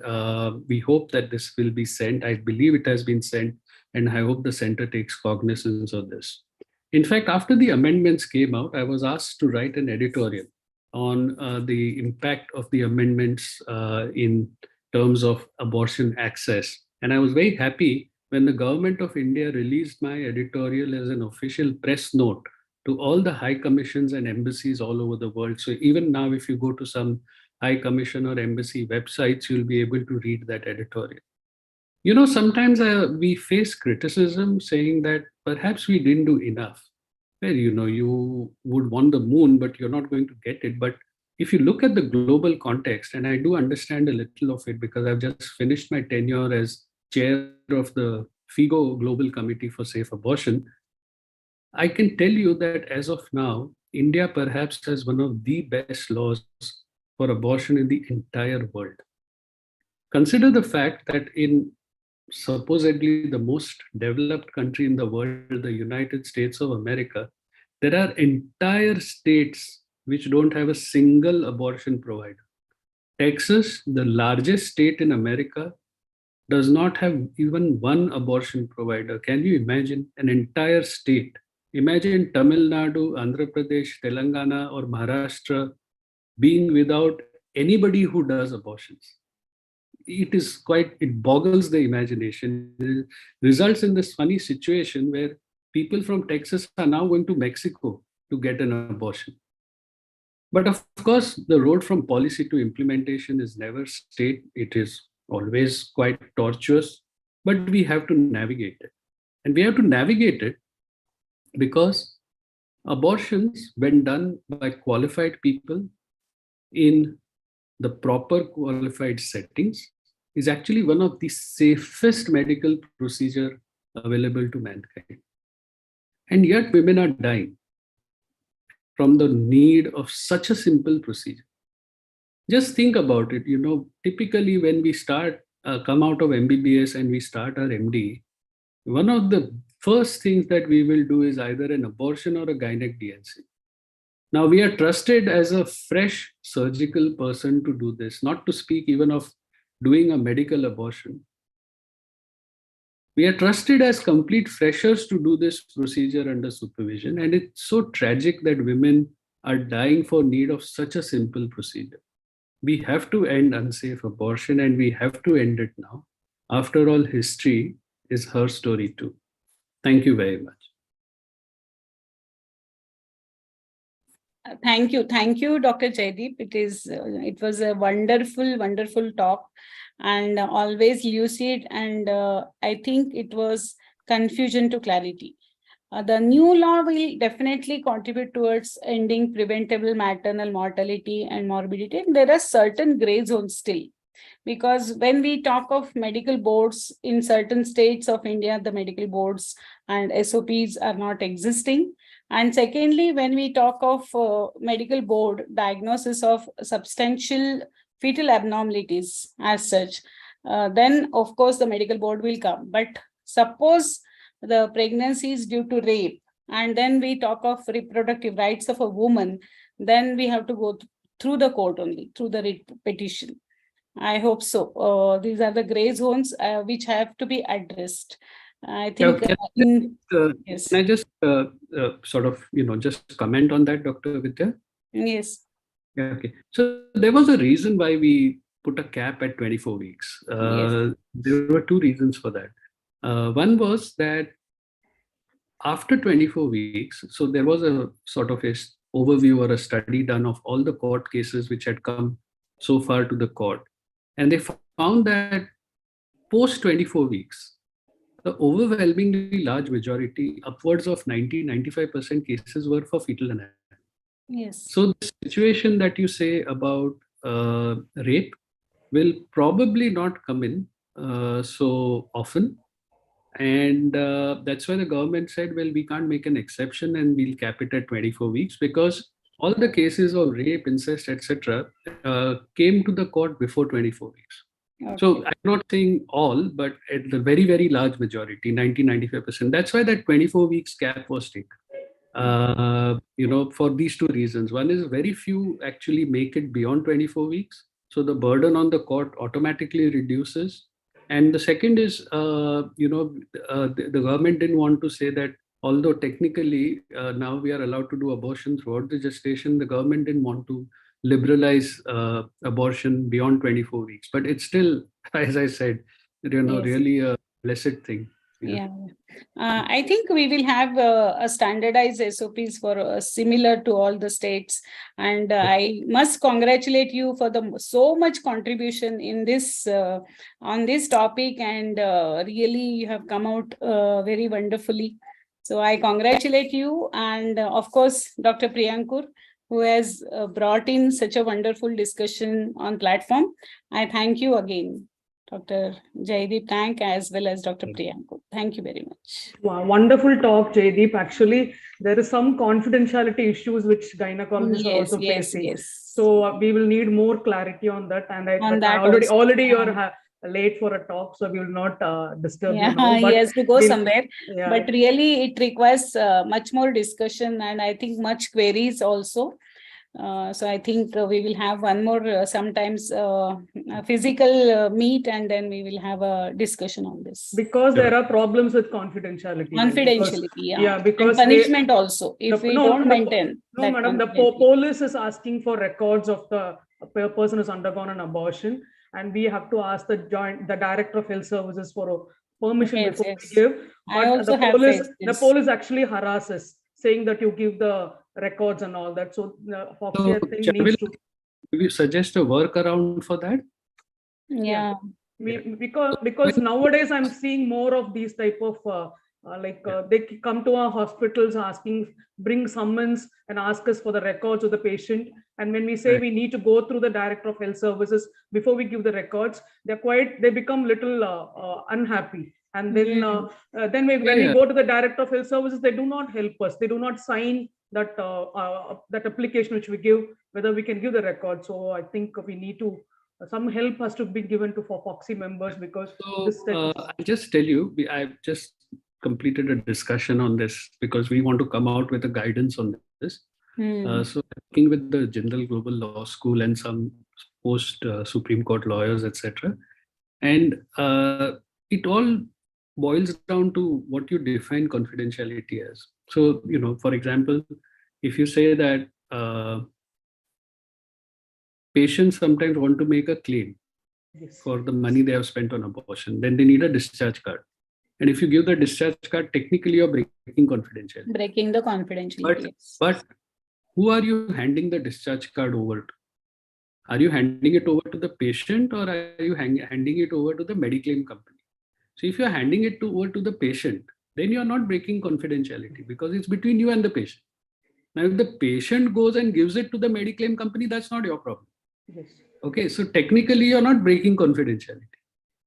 we hope that this will be sent. I believe it has been sent. And I hope the center takes cognizance of this. In fact, after the amendments came out, I was asked to write an editorial on the impact of the amendments in terms of abortion access. And I was very happy when the government of India released my editorial as an official press note to all the high commissions and embassies all over the world. So even now, if you go to some high commission or embassy websites, you'll be able to read that editorial. You know, sometimes we face criticism saying that perhaps we didn't do enough. Well, you know, you would want the moon, but you're not going to get it. But if you look at the global context, and I do understand a little of it because I've just finished my tenure as chair of the FIGO Global Committee for Safe Abortion, I can tell you that as of now, India perhaps has one of the best laws for abortion in the entire world. Consider the fact that in supposedly the most developed country in the world, the United States of America, there are entire states which don't have a single abortion provider. Texas, the largest state in America, does not have even one abortion provider. Can you imagine an entire state? Imagine Tamil Nadu, Andhra Pradesh, Telangana, or Maharashtra being without anybody who does abortions. It boggles the imagination. It results in this funny situation where people from Texas are now going to Mexico to get an abortion. But of course, the road from policy to implementation is never straight. It is always quite tortuous, but we have to navigate it. And we have to navigate it because abortions, when done by qualified people in the proper qualified settings, is actually one of the safest medical procedure available to mankind. And yet women are dying from the need of such a simple procedure. Just think about it. You know, typically when we come out of MBBS and we start our MD, one of the first things that we will do is either an abortion or a gynec DNC. Now we are trusted as a fresh surgical person to do this, not to speak even of doing a medical abortion. We are trusted as complete freshers to do this procedure under supervision. And it's so tragic that women are dying for need of such a simple procedure. We have to end unsafe abortion and we have to end it now. After all, history is her story too. Thank you very much. Thank you, Dr. Jaideep. It was a wonderful talk, and always lucid. And I think it was confusion to clarity. The new law will definitely contribute towards ending preventable maternal mortality and morbidity. And there are certain gray zones still, because when we talk of medical boards in certain states of India, the medical boards and SOPs are not existing. And secondly, when we talk of medical board diagnosis of substantial fetal abnormalities as such, then of course the medical board will come. But suppose the pregnancy is due to rape, and then we talk of reproductive rights of a woman, then we have to go through the court only, through the petition. I hope so. These are the gray zones which have to be addressed. I think. Yes. Can I just sort of, just comment on that, Dr. Vidya? Yes. Yeah, okay. So there was a reason why we put a cap at 24 weeks. Yes. There were two reasons for that. One was that after 24 weeks, so there was a sort of a overview or a study done of all the court cases which had come so far to the court. And they found that post 24 weeks, the overwhelmingly large majority, upwards of 90-95% cases were for fetal anatomy. Yes. So the situation that you say about rape will probably not come in so often. And that's why the government said, well, we can't make an exception and we'll cap it at 24 weeks because all the cases of rape, incest, etc. Came to the court before 24 weeks. Okay. So I'm not saying all, but at the very, very large majority, 90-95%. That's why that 24 weeks cap was taken. For these two reasons. One is very few actually make it beyond 24 weeks. So the burden on the court automatically reduces. And the second is, the government didn't want to say that, although technically now we are allowed to do abortion throughout the gestation, the government didn't want to liberalize abortion beyond 24 weeks. But it's still, as I said, Yes. really a blessed thing. Yeah. I think we will have a standardized SOPs for similar to all the states. And I must congratulate you for so much contribution in this on this topic, and really you have come out very wonderfully. So I congratulate you, and of course, Dr. Priyankur, who has brought in such a wonderful discussion on platform. I thank you again. Dr. Jaideep, thank, as well as Dr. Priyankur. Thank you very much. Wow, wonderful talk, Jaideep. Actually, there is some confidentiality issues which gynecologists are also facing. Yes. So we will need more clarity on that. And already you're late for a talk, so we will not disturb you now. He has to go somewhere. Yeah. But really, it requires much more discussion, and I think much queries also. So I think we will have one more sometimes physical meet, and then we will have a discussion on this. Because there are problems with confidentiality. Confidentiality, because and punishment also, if we don't maintain. No, madam, the police is asking for records of the person who's undergone an abortion, and we have to ask the director of health services for a permission before we give. But the police actually harasses, saying that you give the records and all that. So Foxy, I think, needs to. Do you suggest a workaround for that? Yeah. Because nowadays I'm seeing more of these type of they come to our hospitals bring summons and ask us for the records of the patient. And when we say we need to go through the director of health services before we give the records, they become little unhappy. And then when we go to the director of health services, they do not help us. They do not sign that application which we give, whether we can give the record. So I think we need to, some help has to be given for Foxy members, because I'll just tell you, I've just completed a discussion on this because we want to come out with a guidance on this. So working with the Jindal Global Law School and some post Supreme Court lawyers, etc. And it all boils down to what you define confidentiality as. So, for example, if you say that patients sometimes want to make a claim for the money they have spent on abortion, then they need a discharge card. And if you give the discharge card, technically you're breaking confidentiality. Breaking the confidentiality. But who are you handing the discharge card over to? Are you handing it over to the patient, or are you handing it over to the Mediclaim company? So if you're handing it over to the patient, then you're not breaking confidentiality because it's between you and the patient. Now, if the patient goes and gives it to the Mediclaim company, that's not your problem. Yes. Okay, so technically you're not breaking confidentiality.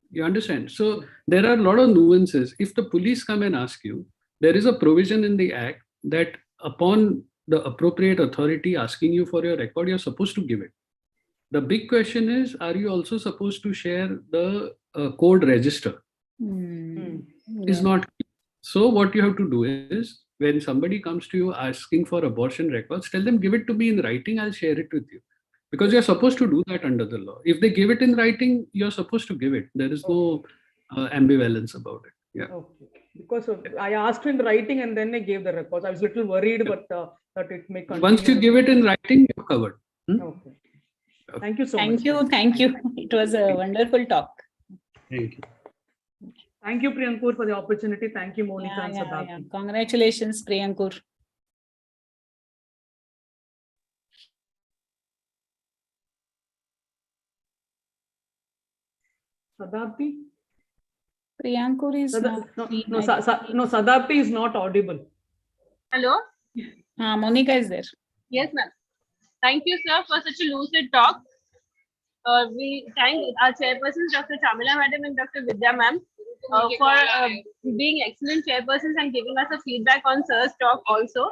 You understand? So there are a lot of nuances. If the police come and ask you, there is a provision in the Act that upon the appropriate authority asking you for your record, you're supposed to give it. The big question is, are you also supposed to share the code register? Is not. So what you have to do is, when somebody comes to you asking for abortion records, tell them, give it to me in writing, I'll share it with you. Because you're supposed to do that under the law. If they give it in writing, you're supposed to give it. There is no ambivalence about it. Yeah. Okay. Because I asked in writing and then I gave the records. I was a little worried, but that it may continue. Once you give it in writing, you're covered. Okay. Thank you so much. Thank you. It was a wonderful talk. Thank you. Thank you, Priyankur, for the opportunity. Thank you, Monica and Sadabhi. Congratulations, Priyankur. Sadabhi? Priyankur is Sadabhi is not audible. Hello? Monica is there. Yes, ma'am. Thank you, sir, for such a lucid talk. We thank our chairpersons, Dr. Chamila madam and Dr. Vidya ma'am, for being excellent chairpersons and giving us a feedback on sir's talk also.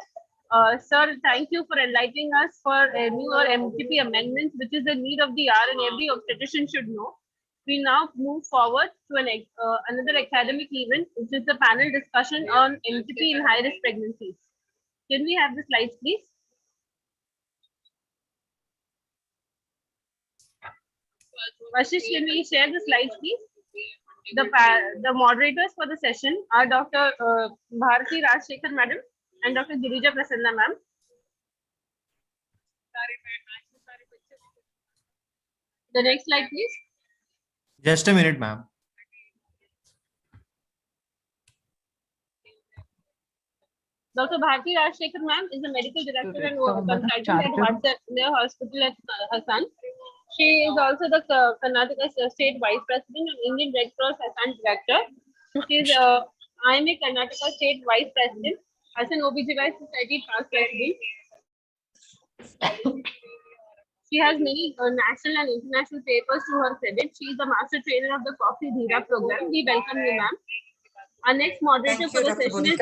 Sir, thank you for enlightening us for newer MTP amendments, which is the need of the hour and every obstetrician should know. We now move forward to another academic event, which is the panel discussion on MTP in high-risk pregnancies. Can we have the slides, please? Vashish, can we share the slides, please? The moderators for the session are Dr. Bharati Rajshekhar madam and Dr. Girija Prasanna ma'am. The next slide, please. Just a minute, ma'am. Dr. Bharati Rajshekhar ma'am is the medical director and consultant at Watson Hospital at Hassan. She is also the Karnataka State Vice President and Indian Red Cross Hassan Director. She is IMA Karnataka State Vice President, Hassan OBGY Society Past President. She has many national and international papers to her credit. She is the master trainer of the Foxy Dhira program. We welcome you, ma'am. Our next moderator for the session is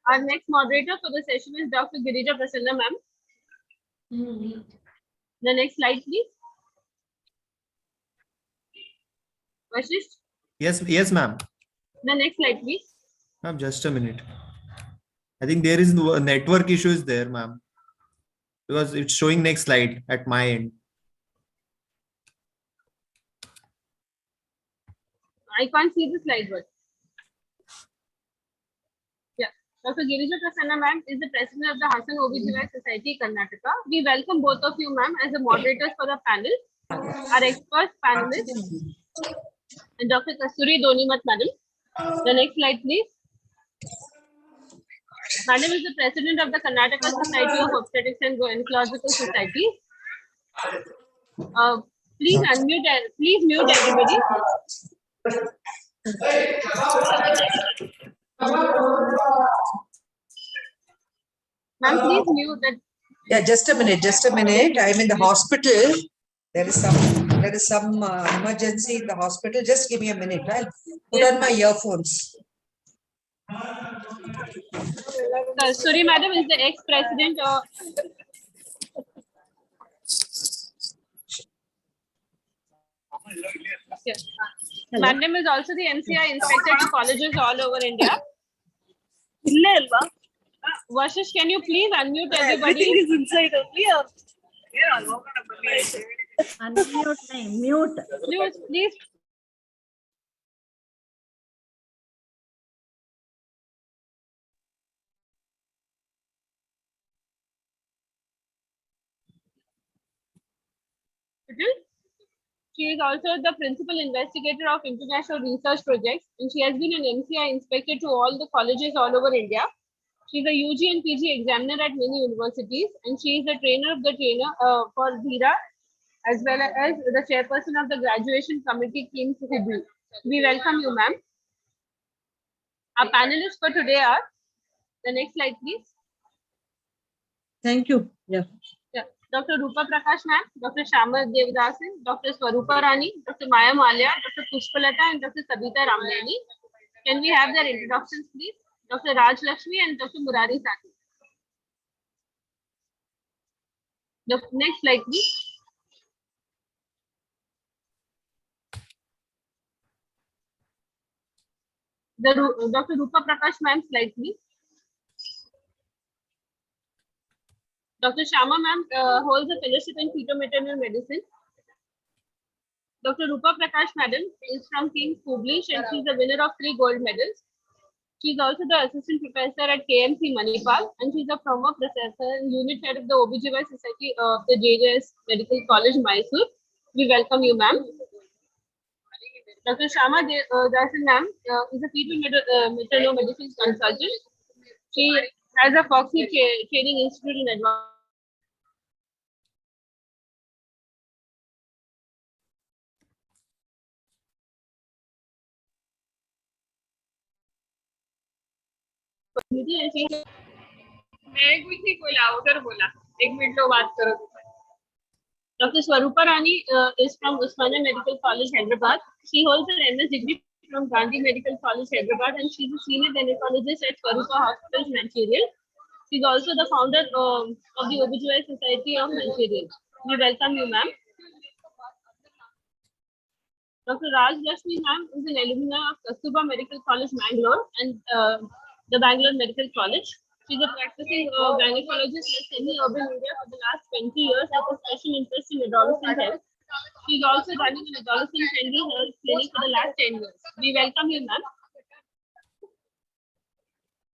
Our next moderator for the session is Dr. Girija Prasanna ma'am. The next slide, please. Vashish? Yes, ma'am. The next slide, please. Ma'am, just a minute. I think there is network issues there, ma'am. Because it's showing next slide at my end. I can't see the slide, but Dr. Girija Prasanna ma'am is the president of the Hassan OBGY Society, Karnataka. We welcome both of you, ma'am, as the moderators for the panel. Our expert panelists, and Dr. Kasturi Donimat madam. The next slide, please. Madam is the president of the Karnataka Society of Obstetrics and Gynecological Societies. Please unmute. Please mute everybody. Ma'am, please mute that. Yeah, just a minute. I'm in the hospital. There is some emergency in the hospital. Just give me a minute. I'll put on my earphones. Suri madam is the ex-president of. Yes. Madam is also the MCI inspector to colleges all over India. Vashish, can you please unmute everybody? Everything is inside only. Unmute, mute. Please. She is also the principal investigator of international research projects, and she has been an MCI inspector to all the colleges all over India. She is a UG and PG examiner at many universities, and she is the trainer of the for Dhira, as well as the chairperson of the graduation committee, Kim Hibbu. We welcome you, ma'am. Our panelists for today are, the next slide, please. Thank you. Yeah. Dr. Rupa Prakash ma'am, Dr. Shama Devdasan, Dr. Swarupa Rani, Dr. Maya Malia, Dr. Pushpalata, and Dr. Sabita Ramneni. Can we have their introductions, please? Dr. Raj Lakshmi and Dr. Murari Sati. The next slide, please. Dr. Rupa Prakash ma'am, slide, please. Dr. Shama ma'am holds a fellowship in fetal-maternal medicine. Dr. Rupa Prakash madam is from King's Publish and she's the winner of 3 gold medals. She's also the assistant professor at KMC Manipal and she's a former professor and unit head of the OBGYN Society of the JJS Medical College, Mysore. We welcome you, ma'am. Dr. Shama Dasan ma'am is a fetal-maternal medicine consultant. She has a Foxy Training Institute in Advanced. Dr. Swarupa Rani is from Usmania Medical College, Hyderabad. She holds an MS degree from Gandhi Medical College, Hyderabad, and she's a senior gynecologist at Swarupa Hospitals, Mancherial. She's also the founder of the OBGYN Society of Mancherial. We welcome you, ma'am. Dr. Raj Lakshmi ma'am is an alumna of Kastuba Medical College, Bangalore, and the Bangalore Medical College. She's a practicing gynecologist in semi-urban India for the last 20 years with a special interest in adolescent health. She's also running an adolescent-friendly health clinic for the last 10 years. We welcome you, ma'am.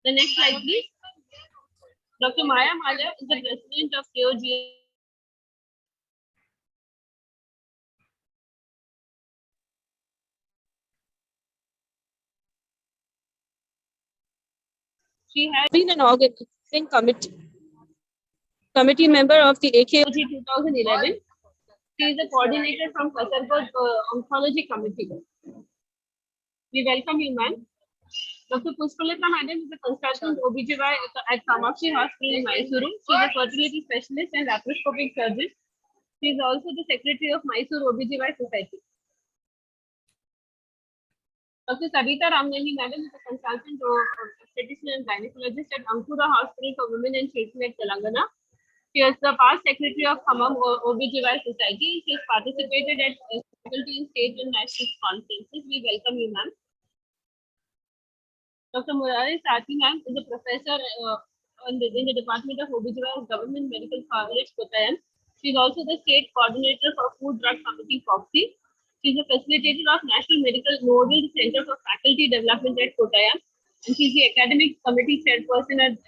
The next slide, please. Dr. Maya Malla is the president of KOGA. She has been an organizing committee member of the AKOG 2011. She is a coordinator from Kasargod Oncology Committee. We welcome you, ma'am. Dr. Pushpalata madam is a consultant OBGYN at Kamakshi Hospital in Mysuru. She is a fertility specialist and laparoscopic surgeon. She is also the secretary of Mysuru OBGYN Society. Dr. Sabita Ramnani madam is a consultant obstetrician and gynecologist at Ankura Hospital for Women and Children at Telangana. She is the past secretary of Khammam OBGYN Society. She has participated at faculty in state and national conferences. We welcome you, ma'am. Dr. Murari Sathi ma'am is a professor in the Department of OBGYN Government Medical College, Kottayam. She is also the state coordinator for Food Drug Committee, FOXI. She is a facilitator of National Medical Nodal Center for Faculty Development at Kottayam. And she is the academic committee chairperson at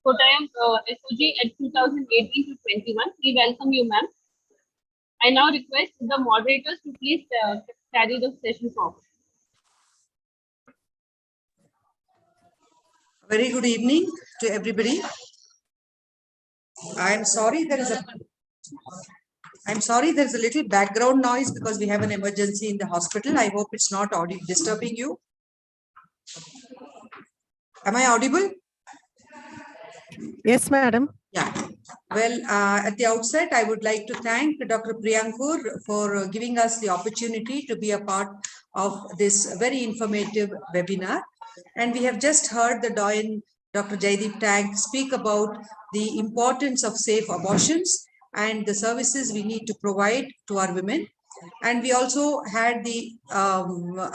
Kottayam SOG at 2018 to 21. We welcome you, ma'am. I now request the moderators to please carry the session forward. Very good evening to everybody. I'm sorry there is a little background noise because we have an emergency in the hospital. I hope it's not disturbing you. Am I audible? Yes, madam. Yeah. Well, at the outset, I would like to thank Dr. Priyankur for giving us the opportunity to be a part of this very informative webinar. And we have just heard the Doyen Dr. Jaideep Tank speak about the importance of safe abortions and the services we need to provide to our women. And we also had the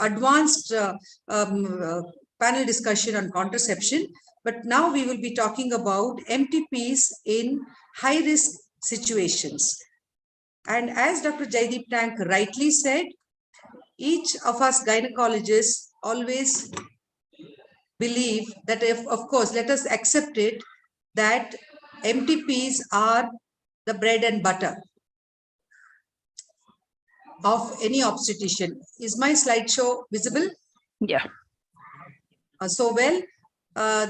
advanced panel discussion on contraception. But now we will be talking about MTPs in high-risk situations. And as Dr. Jaideep Tank rightly said, each of us gynecologists always believe that of course, let us accept it, that MTPs are the bread and butter of any obstetrician. Is my slideshow visible? Yeah.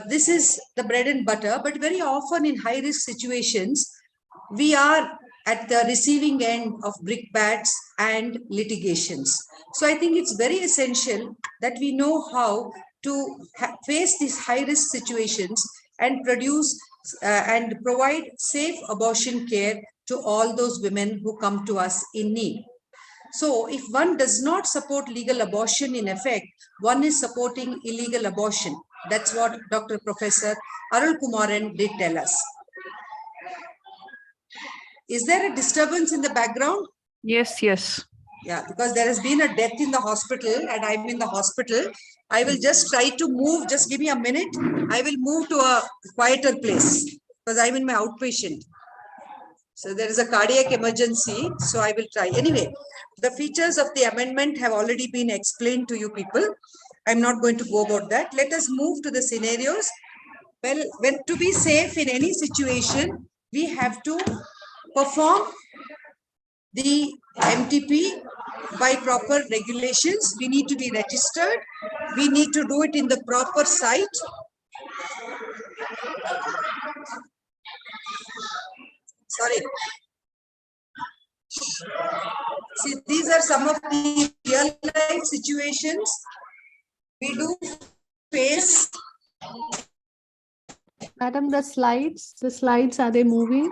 This is the bread and butter, but very often in high-risk situations, we are at the receiving end of brickbats and litigations. So I think it's very essential that we know how to face these high-risk situations and produce and provide safe abortion care to all those women who come to us in need. So if one does not support legal abortion, in effect, one is supporting illegal abortion. That's what Dr. Professor Arul Kumaran did tell us. Is there a disturbance in the background? Yes, yes. Yeah, because there has been a death in the hospital and I'm in the hospital. I will just try to move. Just give me a minute. I will move to a quieter place. because I'm in my outpatient. So there is a cardiac emergency, so I will try. Anyway, the features of the amendment have already been explained to you people. I'm not going to go about that. Let us move to the scenarios. Well, when to be safe in any situation, we have to perform the MTP by proper regulations. We need to be registered. We need to do it in the proper site. Sorry. See, these are some of the real life situations we do face. Madam, the slides, are they moving?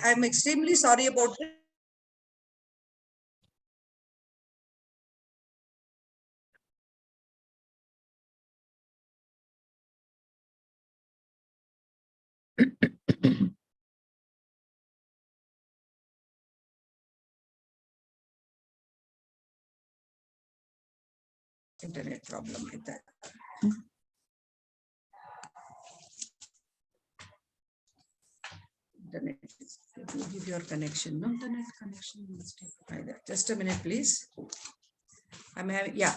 I'm extremely sorry about it. Internet problem with that. Internet is, you give your connection. No, internet connection must have either. Just a minute, please. I'm having, yeah.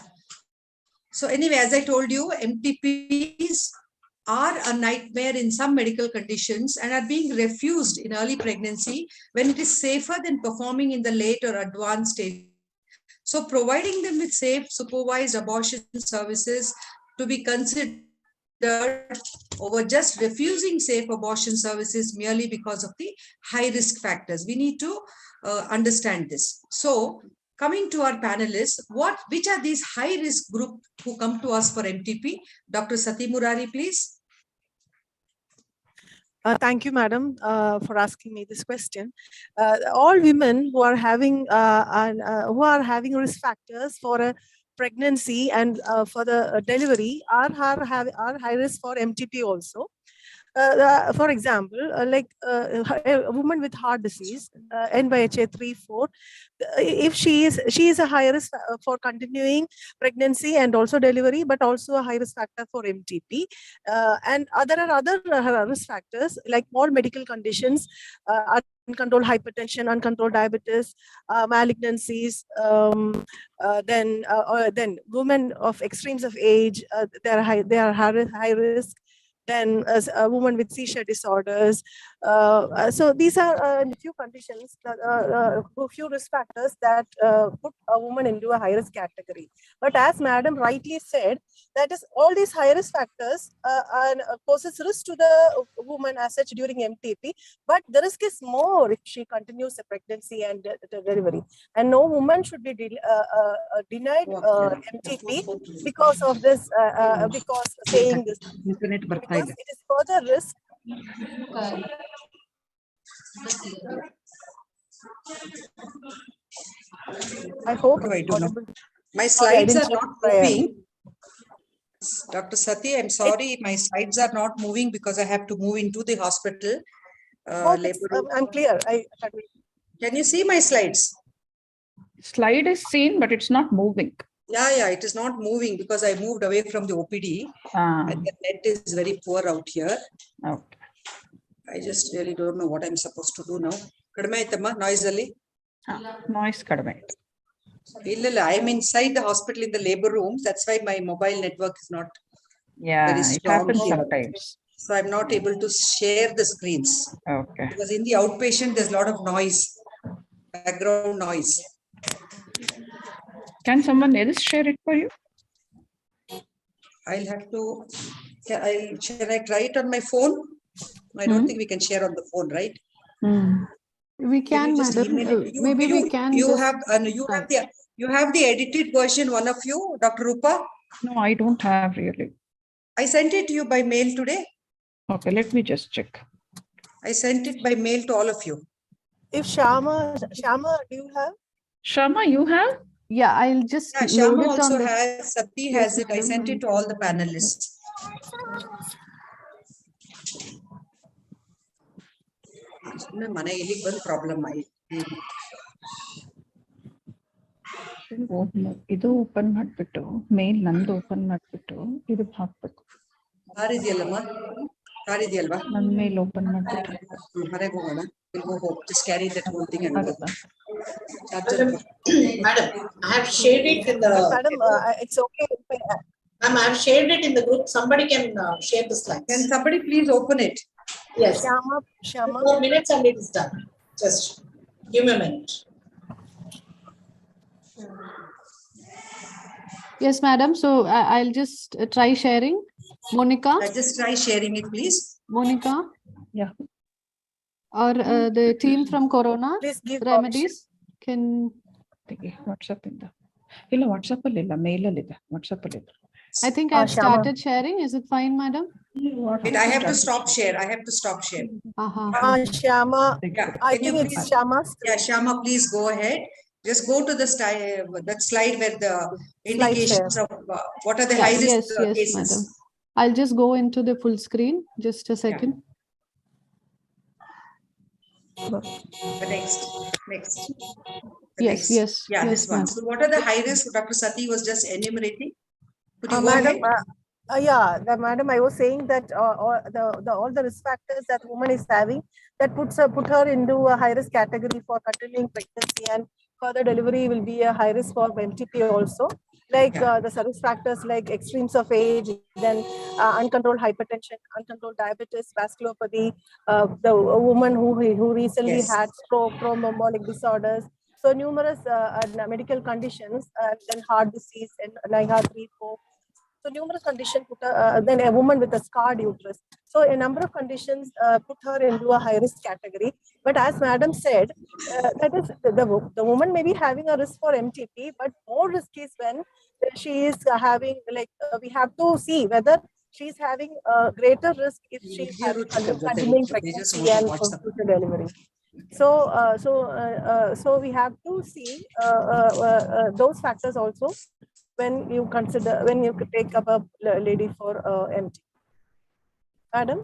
So anyway, as I told you, MTPs are a nightmare in some medical conditions and are being refused in early pregnancy when it is safer than performing in the late or advanced stage. So providing them with safe, supervised abortion services to be considered over just refusing safe abortion services merely because of the high risk factors. We need to understand this. So coming to our panelists, which are these high risk group who come to us for MTP? Dr. Sati Murari, please. Thank you, madam, for asking me this question. All women who are having risk factors for a pregnancy and for the delivery are high risk for MTP also. For example, like a woman with heart disease, NYHA 3-4, if she is a high risk for continuing pregnancy and also delivery, but also a high risk factor for MTP. And there are other risk factors like more medical conditions, uncontrolled hypertension, uncontrolled diabetes, malignancies. Then women of extremes of age, they are high risk. Then a woman with seizure disorders. So these are a few conditions, few risk factors that put a woman into a high risk category. But as madam rightly said, that is all these high risk factors poses risk to the woman as such during MTP, but the risk is more if she continues the pregnancy and the delivery. And no woman should be denied MTP because of this, because saying this. Because it is further risk. I hope my slides are not moving. Dr. Sati, I'm sorry, my slides are not moving because I have to move into the hospital. I'm clear. Can you see my slides? Slide is seen, but it's not moving. Yeah, it is not moving because I moved away from the OPD and the net is very poor out here. Okay. I just really don't know what I'm supposed to do now. Kadame aitama noise alli? Noise kadame. I am inside the hospital in the labor rooms. That's why my mobile network is not very strong. It happens sometimes. So I'm not able to share the screens. Okay. Because in the outpatient, there's a lot of noise, background noise. Can someone else share it for you? I'll have to. Can I try it on my phone? I don't think we can share on the phone, right? We can, madam. Maybe we can. You have the edited version. One of you, Dr. Rupa. No, I don't have really. I sent it to you by mail today. Okay, let me just check. I sent it by mail to all of you. If Shama, do you have? Shama, you have? Yeah, I'll just. Yeah, Shama also has. Sati has it. I sent it to all the panelists. Problem. ಇದು open ಮಾಡ್ಬಿಟ್ಟು ಮೇಲ್ ನಂದು open ಮಾಡ್ಬಿಟ್ಟು ಇದು ಹಾಕ್ಬೇಕು. Car ಇದೆಯಲ್ವಾ? ನನ್ನ ಮೇಲೆ open ಮಾಡ್ಬಿಟ್ರೆ ಹೊರಗೆ ಹೋಗೋಣ. We'll go home. Just carry that whole thing and go. Madam, I have shared it in the. Madam, it's okay. Ma'am, I have shared it in the group. Somebody can share the slides. Can somebody please open it? Yes. Shama. 4 minutes and it is done. Just give me a minute. Yes, madam. So I'll just try sharing. Monica. Just try sharing it, please. Monica. Yeah. Or the team from Corona Please give Remedies can. WhatsApp in the. ಇಲ್ಲ WhatsApp ಅಲ್ಲಿ ಇಲ್ಲ, mail ಅಲ್ಲಿ ಇದೆ. WhatsApp ಅಲ್ಲಿ ಇದೆ. I think I've started sharing. Is it fine, madam? Wait, I have to stop share. I have to stop share. Shama. Yeah. I think it's Shama's. Yeah, Shama, please go ahead. Just go to the that slide where the indications of what are the high risk cases. Madam. I'll just go into the full screen. Just a second. The next. Yes. Yeah, this one. So what are the high risk Dr. Sati was just enumerating? Could you go Madam, ahead? Madam, I was saying that all the risk factors that woman is having, that put her into a high risk category for continuing pregnancy, and further delivery will be a high risk for MTP also. Like the risk factors like extremes of age, then uncontrolled hypertension, uncontrolled diabetes, vasculopathy, the woman who recently had stroke, thromboembolic disorders. So numerous medical conditions, then heart disease and like heart 3-4. So numerous conditions then a woman with a scarred uterus. So a number of conditions put her into a high risk category. But as madam said, that is the woman may be having a risk for MTP, but more risk is when she is having we have to see whether she is having a greater risk if she is continuing pregnancy and future delivery. So we have to see those factors also when you take up a lady for MT. Madam?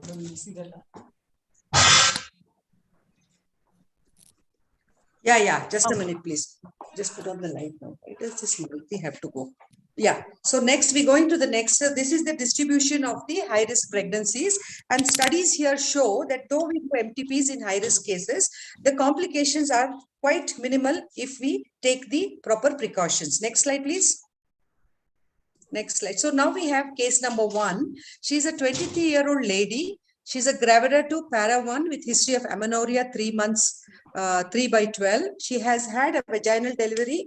Yeah. Just a minute, please. Just put on the light now. It is this we have to go. Yeah. So next, we're going to the next. This is the distribution of the high-risk pregnancies. And studies here show that though we do MTPs in high-risk cases, the complications are quite minimal if we take the proper precautions. Next slide, please. Next slide. So now we have case number 1. She's a 23-year-old lady. She's a gravida 2 para 1 with history of amenorrhea 3 months, 3/12. She has had a vaginal delivery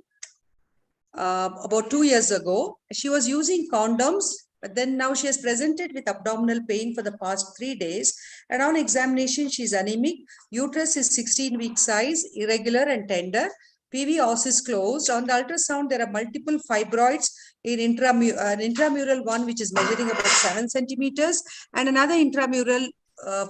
about 2 years ago. She was using condoms, but then now she has presented with abdominal pain for the past 3 days. And on examination, she's anemic. Uterus is 16 week size, irregular and tender. PV os is closed. On the ultrasound, there are multiple fibroids in intramural one, which is measuring about 7 centimeters, and another intramural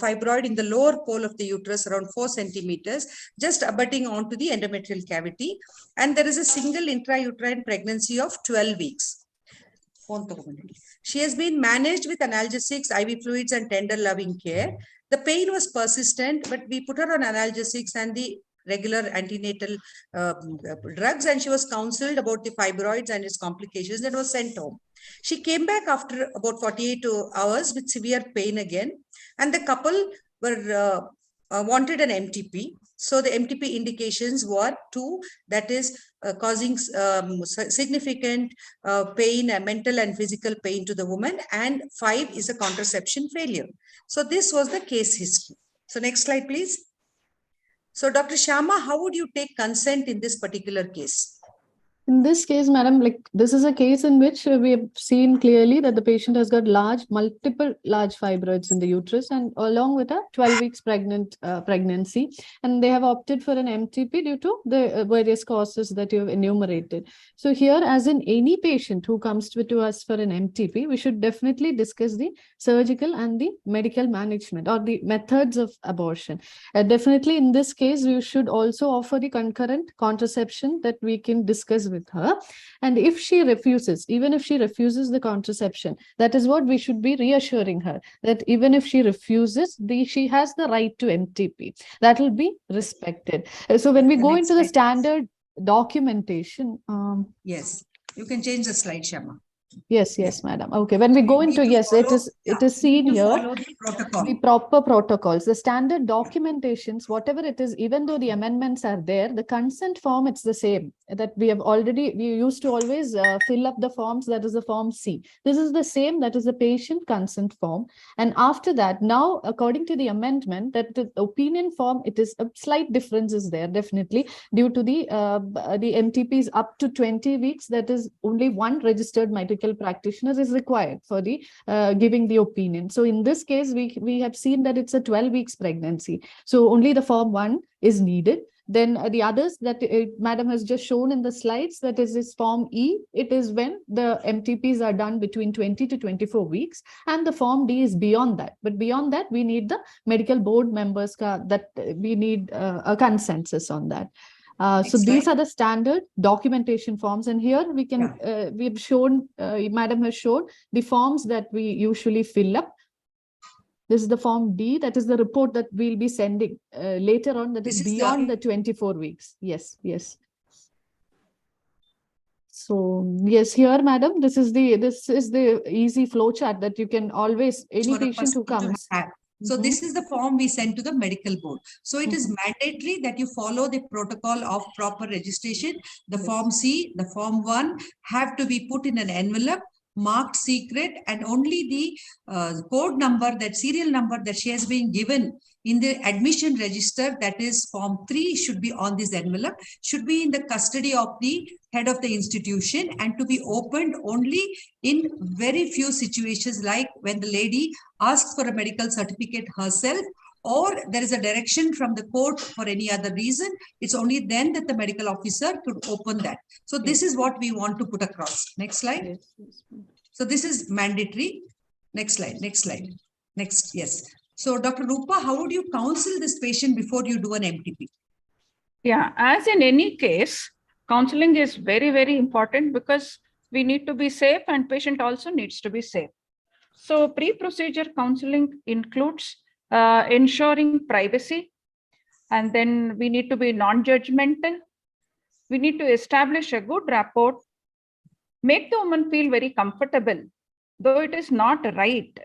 fibroid in the lower pole of the uterus around 4 centimeters, just abutting onto the endometrial cavity. And there is a single intrauterine pregnancy of 12 weeks. She has been managed with analgesics, IV fluids, and tender loving care. The pain was persistent, but we put her on analgesics and the regular antenatal drugs, and she was counseled about the fibroids and its complications and was sent home. She came back after about 48 hours with severe pain again, and the couple were wanted an MTP. So the MTP indications were 2, that is causing significant pain, mental and physical pain to the woman, and 5 is a contraception failure. So this was the case history. So next slide, please. So Dr. Shama, how would you take consent in this particular case? In this case, madam, this is a case in which we have seen clearly that the patient has got multiple large fibroids in the uterus, and along with a 12 weeks pregnancy, and they have opted for an MTP due to the various causes that you have enumerated. So here, as in any patient who comes to us for an MTP, we should definitely discuss the surgical and the medical management or the methods of abortion. Definitely in this case, we should also offer the concurrent contraception that we can discuss with her. And if she refuses, even if she refuses the contraception, that is what we should be reassuring her, that even if she refuses, she has the right to MTP. That will be respected. So when we go into the standard documentation. Yes, you can change the slide, Shama. Yes, madam. Okay, when we go into, yes, it is seen here, Follow the protocol. the proper protocols, the standard documentations, whatever it is, even though the amendments are there, the consent form, it's the same that we used to always fill up the forms, that is the form C. This is the same, that is the patient consent form. And after that, now, according to the amendment, that the opinion form, it is a slight difference is there, definitely, due to the MTPs up to 20 weeks, that is only one registered medical practitioner is required for the giving the opinion. So in this case, we have seen that it's a 12 weeks pregnancy. So only the form 1 is needed. Then the others that madam has just shown in the slides, that is this form E. It is when the MTPs are done between 20 to 24 weeks, and the form D is beyond that. But beyond that, we need the medical board members that we need a consensus on that. So these are the standard documentation forms, and here we can we've shown, madam has shown the forms that we usually fill up. This is the form D, that is the report that we'll be sending later on, that is beyond the 24 weeks. Yes. So yes, here, madam, this is the easy flow chart that you can always, any patient who comes. So this is the form we send to the medical board. So it is mandatory that you follow the protocol of proper registration. The form C, the form 1 have to be put in an envelope, marked secret, and only the code number, that serial number that she has been given in the admission register, that is form 3, should be on this envelope, should be in the custody of the head of the institution, and to be opened only in very few situations, like when the lady asks for a medical certificate herself, or there is a direction from the court for any other reason. It's only then that the medical officer could open that. So this is what we want to put across. Next slide. So this is mandatory. Next slide. Next, yes. So Dr. Rupa, how would you counsel this patient before you do an MTP? Yeah, as in any case, counseling is very, very important, because we need to be safe and patient also needs to be safe. So pre-procedure counseling includes ensuring privacy, and then we need to be non-judgmental. We need to establish a good rapport, make the woman feel very comfortable, though it is not right.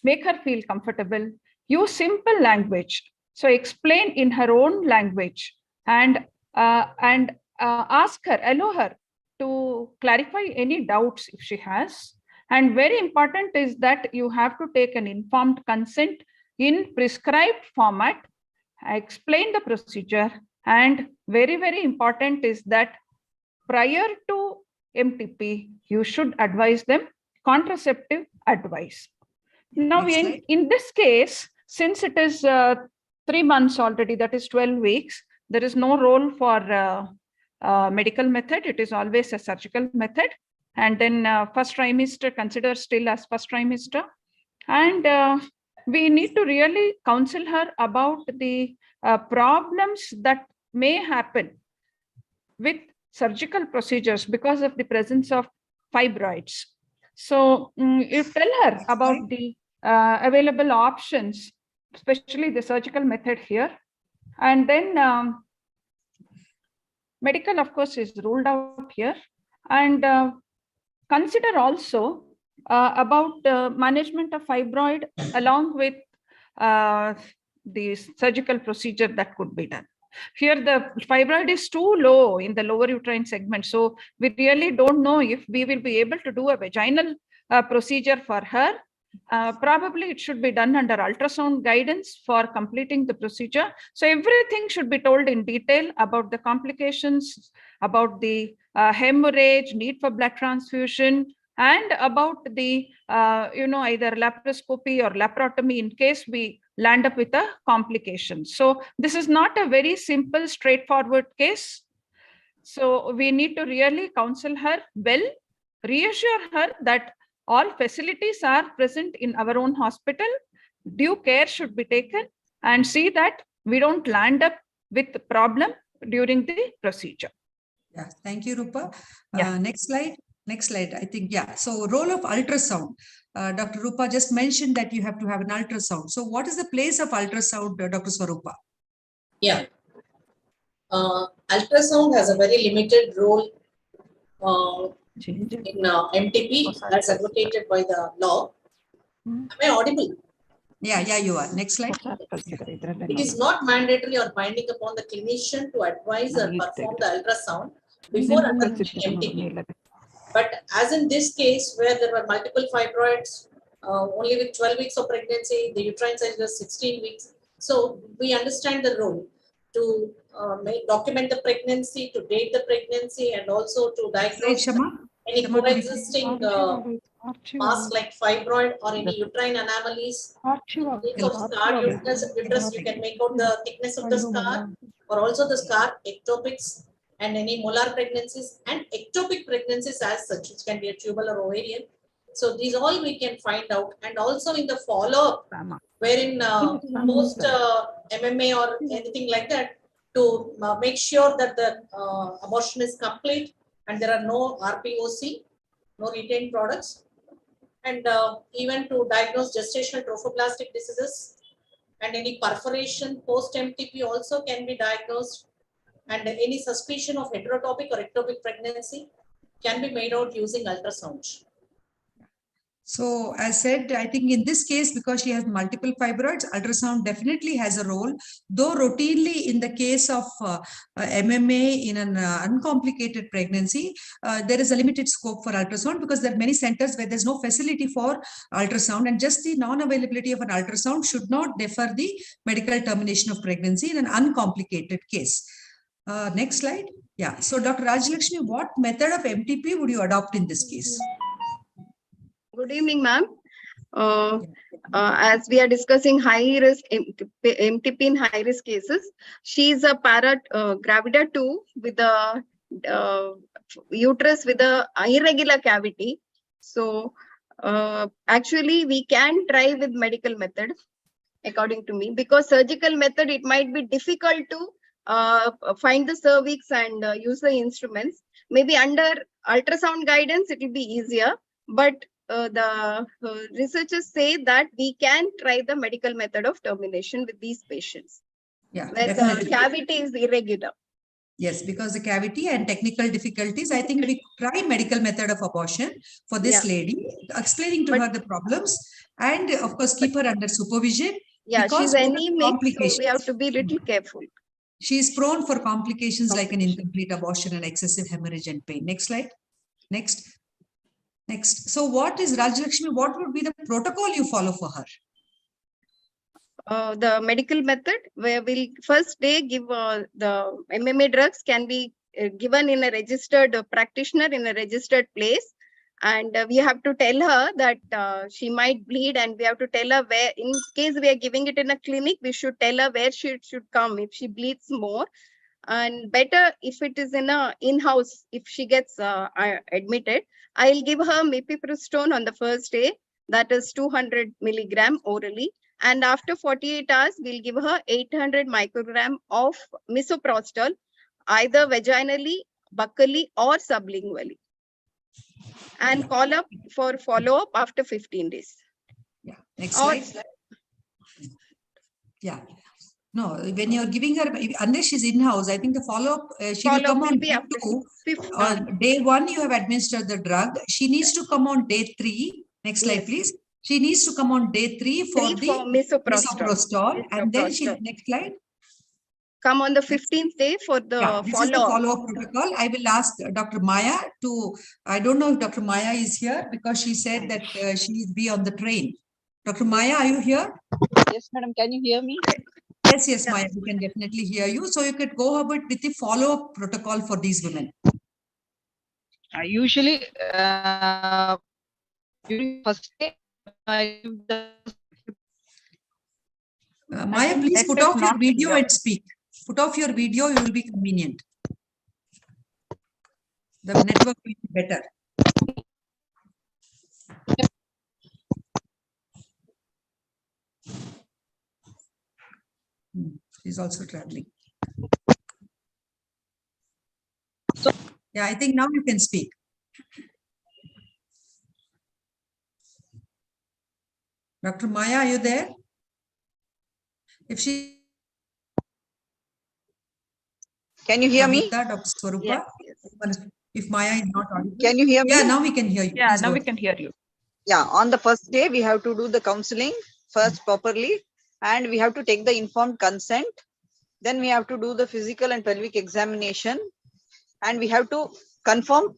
Make her feel comfortable, use simple language. So explain in her own language, and ask her, allow her to clarify any doubts if she has. And very important is that you have to take an informed consent in prescribed format, explain the procedure, and very, very important is that prior to MTP, you should advise them contraceptive advice. Now, in this case, since it is 3 months already, that is 12 weeks, there is no role for medical method. It is always a surgical method. And then first trimester considered still as first trimester. And we need to really counsel her about the problems that may happen with surgical procedures because of the presence of fibroids. So you tell her about the available options, especially the surgical method here. And then medical, of course, is ruled out here. And consider also about management of fibroid along with the surgical procedure that could be done. Here, the fibroid is too low in the lower uterine segment. So we really don't know if we will be able to do a vaginal procedure for her. Probably it should be done under ultrasound guidance for completing the procedure. So everything should be told in detail about the complications, about the hemorrhage, need for blood transfusion, and about the, either laparoscopy or laparotomy in case we land up with a complication. So this is not a very simple, straightforward case. So we need to really counsel her well, reassure her that all facilities are present in our own hospital, due care should be taken, and see that we don't land up with the problem during the procedure. Yeah, thank you, Rupa. Next slide. I think, So role of ultrasound. Dr. Rupa just mentioned that you have to have an ultrasound. So what is the place of ultrasound, Dr. Swarupa? Yeah. Ultrasound has a very limited role in MTP as advocated by the law. Am I audible? Yeah, you are. Next slide. It is not mandatory or binding upon the clinician to advise or perform the ultrasound before undertaking MTP. But as in this case, where there were multiple fibroids, only with 12 weeks of pregnancy, the uterine size was 16 weeks. So we understand the role to document the pregnancy, to date the pregnancy, and also to diagnose any coexisting mass like fibroid or any uterine anomalies. In case of scarred uterus, you can make out the thickness of the scar, or also the scar, ectopics, and any molar pregnancies and ectopic pregnancies as such, which can be a tubal or ovarian. So these all we can find out, and also in the follow-up, wherein post MMA or anything like that, to make sure that the abortion is complete and there are no RPOC, no retained products, and even to diagnose gestational trophoblastic diseases, and any perforation post MTP also can be diagnosed, and any suspicion of heterotopic or ectopic pregnancy can be made out using ultrasound. So as said, I think in this case, because she has multiple fibroids, ultrasound definitely has a role, though routinely in the case of MMA in an uncomplicated pregnancy, there is a limited scope for ultrasound because there are many centers where there's no facility for ultrasound, and just the non-availability of an ultrasound should not defer the medical termination of pregnancy in an uncomplicated case. Next slide. Yeah. So Dr. Rajalakshmi, what method of MTP would you adopt in this case? Good evening, ma'am. As we are discussing high risk MTP in high risk cases, she is a gravida 2 with a uterus with a irregular cavity. So actually we can try with medical method, according to me, because surgical method, it might be difficult to find the cervix and use the instruments. Maybe under ultrasound guidance, it will be easier, but the researchers say that we can try the medical method of termination with these patients. Yeah, where definitely. The cavity is irregular. Yes, because the cavity and technical difficulties, I think we try medical method of abortion for this lady, explaining to her the problems, and of course keep her under supervision. Yeah, because she's anemic, so we have to be little careful. She is prone for complications like an incomplete abortion and excessive hemorrhage and pain. Next slide. Next. So what is Rajalakshmi? What would be the protocol you follow for her? The medical method, where we'll first day give the MMA drugs can be given in a registered practitioner in a registered place, and we have to tell her that she might bleed, and we have to tell her where, in case we are giving it in a clinic, we should tell her where she should come if she bleeds more, and better if it is in a in-house. If she gets admitted, I'll give her mifepristone on the first day, that is 200 milligram orally. And after 48 hours, we'll give her 800 microgram of misoprostol, either vaginally, buccally, or sublingually. And call up for follow-up after 15 days. Yeah. Next slide. Yeah. No, when you're giving her, unless she's in-house, I think the follow-up, she will come on day 2. On day 1, you have administered the drug. She needs to come on day 3. Next slide, please. She needs to come on day 3 for the misoprostol. And then next slide. Come on the 15th day for the follow-up protocol. I will ask Dr. Maya to, I don't know if Dr. Maya is here because she said that she will be on the train. Dr. Maya, are you here? Yes, madam. Can you hear me? Yes, Maya, we can definitely hear you. So you could go ahead with the follow-up protocol for these women. Usually, during first day, Maya, please put off your video and speak. Put off your video, you will be convenient. The network will be better. She's also traveling. Yeah, I think now you can speak. Dr. Maya, are you there? If she... Can you hear me? Dr. Swarupa? Yes. if Maya is not audible. Can you hear me? Yeah, now we can hear you. Yeah, Please now go we ahead. can hear you. Yeah, on the first day, we have to do the counseling first properly, and we have to take the informed consent. Then we have to do the physical and pelvic examination, and we have to confirm.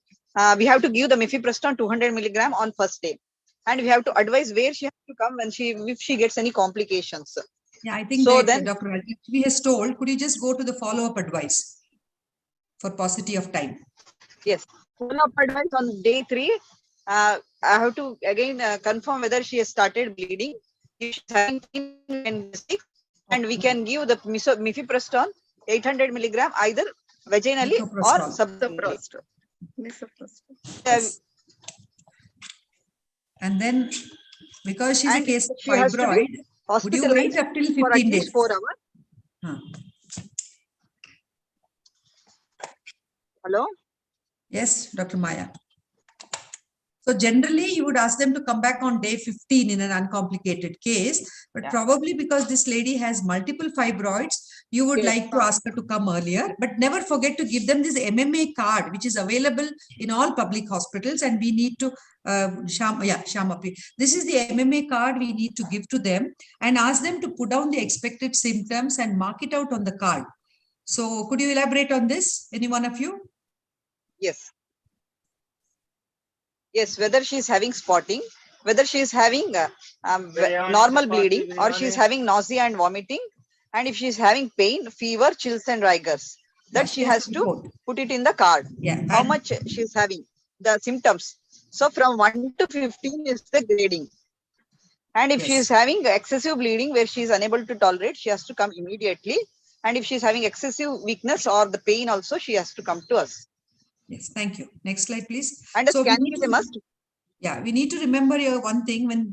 We have to give the mifepristone 200 milligram on first day, and we have to advise where she has to come when if she gets any complications. Yeah, I think so that then, Dr. Rajeshri has told. Could you just go to the follow-up advice for paucity of time? Yes, follow-up advice on day 3. I have to again confirm whether she has started bleeding. If she's having and we can give the mifepristone 800 milligram either vaginally or sublingually. Yes. And then, because she's a case of she has to fibroid, be would you wait up till for at 15 least days? 4 hours. Huh. Hello? Yes, Dr. Maya. So generally, you would ask them to come back on day 15 in an uncomplicated case, but probably because this lady has multiple fibroids, you would like to ask her to come earlier, but never forget to give them this MMA card, which is available in all public hospitals, and we need to, Shamapi. This is the MMA card we need to give to them and ask them to put down the expected symptoms and mark it out on the card. So could you elaborate on this, any one of you? Yes. Yes, whether she is having spotting, whether she is having normal bleeding, or she is having nausea and vomiting, and if she is having pain, fever, chills and rigors, that she has to put it in the card. Yeah. How much she is having, the symptoms. So from 1 to 15 is the grading. And if she is having excessive bleeding where she is unable to tolerate, she has to come immediately. And if she is having excessive weakness or the pain also, she has to come to us. Yes, thank you. Next slide, please. And so scanning is a must. Yeah, we need to remember here one thing: when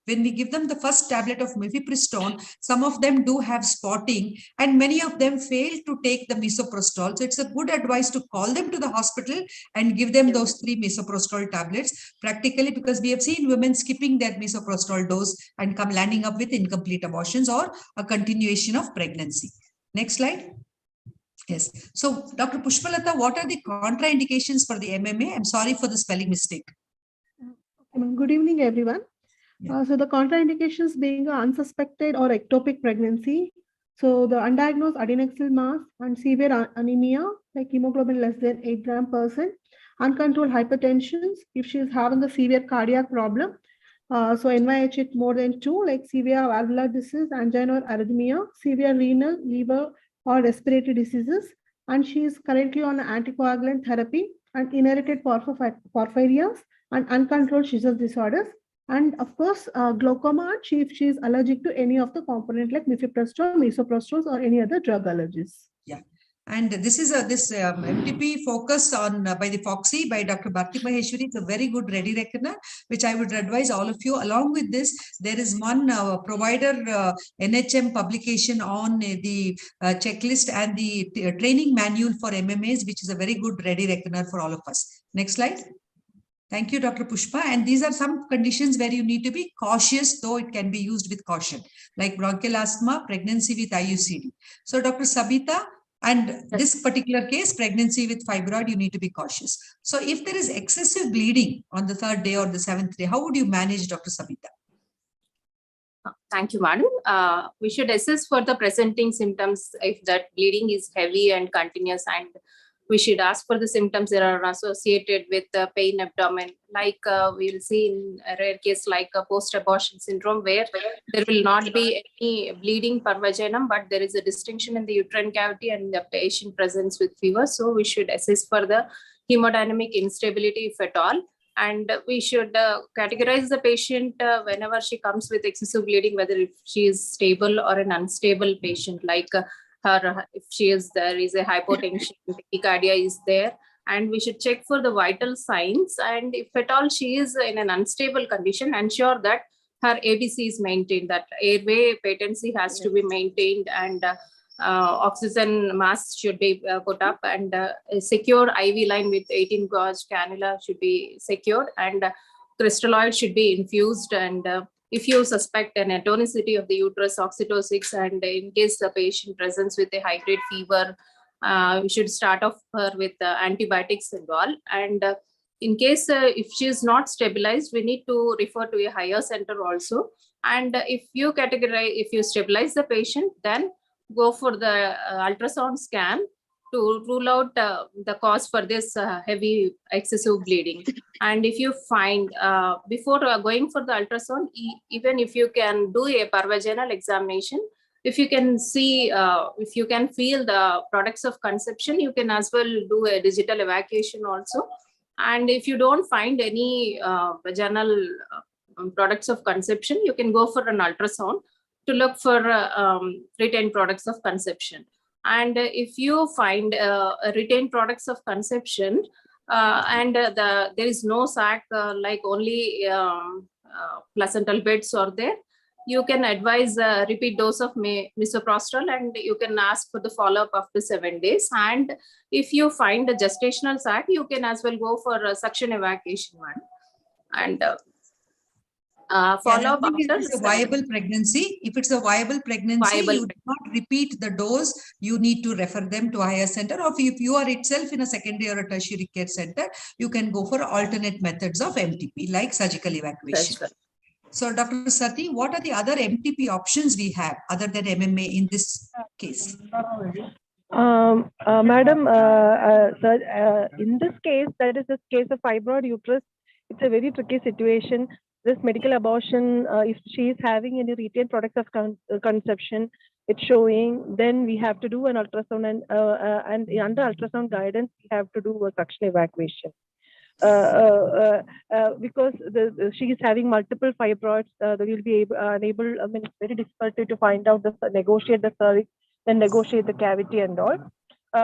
we give them the first tablet of mifepristone, some of them do have spotting, and many of them fail to take the misoprostol. So it's a good advice to call them to the hospital and give them those 3 misoprostol tablets. Practically, because we have seen women skipping that misoprostol dose and come landing up with incomplete abortions or a continuation of pregnancy. Next slide. Yes. So, Dr. Pushpalata, what are the contraindications for the MMA? I'm sorry for the spelling mistake. Good evening, everyone. So the contraindications being unsuspected or ectopic pregnancy. So the undiagnosed adnexal mass and severe anemia, like hemoglobin less than 8 gram per cent, uncontrolled hypertension, if she is having a severe cardiac problem. So NYHA more than 2, like severe valvular disease, angina or arrhythmia, severe renal, liver, or respiratory diseases, and she is currently on anticoagulant therapy and inherited porphyrias and uncontrolled seizure disorders, and of course glaucoma, if she is allergic to any of the component like mifepristone, misoprostol, or any other drug allergies. Yeah, and this is MTP focus on by the FOXI by Dr. Bharti Maheshwari. It's a very good ready reckoner, which I would advise all of you. Along with this, there is one provider NHM publication on the checklist and the training manual for MMAs, which is a very good ready reckoner for all of us. Next slide. Thank you, Dr. Pushpa. And these are some conditions where you need to be cautious, though it can be used with caution, like bronchial asthma, pregnancy with IUCD. So, Dr. Sabita, and this particular case, pregnancy with fibroid, you need to be cautious. So, if there is excessive bleeding on the 3rd day or the 7th day, how would you manage, Dr. Sabita? Thank you, madam. We should assess for the presenting symptoms if that bleeding is heavy and continuous, and we should ask for the symptoms that are associated with the pain abdomen, like we will see in a rare case like a post-abortion syndrome, where there will not be any bleeding per vaginum, but there is a distinction in the uterine cavity and the patient presents with fever. So we should assess for the hemodynamic instability, if at all. And we should categorize the patient whenever she comes with excessive bleeding, whether if she is stable or an unstable patient, like if there is a hypotension, tachycardia is there, and we should check for the vital signs. And if at all she is in an unstable condition, ensure that her ABC is maintained, that airway patency has to be maintained, and oxygen mask should be put up, and a secure IV line with 18 gauge cannula should be secured, and crystalloid should be infused. And if you suspect an atonicity of the uterus, oxytocin, and in case the patient presents with a high-grade fever we should start off her with antibiotics and all. And in case if she is not stabilized, we need to refer to a higher center also. And if you stabilize the patient, then go for the ultrasound scan to rule out the cause for this heavy excessive bleeding. And if you find before going for the ultrasound, even if you can do a parvaginal examination, if you can see, if you can feel the products of conception, you can as well do a digital evacuation also. And if you don't find any vaginal products of conception, you can go for an ultrasound to look for retained products of conception. And if you find retained products of conception and there is no sac, like only placental beds are there, you can advise a repeat dose of misoprostol, and you can ask for the follow-up after 7 days. And if you find a gestational sac, you can as well go for a suction evacuation one. And follow up after if it's a viable pregnancy. If it's a viable pregnancy, you do not repeat the dose. You need to refer them to a higher center. Or if you are itself in a secondary or a tertiary care center, you can go for alternate methods of MTP, like surgical evacuation. Right. So, Dr. Sati, what are the other MTP options we have other than MMA in this case? Madam, in this case, that is this case of fibroid uterus, it's a very tricky situation. This medical abortion, if she is having any retained products of conception, it's showing, then we have to do an ultrasound, and under ultrasound guidance, we have to do a suction evacuation. Because she is having multiple fibroids, they will be unable, I mean, it's very difficult to find out, negotiate the cervix, then negotiate the cavity and all.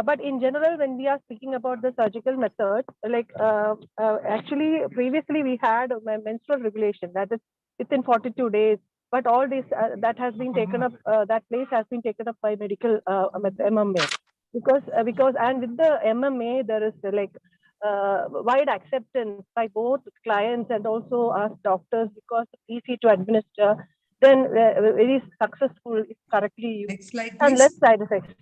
But in general, when we are speaking about the surgical methods, like actually previously we had menstrual regulation, that is within 42 days. But all this that has been taken up, that place has been taken up by medical MMA, because and with the MMA there is like wide acceptance by both clients and also us doctors, because it's easy to administer, then very successful if correctly used, and less side effects.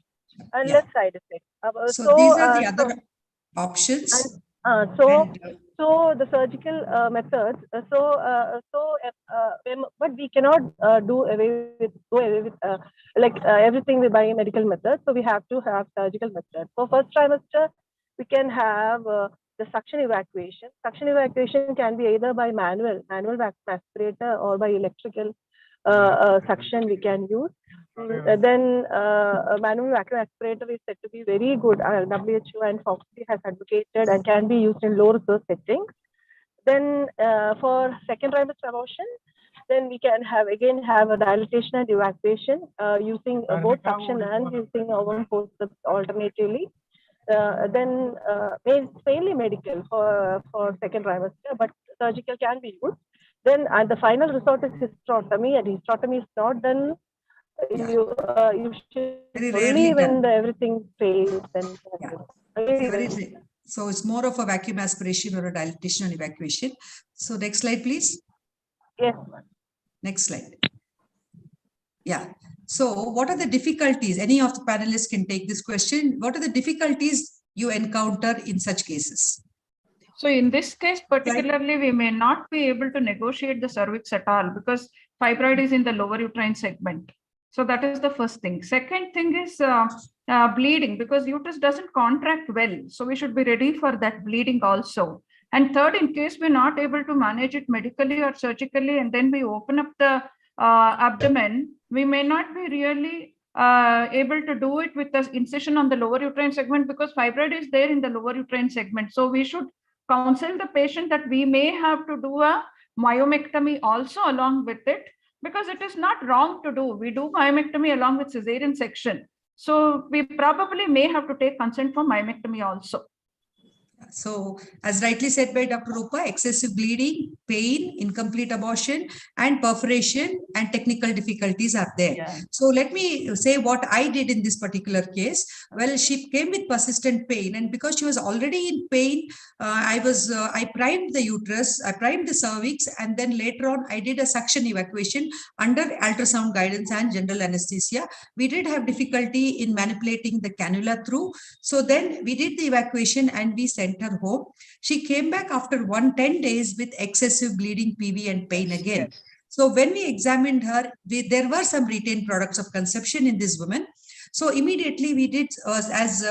Less side effects. So these are the other options. So the surgical methods. But we cannot go away with everything by medical methods. So we have to have surgical methods. For first trimester, we can have the suction evacuation. Suction evacuation can be either by manual aspirator, or by electrical suction we can use. Then manual vacuum aspirator is said to be very good. WHO and Foxy has advocated and can be used in low resource settings. Then for second trimester abortion, then we can have a dilatation and evacuation using both suction and using one forceps alternatively. Then it's mainly medical for second trimester, but surgical can be used. Then the final resort is hysterotomy, and hysterotomy is not done. You should only when everything fails. So it's more of a vacuum aspiration or a dilatation and evacuation. So next slide, please. Yes. Next slide. Yeah. So what are the difficulties? Any of the panelists can take this question. What are the difficulties you encounter in such cases? So in this case, particularly, we may not be able to negotiate the cervix at all, because fibroid is in the lower uterine segment. So that is the first thing. Second thing is bleeding, because uterus doesn't contract well. So we should be ready for that bleeding also. And third, in case we're not able to manage it medically or surgically, and then we open up the abdomen, we may not be really able to do it with the incision on the lower uterine segment, because fibroid is there in the lower uterine segment. So we should counsel the patient that we may have to do a myomectomy also along with it, because it is not wrong to do. We do myomectomy along with cesarean section. So we probably may have to take consent for myomectomy also. So, as rightly said by Dr. Rupa, excessive bleeding, pain, incomplete abortion, and perforation and technical difficulties are there. Yeah. So, let me say what I did in this particular case. Well, she came with persistent pain, and because she was already in pain, I primed the uterus, I primed the cervix, and then later on I did a suction evacuation under ultrasound guidance and general anesthesia. We did have difficulty in manipulating the cannula through. So then we did the evacuation and we sent her home. She came back after 10 days with excessive bleeding, PV, and pain again. So when we examined her, there were some retained products of conception in this woman. So immediately we did, as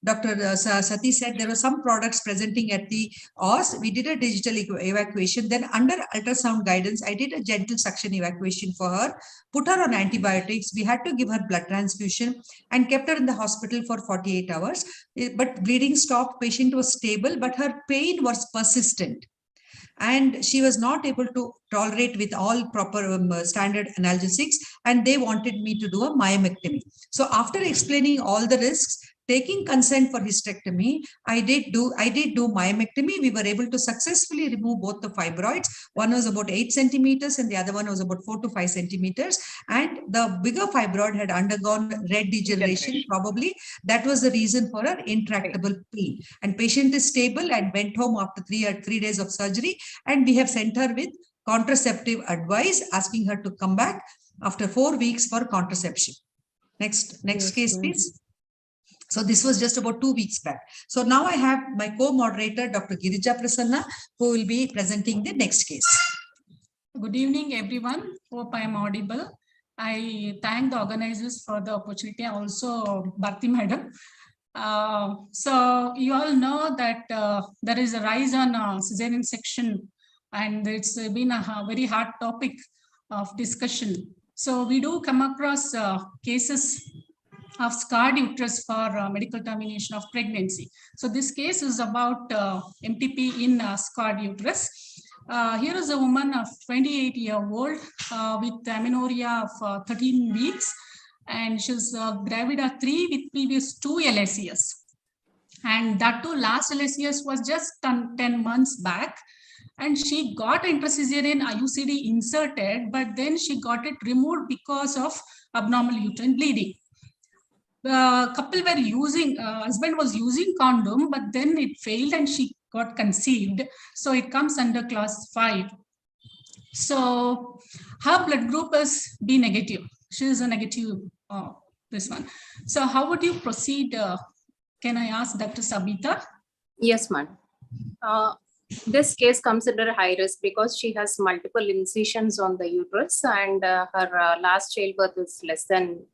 Dr. Sati said, there were some products presenting at the OS. We did a digital evacuation. Then under ultrasound guidance, I did a gentle suction evacuation for her, put her on antibiotics. We had to give her blood transfusion and kept her in the hospital for 48 hours. But bleeding stopped, patient was stable, but her pain was persistent. And she was not able to tolerate with all proper standard analgesics, and they wanted me to do a myomectomy. So after explaining all the risks, taking consent for hysterectomy, I did do myomectomy. We were able to successfully remove both the fibroids. One was about 8 centimeters and the other one was about 4 to 5 centimeters. And the bigger fibroid had undergone red degeneration, probably. That was the reason for her intractable pain. And patient is stable and went home after 3 days of surgery. And we have sent her with contraceptive advice, asking her to come back after 4 weeks for contraception. Next case, please. So this was just about 2 weeks back. So now I have my co-moderator, Dr. Girija Prasanna, who will be presenting the next case. Good evening, everyone. Hope I am audible. I thank the organizers for the opportunity, also Bharti Madam. So you all know that there is a rise on cesarean section, and it's been a very hard topic of discussion. So we do come across cases of scarred uterus for medical termination of pregnancy. So this case is about MTP in scarred uterus. Here is a woman of 28-year-old with amenorrhea of 13 weeks, and she's gravida 3 with previous 2 LSES. And that too, last LSES was just 10 months back. And she got intracesarean IUCD inserted, but then she got it removed because of abnormal uterine bleeding. The couple were using, husband was using condom, but then it failed and she got conceived. So it comes under class 5. So her blood group is B negative. She is a negative, this one. So how would you proceed? Can I ask Dr. Sabita? Yes, ma'am. This case comes under high risk because she has multiple incisions on the uterus, and her last childbirth is less than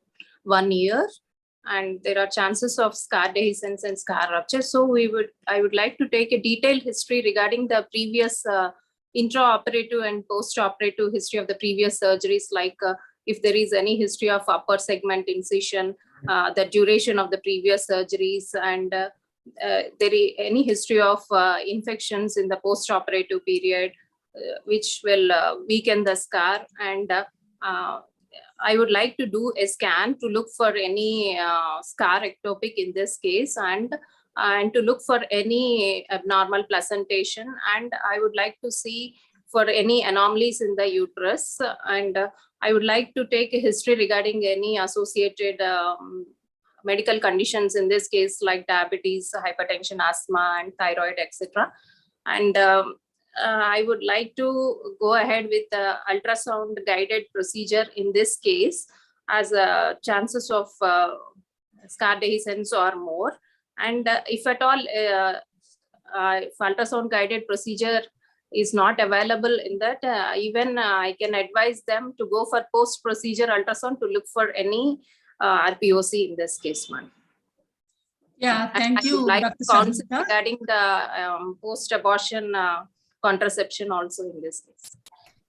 1 year. And there are chances of scar dehiscence and scar rupture. So I would like to take a detailed history regarding the previous intraoperative and post-operative history of the previous surgeries, like if there is any history of upper segment incision, the duration of the previous surgeries, and there is any history of infections in the post-operative period, which will weaken the scar. And I would like to do a scan to look for any scar ectopic in this case, and to look for any abnormal placentation. And I would like to see for any anomalies in the uterus. And I would like to take a history regarding any associated medical conditions in this case, like diabetes, hypertension, asthma, and thyroid, etc. And I would like to go ahead with the ultrasound guided procedure in this case, as chances of scar dehiscence or more. And if at all, if ultrasound guided procedure is not available in that, even I can advise them to go for post procedure ultrasound to look for any RPOC in this case, ma'am. Yeah, thank you, like Dr. concept Sabita. regarding the post-abortion contraception also in this case.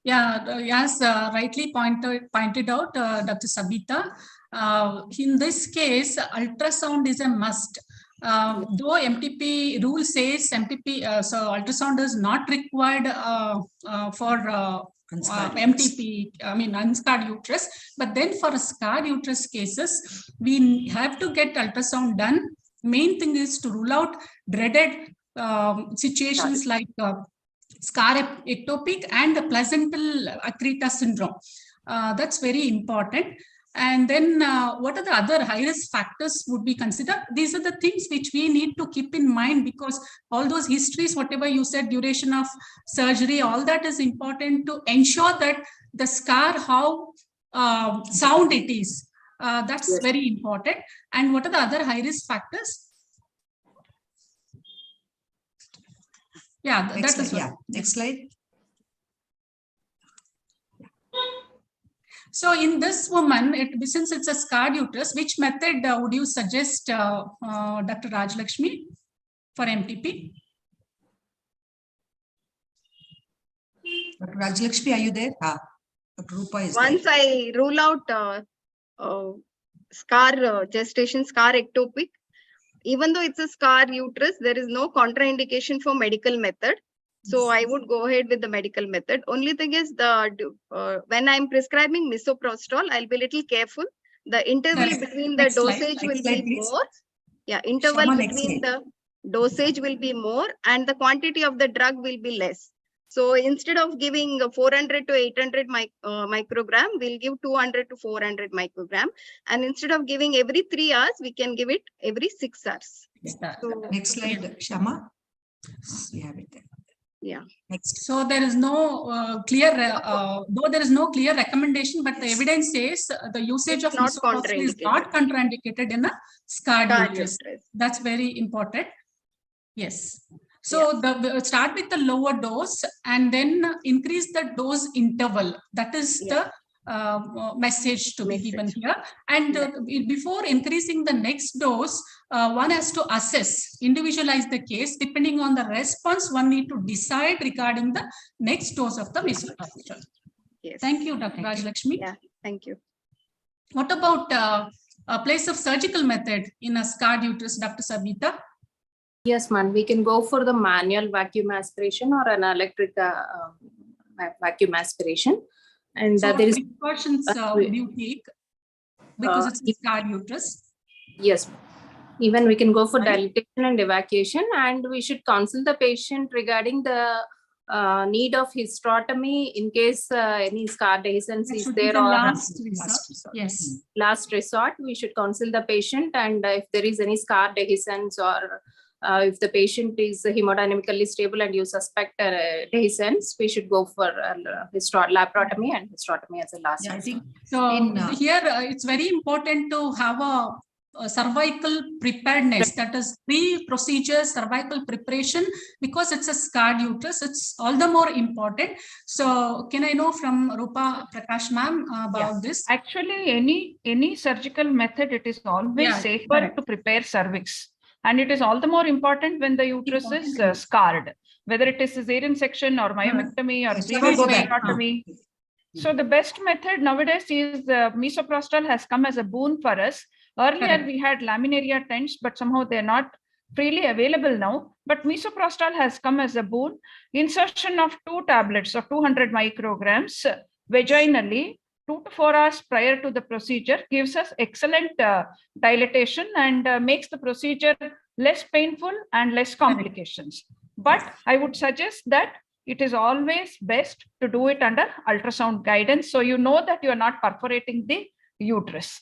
Yeah, as rightly pointed out, Dr. Sabita, in this case, ultrasound is a must. Though MTP rule says MTP, so ultrasound is not required for MTP, I mean unscarred uterus, but then for scarred uterus cases, we have to get ultrasound done. Main thing is to rule out dreaded situations like scar ectopic and the placental accreta syndrome. That's very important. And then what are the other high-risk factors would be considered? These are the things which we need to keep in mind, because all those histories, whatever you said, duration of surgery, all that is important to ensure that the scar, how sound it is. That's very important. And what are the other high-risk factors? Yeah, that is yeah. Next slide. So in this woman, since it's a scarred uterus, which method would you suggest, Dr. Rajlakshmi, for MTP? Dr. Rajlakshmi, are you there? Dr. Rupa is Once there. I rule out gestation scar ectopic, even though it's a scar uterus, there is no contraindication for medical method. So I would go ahead with the medical method. Only thing is when I'm prescribing misoprostol, I'll be a little careful. The interval between the dosage will be more. Yeah, interval between the dosage will be more and the quantity of the drug will be less. So instead of giving 400 to 800 microgram, we'll give 200 to 400 microgram. And instead of giving every 3 hours, we can give it every 6 hours. So, next slide, Shama. We have it there. Yeah. Next. So there is no clear, though there is no clear recommendation, but the evidence says the usage of misoprostol is not contraindicated in a scarred uterus. That's very important. Yes. So start with the lower dose and then increase the dose interval. That is the message to be given here. And before increasing the next dose, one has to assess, individualize the case. Depending on the response, one need to decide regarding the next dose of the misoprostol. Yes. Thank you, Dr. Rajlakshmi. Yeah, thank you. What about a place of surgical method in a scarred uterus, Dr. Sabita? Yes, ma'am. We can go for the manual vacuum aspiration or an electric vacuum aspiration. And So there is precautions would you take because it's a scarred uterus? Yes. Even we can go for dilatation and evacuation, and we should counsel the patient regarding the need of hysterotomy in case any scar dehiscence is there, or last resort. Yes. Last resort. We should counsel the patient, and if there is any scar dehiscence, or if the patient is hemodynamically stable and you suspect dehiscence, we should go for laparotomy and hysterotomy as a last resort. I think so. Here, it's very important to have a cervical preparedness, that is pre-procedure cervical preparation, because it's a scarred uterus. It's all the more important. So can I know from Rupa Prakash ma'am about this? Actually, any surgical method, it is always safer to prepare cervix. And it is all the more important when the uterus is scarred, whether it is cesarean section or myomectomy or previous. So the best method nowadays is misoprostol has come as a boon for us. Earlier we had laminaria tents, but somehow they're not freely available now. But misoprostol has come as a boon. Insertion of 2 tablets of 200 micrograms vaginally 2 to 4 hours prior to the procedure gives us excellent dilatation and makes the procedure less painful and less complications. But I would suggest that it is always best to do it under ultrasound guidance, so you know that you are not perforating the uterus.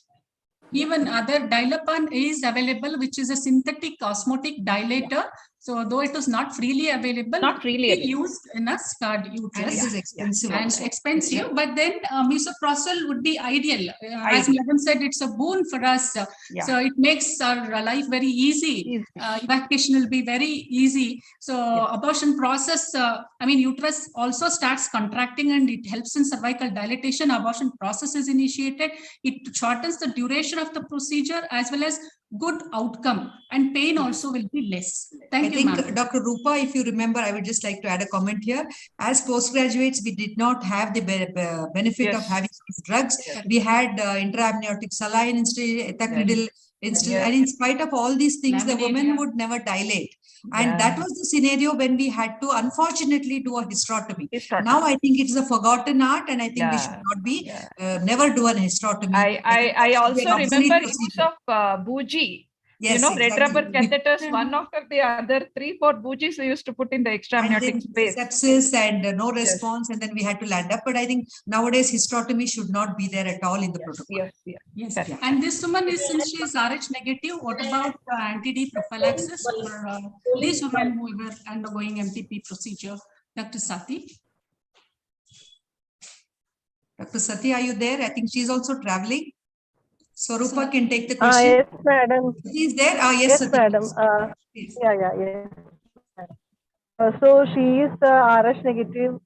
Even other Dilapan is available, which is a synthetic osmotic dilator. So though it is not freely available, used in a scarred uterus. And it is expensive. And expensive, but then misoprostol would be ideal. As Madam said, it's a boon for us. So it makes our life very easy. Evacuation will be very easy. So abortion process, uterus also starts contracting and it helps in cervical dilatation. Abortion process is initiated. It shortens the duration of the procedure as well as good outcome, and pain also will be less. Thank you, ma'am. Dr. Rupa, if you remember, I would just like to add a comment here. As postgraduates, we did not have the benefit of having these drugs. We had intraamniotic saline instead, ethacridil instead, and in spite of all these things, the woman would never dilate. And that was the scenario when we had to, unfortunately, do a hysterotomy. Now I think it's a forgotten art, and I think we should not be, never do an hysterotomy. I also remember use of bougie you know, red rubber catheters, one after the other, 3-4 bougies we used to put in the extra amniotic space. Sepsis and no response, and then we had to land up. But I think nowadays hysterotomy should not be there at all in the protocol. Yes. And this woman is, since she is Rh negative, what about anti-D prophylaxis for these women who were undergoing MTP procedure? Dr. Sati. Dr. Sati, are you there? I think she's also traveling. Swarupa can take the question. Yes, madam. She's there? Yes, yes, Sati, madam. please. Yes. So she is Rh negative.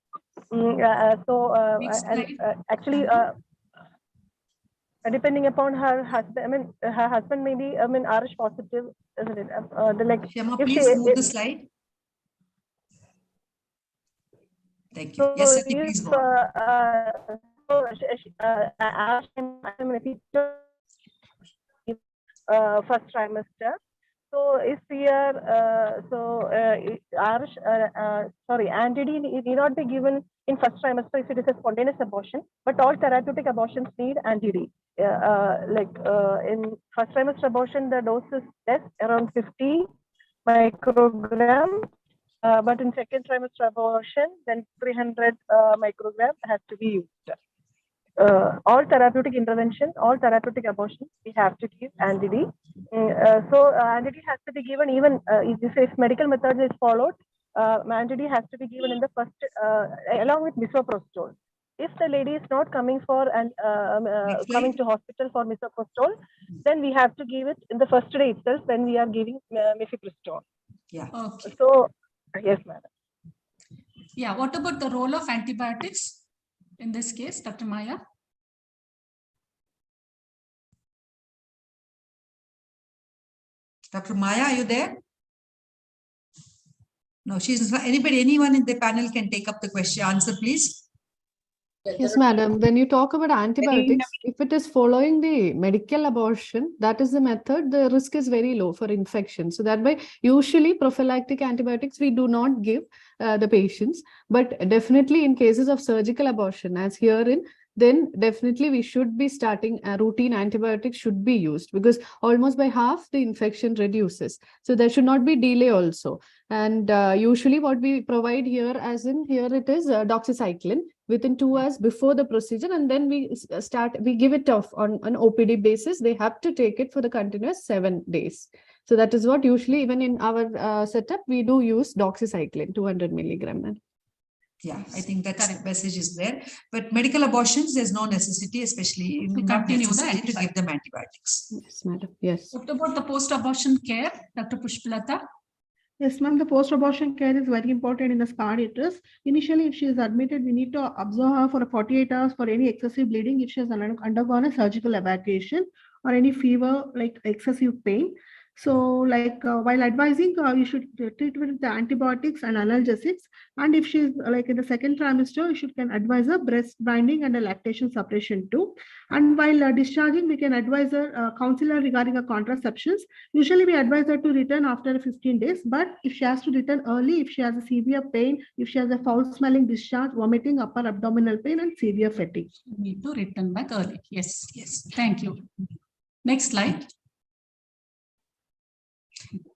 Actually, depending upon her husband, her husband may be, Rh positive, isn't it? Shema, please move the slide. Thank you. Yes, Sati, please go on. First trimester. So if we are anti-D need not be given in first trimester if it is a spontaneous abortion, but all therapeutic abortions need anti-D. In first trimester abortion, the dose is less, around 50 microgram. But in second trimester abortion, then 300 microgram has to be used. All therapeutic intervention, all therapeutic abortions, we have to give anti-D. So anti-D has to be given even if medical method is followed. Anti-D has to be given in the first, along with misoprostol. If the lady is not coming for coming to hospital for misoprostol, then we have to give it in the first day itself when we are giving mifepristol. Yeah. Okay. So yes, madam. Yeah. What about the role of antibiotics in this case, Dr. Maya? Dr. Maya, are you there? No, she's not. Anyone in the panel can take up the question. Answer, please. Yes, madam. When you talk about antibiotics, if it is following the medical abortion, that is the method, the risk is very low for infection. So that way, usually prophylactic antibiotics, we do not give the patients. But definitely in cases of surgical abortion, as herein, then definitely we should be starting routine antibiotics should be used, because almost by half the infection reduces. So there should not be delay also. And usually what we provide here, as in here it is doxycycline within 2 hours before the procedure, and then we give it off on an OPD basis. They have to take it for the continuous 7 days. So that is what usually even in our setup, we do use doxycycline 200 milligram. Yeah, I think that message is there. But medical abortions, there's no necessity, especially to continue to give them antibiotics. Yes, madam. Yes. What about the post-abortion care, Dr. Pushpalata? Yes, ma'am. The post-abortion care is very important in the scarred uterus. Initially, if she is admitted, we need to observe her for 48 hours for any excessive bleeding if she has undergone a surgical evacuation or any fever, like excessive pain. So, while advising, you should treat with the antibiotics and analgesics. And if she's in the second trimester, you can advise her breast binding and a lactation suppression too. And while discharging, we can advise her counsel her regarding her contraceptions. Usually, we advise her to return after 15 days. But if she has to return early, if she has a severe pain, if she has a foul-smelling discharge, vomiting, upper abdominal pain, and severe fatigue, you need to return back early. Yes. Thank you. Next slide.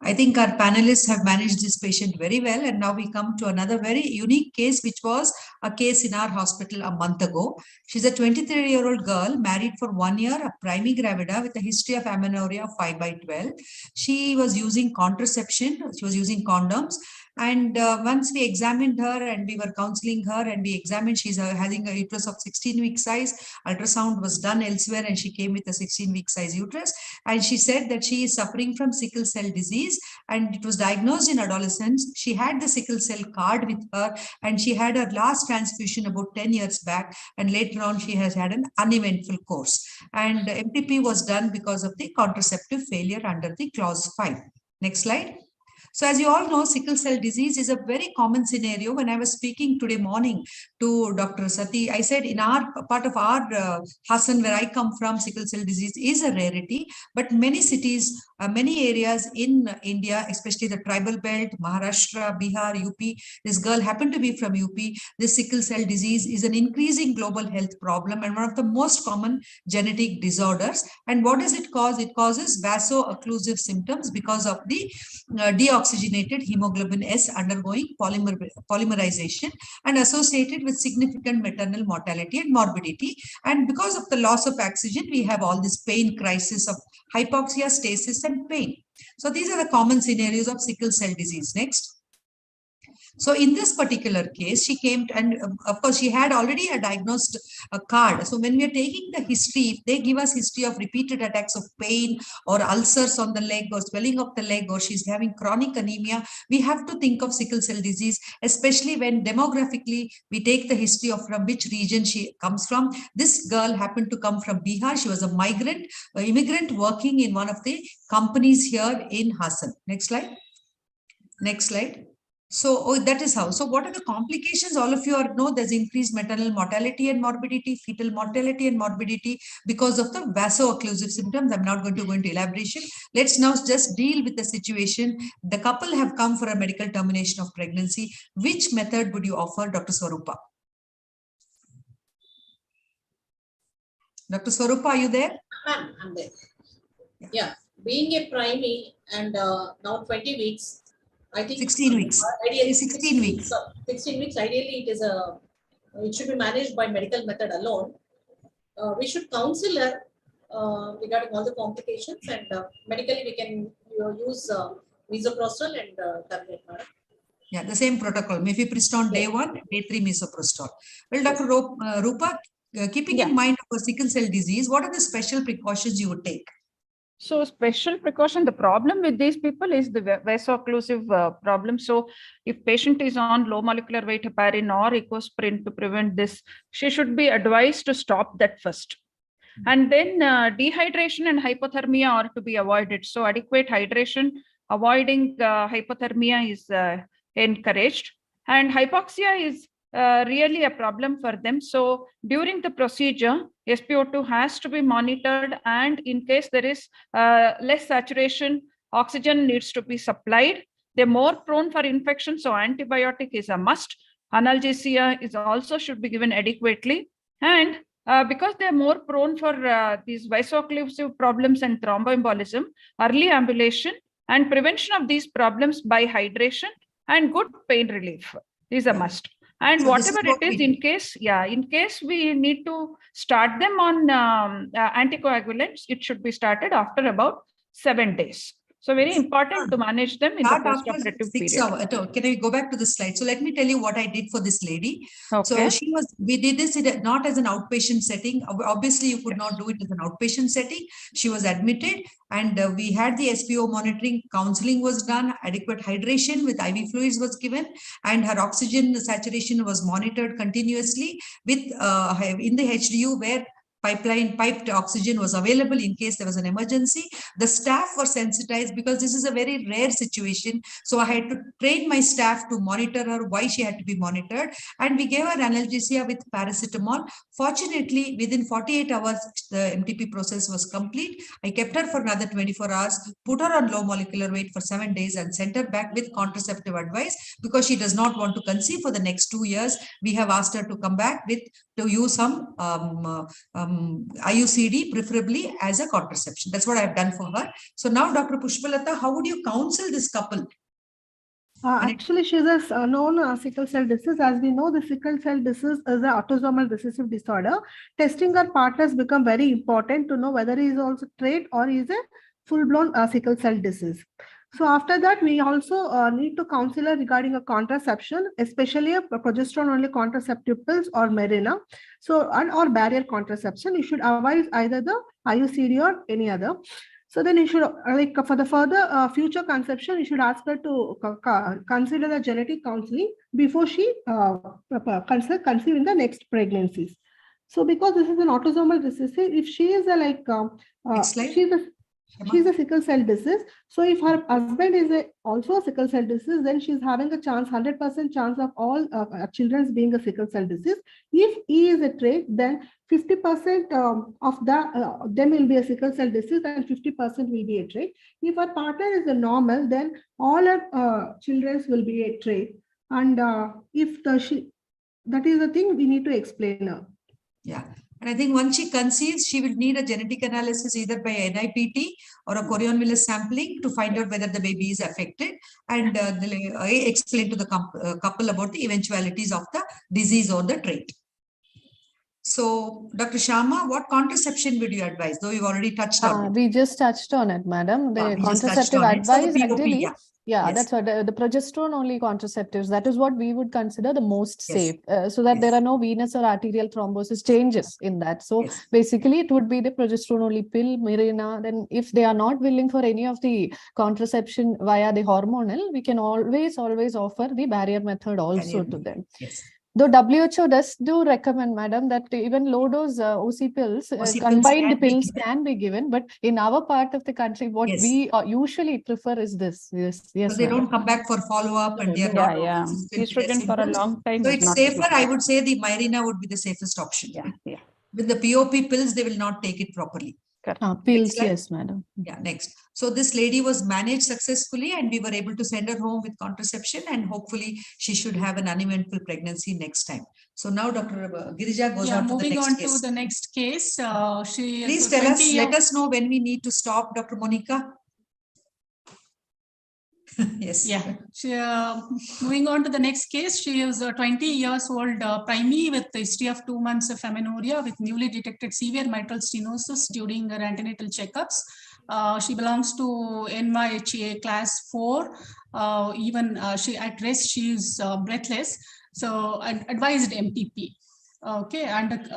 I think our panelists have managed this patient very well. And now we come to another very unique case, which was a case in our hospital a month ago. She's a 23-year-old girl, married for 1 year, a primigravida with a history of amenorrhea of 5/12. She was using contraception. She was using condoms. And once we examined her and we were counseling her and we examined, she's having a uterus of 16-week size. Ultrasound was done elsewhere and she came with a 16-week size uterus. And she said that she is suffering from sickle cell disease and it was diagnosed in adolescence. She had the sickle cell card with her and she had her last transfusion about 10 years back. And later on, she has had an uneventful course. And MTP was done because of the contraceptive failure under the clause 5. Next slide. So as you all know, sickle cell disease is a very common scenario. When I was speaking today morning to Dr. Sati, I said in our part of our Hassan, where I come from, sickle cell disease is a rarity, but many cities, many areas in India, especially the tribal belt, Maharashtra, Bihar, UP, this girl happened to be from UP. This sickle cell disease is an increasing global health problem and one of the most common genetic disorders. And what does it cause? It causes vaso-occlusive symptoms because of the deoxygenated hemoglobin S undergoing polymerization and associated with significant maternal mortality and morbidity. And because of the loss of oxygen, we have all this pain crisis of hypoxia, stasis, and pain. So these are the common scenarios of sickle cell disease. Next. So in this particular case, she came to, and of course she had already a diagnosed card. So when we are taking the history, if they give us history of repeated attacks of pain or ulcers on the leg or swelling of the leg, or she's having chronic anemia, we have to think of sickle cell disease, especially when demographically we take the history of from which region she comes from. This girl happened to come from Bihar. She was a migrant, immigrant working in one of the companies here in Hassan. Next slide. Next slide. So that is how. So what are the complications? All of you know there's increased maternal mortality and morbidity, fetal mortality and morbidity because of the vaso-occlusive symptoms. I'm not going to go into elaboration. Let's now just deal with the situation. The couple have come for a medical termination of pregnancy. Which method would you offer, Dr. Swarupa? Dr. Swarupa, are you there? I'm there. Yeah, being a primary and now 20 weeks, I think 16 weeks. Ideally, 16 weeks. 16 weeks. Ideally, it should be managed by medical method alone. We should counsel her regarding all the complications, and medically we can use misoprostol and terminate. Yeah, the same protocol. Mifepristone day 1, day 3 misoprostol. Well, Dr. Rupa, keeping in mind for sickle cell disease, what are the special precautions you would take? So special precaution, the problem with these people is the vaso-occlusive problem. So if patient is on low molecular weight heparin or ecosprin to prevent this, she should be advised to stop that first. And then dehydration and hypothermia are to be avoided. So adequate hydration, avoiding hypothermia is encouraged. And hypoxia is really a problem for them. So during the procedure, SpO2 has to be monitored, and in case there is less saturation, oxygen needs to be supplied. They're more prone for infection, so antibiotic is a must. Analgesia is also should be given adequately. And because they're more prone for these vaso-occlusive problems and thromboembolism, early ambulation and prevention of these problems by hydration and good pain relief is a must. And so whatever it is, in case we need to start them on anticoagulants, it should be started after about 7 days. So very important to manage them in the post-operative period. Can I go back to the slide? So let me tell you what I did for this lady. Okay. So we did this not as an outpatient setting. Obviously, you could not do it as an outpatient setting. She was admitted and we had the SpO monitoring, counseling was done, adequate hydration with IV fluids was given, and her oxygen saturation was monitored continuously with in the HDU where piped oxygen was available in case there was an emergency. The staff were sensitized because this is a very rare situation. So I had to train my staff to monitor her, why she had to be monitored. And we gave her analgesia with paracetamol. Fortunately, within 48 hours, the MTP process was complete. I kept her for another 24 hours, put her on low molecular weight for 7 days and sent her back with contraceptive advice because she does not want to conceive for the next 2 years. We have asked her to come back to use some IUCD, preferably as a contraception. That's what I've done for her. So now, Dr. Pushpalata, how would you counsel this couple? Actually, she has known sickle cell disease. As we know, the sickle cell disease is an autosomal recessive disorder. Testing our partners become very important to know whether he is also trait or he is a full-blown sickle cell disease. So after that, we also need to counsel her regarding a contraception, especially a progesterone-only contraceptive pills or Mirena. So, or barrier contraception. You should avoid either the IUCD or any other. So then you should, like for the further future conception, you should ask her to consider the genetic counseling before she conceive in the next pregnancies. So because this is an autosomal recessive, if she is a She's a sickle cell disease. So if her husband is also a sickle cell disease, then she's having a chance, 100% chance of all children's being a sickle cell disease. If he is a trait, then 50% of them will be a sickle cell disease and 50% will be a trait. If her partner is a normal, then all her children's will be a trait. And if that is the thing we need to explain her. Yeah. And I think once she conceives, she will need a genetic analysis either by NIPT or a chorion villus sampling to find out whether the baby is affected, and explain to the couple about the eventualities of the disease or the trait. So, Dr. Sharma, what contraception would you advise? Though you've already touched on it. We just touched on it, madam. The contraceptive advice, ideally, that's what the progesterone only contraceptives. That is what we would consider the most safe, so that there are no venous or arterial thrombosis changes in that. So basically, it would be the progesterone only pill, Mirena. Then, if they are not willing for any of the contraception via the hormonal, we can always offer the barrier method also to them. Though WHO does recommend, madam, that even low dose OC pills, combined pills can be given, but in our part of the country, what we usually prefer is this. Yes, so they don't come back for follow-up, and they are not estrogen for a long time. So it's safer. I would say the Mirena would be the safest option. With the POP pills, they will not take it properly. Pills, yes, madam. Yeah, next. So this lady was managed successfully, and we were able to send her home with contraception, and hopefully she should have an uneventful pregnancy next time. So now Dr. Girija goes on to the next case. Moving on to the next case. Please tell us, let us know when we need to stop, Dr. Monica. Yes. Yeah. Moving on to the next case, she is a 20 years old primey with a history of 2 months of amenorrhea with newly detected severe mitral stenosis during her antenatal checkups. She belongs to NYHA class 4. She at rest, she is breathless. So advised MTP. Okay, and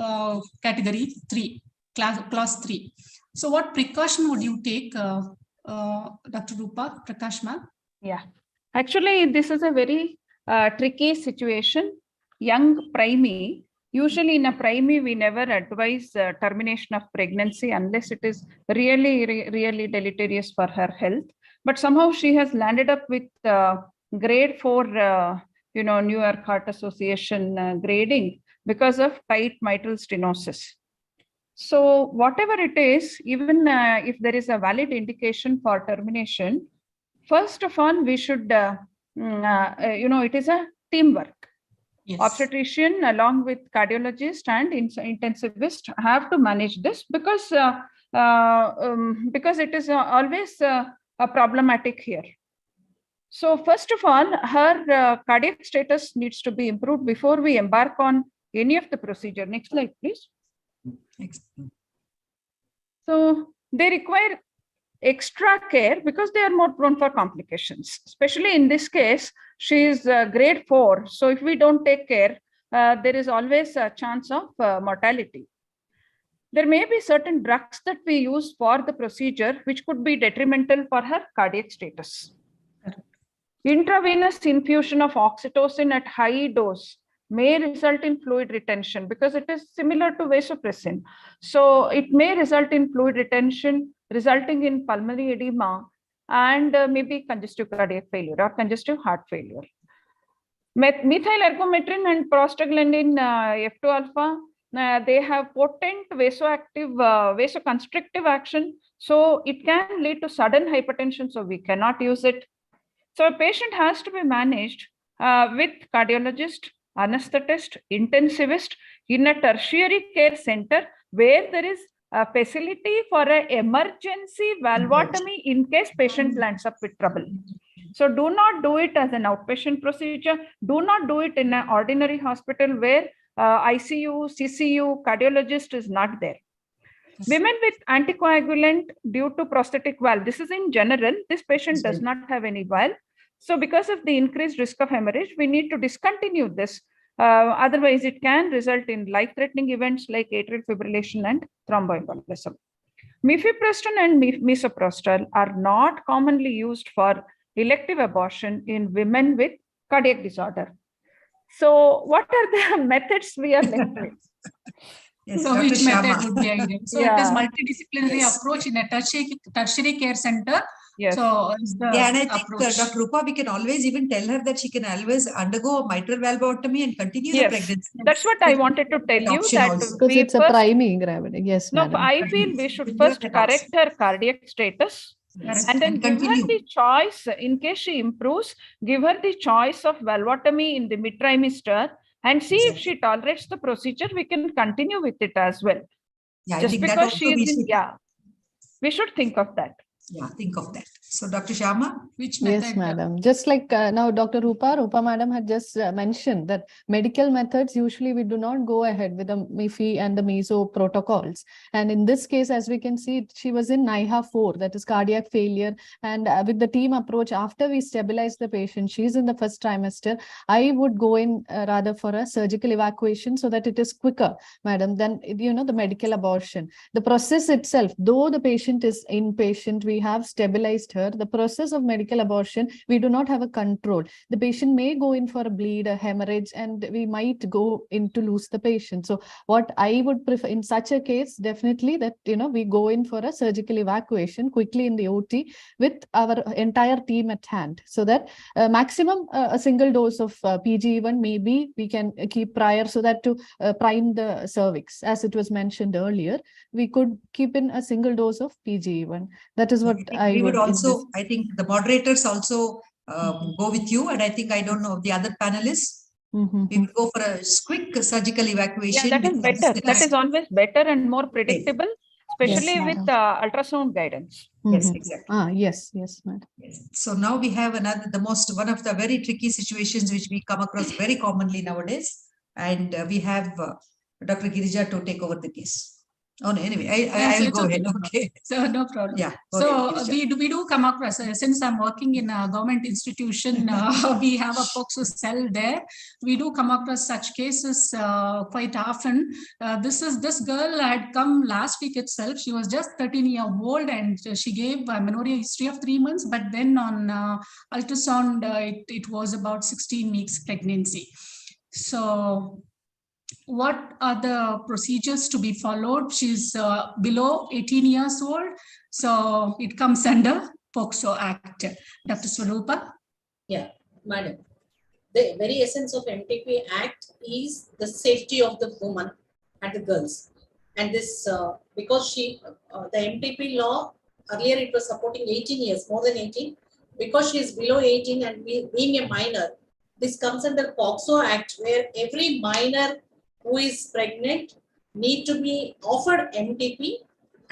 category 3, class 3. So what precaution would you take, Dr. Rupa Prakash ma'am? Yeah, actually, this is a very tricky situation. Young primey, usually in a primey, we never advise termination of pregnancy unless it is really deleterious for her health. But somehow she has landed up with grade 4, New York Heart Association grading because of tight mitral stenosis. So whatever it is, even if there is a valid indication for termination, first of all, we should, it is a teamwork. Obstetrician along with cardiologist and intensivist have to manage this because it is always a problematic here. So first of all, her cardiac status needs to be improved before we embark on any of the procedure. Next slide, please. So they require extra care because they are more prone for complications. Especially in this case, she is grade 4. So if we don't take care, there is always a chance of mortality. There may be certain drugs that we use for the procedure which could be detrimental for her cardiac status. Intravenous infusion of oxytocin at high dose may result in fluid retention because it is similar to vasopressin. So it may result in fluid retention, resulting in pulmonary edema and maybe congestive cardiac failure or congestive heart failure. Methyl ergometrin and prostaglandin F2 alpha, they have potent vasoactive, vasoconstrictive action. So it can lead to sudden hypertension. So we cannot use it. So a patient has to be managed with cardiologist, anesthetist, intensivist in a tertiary care center where there is a facility for an emergency valvotomy in case patient lands up with trouble. So do not do it as an outpatient procedure. Do not do it in an ordinary hospital where ICU, CCU, cardiologist is not there. Women with anticoagulant due to prosthetic valve. This is in general. This patient does not have any valve. So because of the increased risk of hemorrhage, we need to discontinue this. Otherwise, it can result in life-threatening events like atrial fibrillation and thromboembolism. Mifepristone and misoprostol are not commonly used for elective abortion in women with cardiac disorder. So what are the methods we are left with? Yes, So Dr. which method Shyama. would be ideal? So it is multidisciplinary approach in a tertiary care center. Yes. So it's the Yeah, and I think approach. Dr. Rupa, we can always even tell her that she can always undergo a mitral valvotomy and continue the Yes, pregnancy. that's what I wanted to tell you, Option that also. Because we it's a first, priming gravity. Yes, no, madam. I feel we should Give first that correct option. her cardiac status. Yes, And then and give her continue. the choice, in case she improves, give her the choice of valvotomy in the mid-trimester and see if she tolerates the procedure. We can continue with it as well. Yeah, I Just think that because also she we is in, should, yeah, we should think of that. yeah, think of that. So Dr. Shyama? Which method? Yes, madam. Just like now Dr. Rupa madam had just mentioned that medical methods, usually we do not go ahead with the MIFI and the MESO protocols. And in this case, as we can see, she was in NIHA 4, that is cardiac failure. And with the team approach, after we stabilize the patient, she's in the first trimester, I would go in rather for a surgical evacuation so that it is quicker, madam, than, you know, the medical abortion. The process itself, though the patient is inpatient, we have stabilized her. The process of medical abortion, we do not have a control. The patient may go in for a bleed, a hemorrhage, and we might go in to lose the patient. So what I would prefer in such a case, definitely that, you know, we go in for a surgical evacuation quickly in the OT with our entire team at hand, so that maximum a single dose of PGE1 maybe we can keep prior, so that to prime the cervix, as it was mentioned earlier, we could keep in a single dose of PGE1. That is what We would also, I think the moderators also go with you, and I think, I don't know, the other panelists, we will go for a quick surgical evacuation. Yeah, that is better. That is always better and more predictable, especially Yes, with ultrasound guidance. Yes, exactly. Yes, madam. Yes. So now we have one of the very tricky situations which we come across very commonly nowadays, and we have Dr. Girija to take over the case. Oh, no, anyway, I will go ahead. Okay. So no problem. Yeah. So we do come across, since I'm working in a government institution, we have a FOCSO cell there. We do come across such cases quite often. This girl had come last week itself. She was just 13 years old and she gave a menorrhagia history of 3 months, but then on ultrasound, it was about 16 weeks pregnancy. So what are the procedures to be followed? She's below 18 years old, so it comes under POCSO Act. Dr. Swarupa? Yeah, madam. The very essence of MTP Act is the safety of the woman and the girls. And this, because the MTP law, earlier it was supporting 18 years, more than 18. Because she is below 18 and being a minor, this comes under POCSO Act, where every minor who is pregnant need to be offered MTP,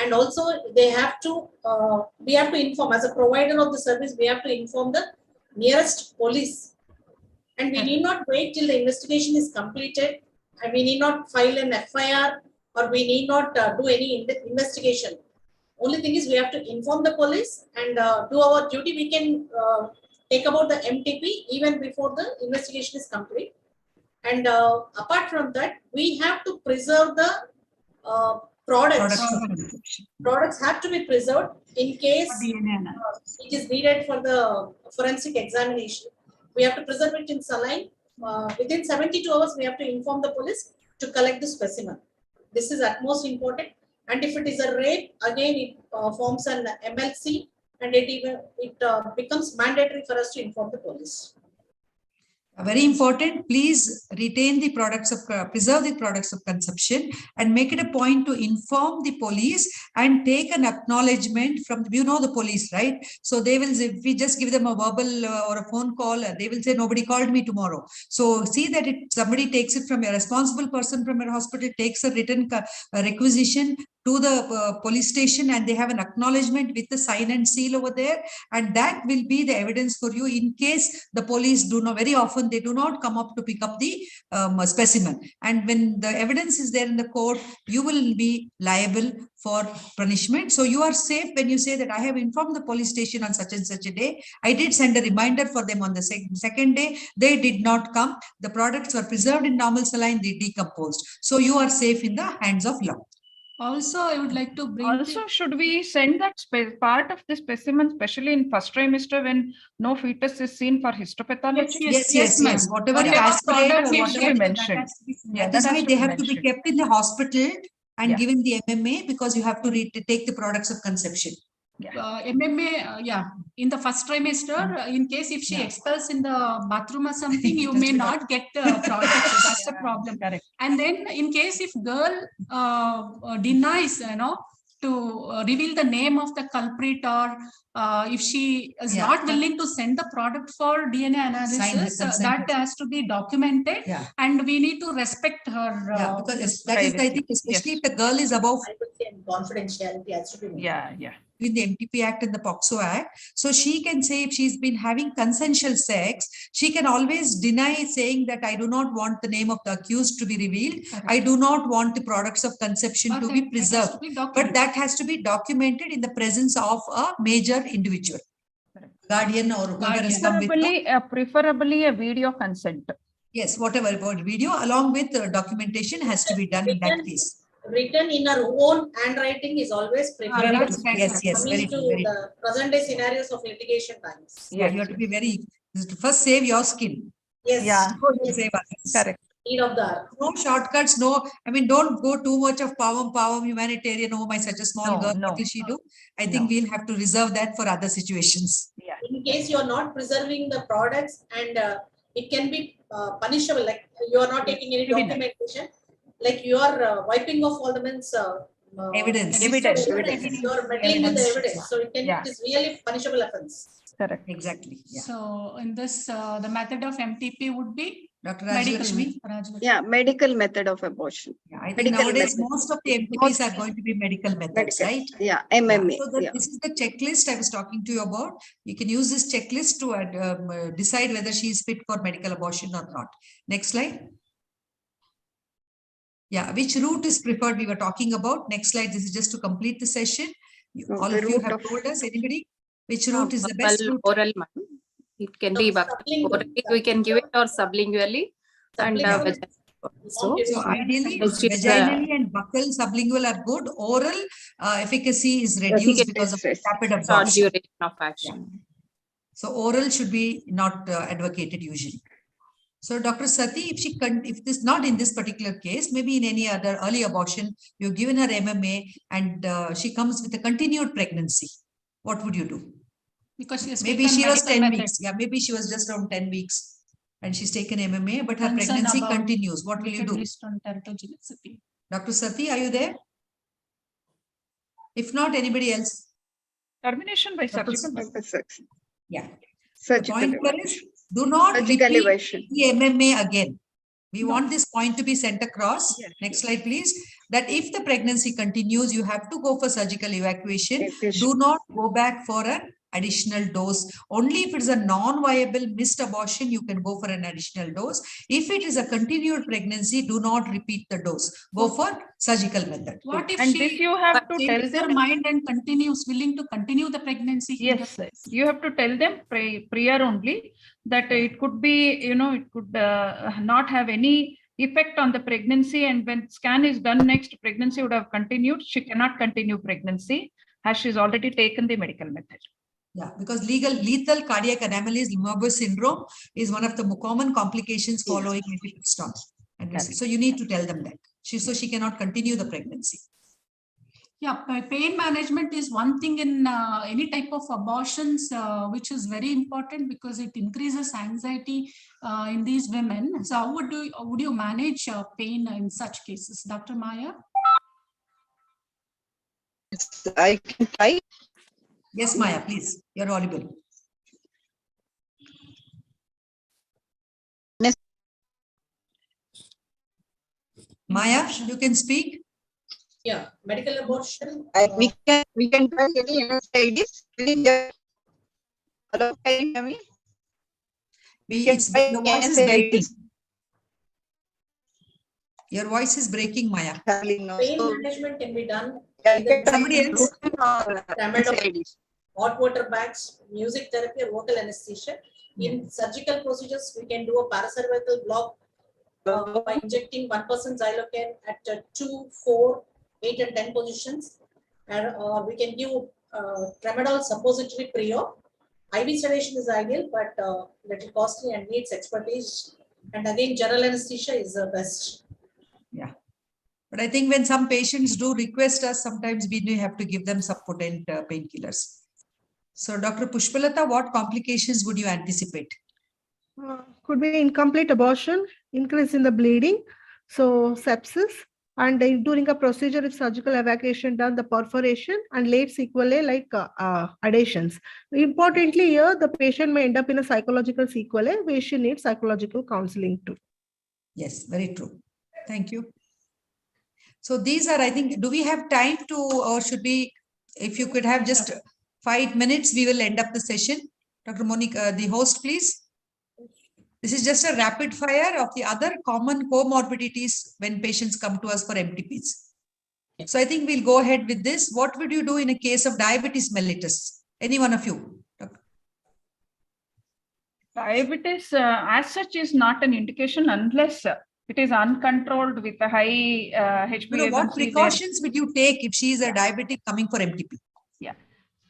and also they have to we have to inform, as a provider of the service, we have to inform the nearest police, and we need not wait till the investigation is completed, and we need not file an FIR, or we need not do any investigation. Only thing is we have to inform the police and do our duty. We can take about the MTP even before the investigation is complete. And apart from that, we have to preserve the products. Products have to be preserved in case it is needed for the forensic examination. We have to preserve it in saline. Within 72 hours, we have to inform the police to collect the specimen. This is utmost important. And if it is a rape, again, it forms an MLC, and it becomes mandatory for us to inform the police. Very important, please retain the products of, preserve the products of consumption, and make it a point to inform the police and take an acknowledgement from, the police, right? So they will, if we just give them a verbal or a phone call, they will say, nobody called me tomorrow. So see that somebody takes it from a responsible person from your hospital, takes a written requisition to the police station, and they have an acknowledgement with the sign and seal over there, and that will be the evidence for you in case the police do not, very often they do not come up to pick up the specimen, and when the evidence is there in the court, you will be liable for punishment. So you are safe when you say that I have informed the police station on such and such a day. I did send a reminder for them on the second day. They did not come. The products were preserved in normal saline, they decomposed. So you are safe in the hands of law. Also, I would like to bring. Also, should we send that part of the specimen, especially in first trimester when no fetus is seen for histopathology? Yes. Whatever is aspirate or whatever mentioned. That is why they have to be kept in the hospital and given the MMA, because you have to take the products of conception. MMA, in the first trimester, in case if she expels in the bathroom or something, you may not get the product. That's the problem. Correct. And then in case if girl denies, to reveal the name of the culprit, or if she is not willing to send the product for DNA analysis, that has to be documented, and we need to respect her. Because that is, I think, especially if the girl is above, I would say confidentiality has to be maintained. In the MTP Act and the POXO Act. So she can say if she's been having consensual sex, she can always deny, saying that I do not want the name of the accused to be revealed. I do not want the products of conception to be preserved. But that has to be documented in the presence of a major individual, guardian or whoever has come with preferably a video consent. Yes, whatever about video, along with documentation has to be done in that case. Written in our own handwriting is always preferable. Yes, Coming to the present day scenarios of litigation times. You have to be very, first save your skin. Yes. Save others. Correct. Need of the hour. No shortcuts, don't go too much of pavam, humanitarian, oh my, such a small girl, what will she do? I think we'll have to reserve that for other situations. In case you are not preserving the products, and it can be punishable, like you are not taking any documentation, like you are wiping off all the men's evidence. You are meddling with the evidence, so it is really punishable offense. Correct. Exactly. So in this, the method of MTP would be Dr. Rajalakshmi? Medical method of abortion. I think nowadays most of the MTPs are going to be medical methods, right? MMA. So this is the checklist I was talking to you about. You can use this checklist to decide whether she is fit for medical abortion or not. Next slide. Which route is preferred? We were talking about. Next slide. This is just to complete the session. All of you have told us. Anybody? Which route is the best route? Oral. It can be orally. We can give it or sublingually. And so ideally, vaginally and buccal sublingual are good. Oral efficacy is reduced because of rapid absorption. Duration of action. So oral should be not advocated usually. So Dr. Sati, if this not in this particular case, maybe in any other early abortion, you've given her MMA and she comes with a continued pregnancy, what would you do? Because maybe she was 10 weeks. Maybe she was just around 10 weeks and she's taken MMA, but her pregnancy continues. What will you do? Dr. Sati, are you there? If not, anybody else? Termination by surgical. The point is, do not repeat the MMA again. We want this point to be sent across. Next slide, please. That if the pregnancy continues, you have to go for surgical evacuation. Do not go back for an additional dose. Only if it is a non-viable missed abortion, you can go for an additional dose. If it is a continued pregnancy, do not repeat the dose. Go for surgical method. What if she you have to tell her mind and continues willing to continue the pregnancy? Yes, you have to tell them prior only that it could be, it could not have any effect on the pregnancy, and when scan is done next, pregnancy would have continued. She cannot continue pregnancy as she's already taken the medical method. Because lethal cardiac anomalies, Limbaugh syndrome is one of the common complications following epilepsy. So you need to tell them that. So she cannot continue the pregnancy. Pain management is one thing in any type of abortions, which is very important because it increases anxiety in these women. So how would you manage pain in such cases, Dr. Maya? I can try. Yes, Maya, please. You're audible. Maya, you can speak. Medical abortion. We can try any NSAIDs. Hello, can you hear me? Your voice is breaking, Maya. Pain management can be done. Somebody else. Hot water bags, music therapy, or vocal anesthesia. In surgical procedures, we can do a paracervical block by injecting 1% xylocaine at 2, 4, 8 and 10 positions, and we can give tramadol suppository pre-op. IV sedation is ideal, but little costly and needs expertise. And again, general anesthesia is the best. Yeah. But I think when some patients do request us, sometimes we do have to give them some potent painkillers. So Dr. Pushpalata, what complications would you anticipate? Could be incomplete abortion, increase in the bleeding, so sepsis, and during a procedure, if surgical evacuation done, the perforation and late sequelae like adhesions. Importantly here, the patient may end up in a psychological sequelae where she needs psychological counseling too. Yes, very true. Thank you. So these are, I think, do we have time to, or should we, if you could have just 5 minutes, we will end up the session. Dr. Monica, the host, please. This is just a rapid fire of the other common comorbidities when patients come to us for MTPs. So I think we'll go ahead with this. What would you do in a case of diabetes mellitus? Any one of you? Diabetes as such is not an indication unless it is uncontrolled with a high HbA1c. What precautions would you take if she is a diabetic coming for MTP? Yeah.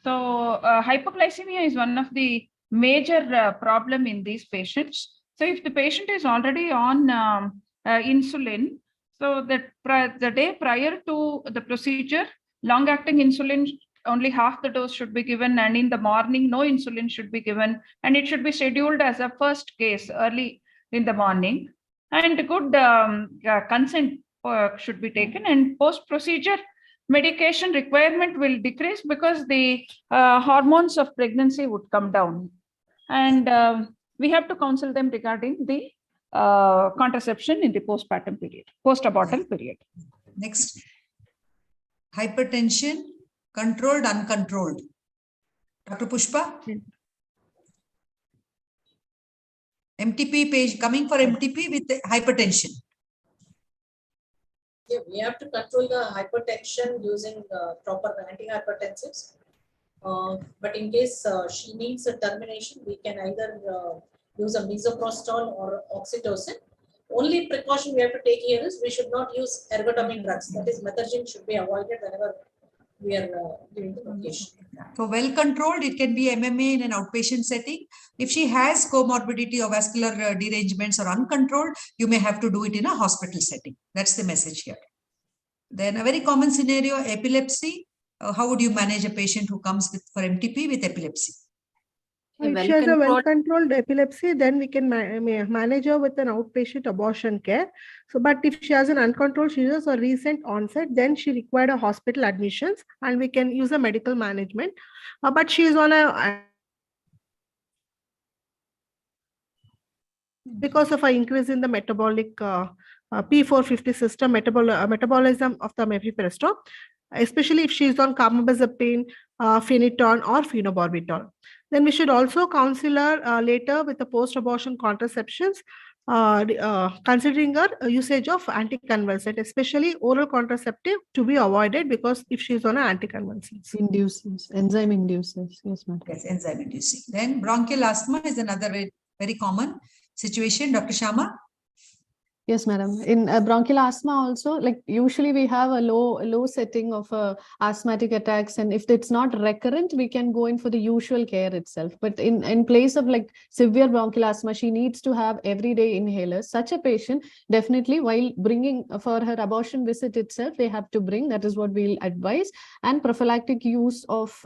So hypoglycemia is one of the major problem in these patients. So if the patient is already on insulin, so that the day prior to the procedure, long-acting insulin, only half the dose should be given, and in the morning, no insulin should be given, and it should be scheduled as a first case early in the morning, and good consent should be taken, and post-procedure medication requirement will decrease because the hormones of pregnancy would come down. And we have to counsel them regarding the contraception in the postpartum period, post-abortal period. Next, hypertension, controlled, uncontrolled. Dr. Pushpa? MTP patient coming for MTP with hypertension. Yeah, we have to control the hypertension using proper antihypertensives. But in case she needs a termination, we can either use a misoprostol or oxytocin. Only precaution we have to take here is we should not use ergotamine drugs. That is, methadone should be avoided whenever we are doing the medication. So well controlled, it can be MMA in an outpatient setting. If she has comorbidity or vascular derangements or uncontrolled, you may have to do it in a hospital setting. That's the message here. Then a very common scenario, epilepsy. How would you manage a patient who comes for MTP with epilepsy? If she has a well-controlled epilepsy, then we can manage her with an outpatient abortion care. So, but if she has an uncontrolled seizures or recent onset, then she required a hospital admissions, and we can use a medical management. But she is on a because of an increase in the metabolic P450 system metabolism of the mifepristone, especially if she is on carbamazepine, phenytoin, or phenobarbital. Then we should also counsel her later with the post-abortion contraceptions, considering her usage of anticonvulsant, especially oral contraceptive, to be avoided because if she is on an anticonvulsant. Inducers, enzyme inducers. Yes, madam. Yes, enzyme inducing. Then bronchial asthma is another very common situation. Dr. Sharma? Yes, madam. In bronchial asthma also, like usually we have a low setting of asthmatic attacks, and if it's not recurrent, we can go in for the usual care itself. But in place of like severe bronchial asthma, she needs to have everyday inhalers. Such a patient, definitely while bringing for her abortion visit itself, they have to bring, that is what we'll advise. And prophylactic use of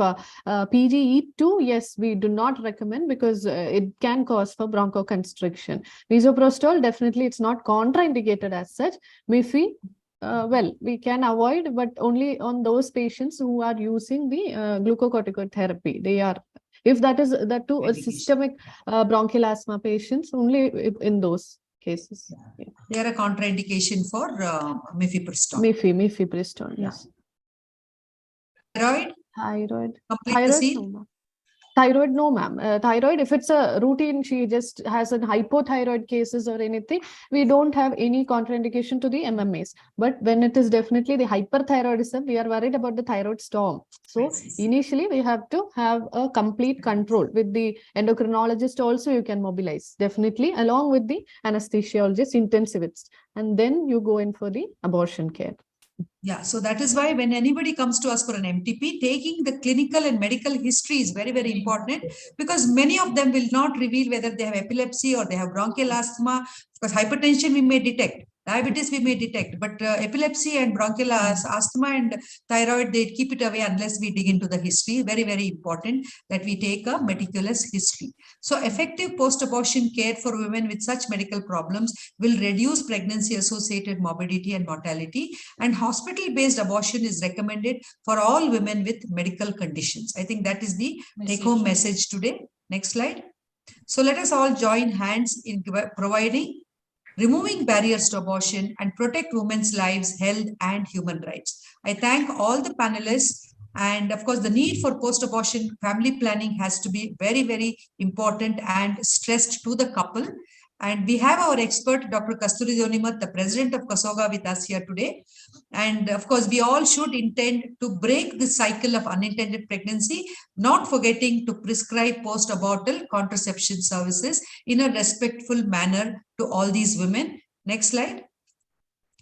PGE2, yes, we do not recommend because it can cause for bronchoconstriction. Misoprostol, definitely it's not contraindicated as such. Mifi, well, we can avoid, but only on those patients who are using the glucocorticoid therapy. They are, if that is that too a systemic bronchial asthma patients, only in those cases. Yeah. They are a contraindication for mifepristone. Mifepristone, yes. Thyroid? Thyroid. Thyroid, no, ma'am. Thyroid, if it's a routine, she just has an hypothyroid cases or anything, we don't have any contraindication to the MMAs. But when it is definitely the hyperthyroidism, we are worried about the thyroid storm. So initially, we have to have a complete control. With the endocrinologist also, you can mobilize, definitely, along with the anesthesiologist, intensivist. And then you go in for the abortion care. Yeah, so that is why when anybody comes to us for an MTP, taking the clinical and medical history is very, very important, because many of them will not reveal whether they have epilepsy or they have bronchial asthma. Because hypertension we may detect, diabetes we may detect, but epilepsy and bronchial asthma and thyroid, they keep it away unless we dig into the history. Very, very important that we take a meticulous history. So effective post-abortion care for women with such medical problems will reduce pregnancy-associated morbidity and mortality, and hospital-based abortion is recommended for all women with medical conditions. I think that is the take-home message today. Next slide. So let us all join hands in removing barriers to abortion and protect women's lives, health, and human rights. I thank all the panelists. And of course, the need for post-abortion family planning has to be very, very important and stressed to the couple. And we have our expert, Dr. Kasturi Donimath, the president of KASOGA, with us here today. And of course, we all should intend to break the cycle of unintended pregnancy, not forgetting to prescribe post-abortal contraception services in a respectful manner to all these women. Next slide.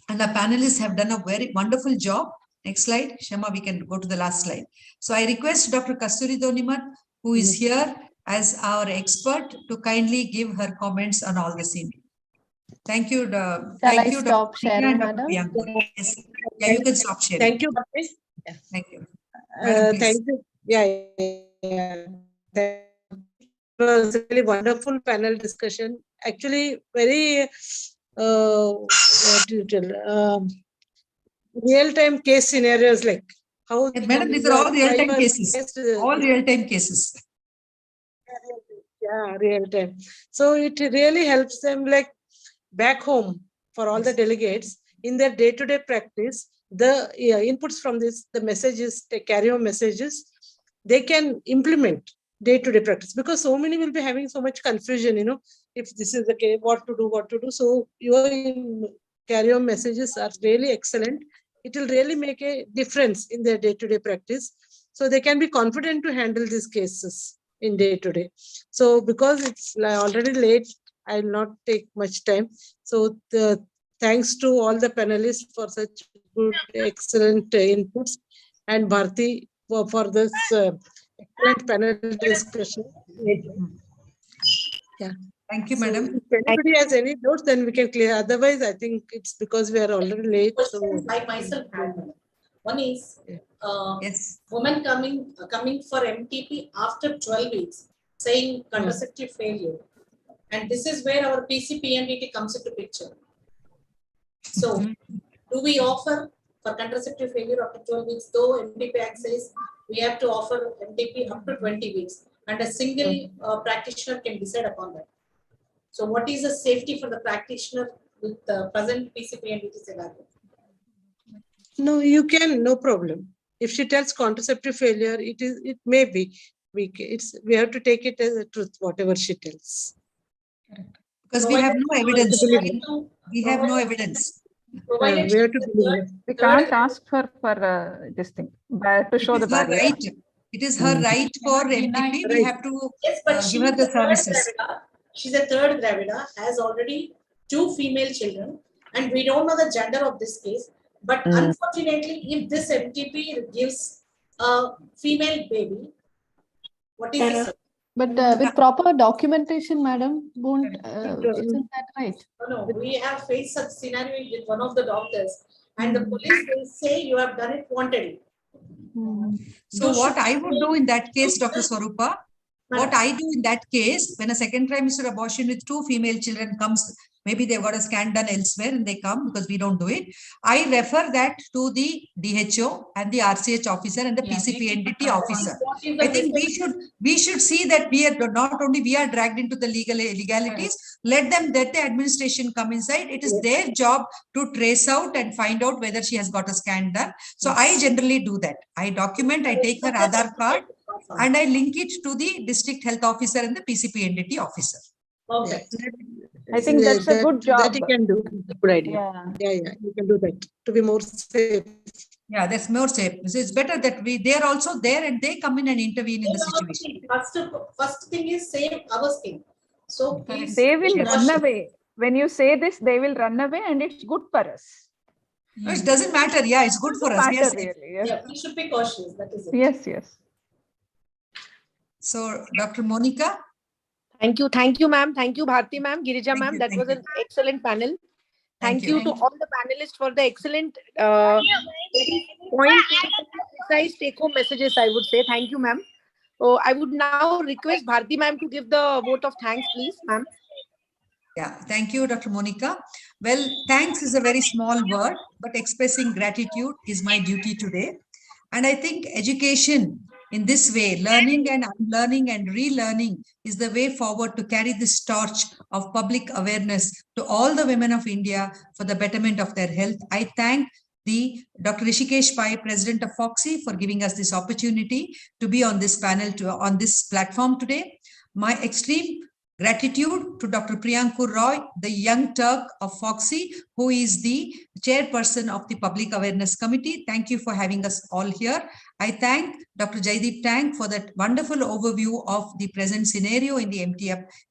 And our panelists have done a very wonderful job. Next slide. Shama, we can go to the last slide. So I request Dr. Kasturi Donimath, who is here as our expert, to kindly give her comments on all this evening. Thank you. Thank you, stop sharing, madam? Yes. Yeah, you can stop sharing. Thank you. Thank you. Thank you. Yeah. That was a really wonderful panel discussion. Actually, very what do you tell? Real-time case scenarios, like how. Madam, these are all real-time cases. All real-time cases. Yeah, real time. So it really helps them, like back home, for all the delegates in their day-to-day practice. The inputs from this, the messages, the carry-on messages, they can implement day-to-day practice, because so many will be having so much confusion, if this is the case, what to do. So your carry-on messages are really excellent. It will really make a difference in their day-to-day practice. So they can be confident to handle these cases in day-to-day. So because it's already late, I will not take much time. So thanks to all the panelists for such good, excellent inputs, and Bharti for this excellent panel discussion. Yeah. Thank you, madam. If anybody has any doubts, then we can clear. Otherwise, I think it's because we are already late. So I myself had one is women coming for MTP after 12 weeks, saying contraceptive failure, and this is where our PCPNDT comes into picture. So, do we offer for contraceptive failure after 12 weeks? Though MTP Act says we have to offer MTP up to 20 weeks, and a single practitioner can decide upon that. So, what is the safety for the practitioner with the present PCPNDT scenario? No, you can, no problem. If she tells contraceptive failure, it may be. We have to take it as a truth, whatever she tells. Because we have no evidence. We have no evidence. We can't ask her for this thing, to show the barrier. Right. It is her right for MTP. We have to give her the services. She's a third gravida, has already 2 female children, and we don't know the gender of this case. But unfortunately, if this MTP gives a female baby, what is this? But with proper documentation, madam, isn't that right? No, we have faced such scenario with one of the doctors, and the police will say you have done it wantedly. So what I would do in that case, Dr. Swarupa, what I do in that case, when a second trimester abortion with 2 female children comes, maybe they've got a scan done elsewhere and they come because we don't do it, I refer that to the DHO and the RCH officer and the PCPNDT officer. I think we should see that we are not only we are dragged into the legalities, let the administration come inside. It is their job to trace out and find out whether she has got a scan done. So I generally do that. I document, I take her Aadhaar card, and I link it to the district health officer and the PCPNDT officer. Okay. I think that's a good job. That you can do. Good idea. Yeah, you can do that to be more safe. Yeah, that's more safe. So it's better that they are also there and they come in and intervene in the situation. First thing is save our skin. So they will run away. When you say this, they will run away, and it's good for us. No, it doesn't matter. Yeah, it's good for us. We are Matter safe. really, yes. Yeah, we should be cautious. That is it. Yes, yes. So, Dr. Monica. Thank you, ma'am. Thank you, Bharti ma'am, Girija Thank ma'am. you, That thank was you. an excellent panel. Thank Thank you. you to all the panelists for the excellent point, precise take-home messages, I would say. Thank you, ma'am. So I would now request Bharti ma'am to give the vote of thanks, please, ma'am. Yeah, thank you, Dr. Monica. Well, thanks is a very small word, but expressing gratitude is my duty today. And I think education in this way, learning and unlearning and relearning, is the way forward to carry this torch of public awareness to all the women of India for the betterment of their health. I thank the Dr. Rishikesh Pai, President of FOXI, for giving us this opportunity to be on this panel, on this platform today. My extreme gratitude to Dr. Priyankur Roy, the young Turk of FOXI, who is the chairperson of the Public Awareness Committee. Thank you for having us all here. I thank Dr. Jaideep Tank for that wonderful overview of the present scenario in the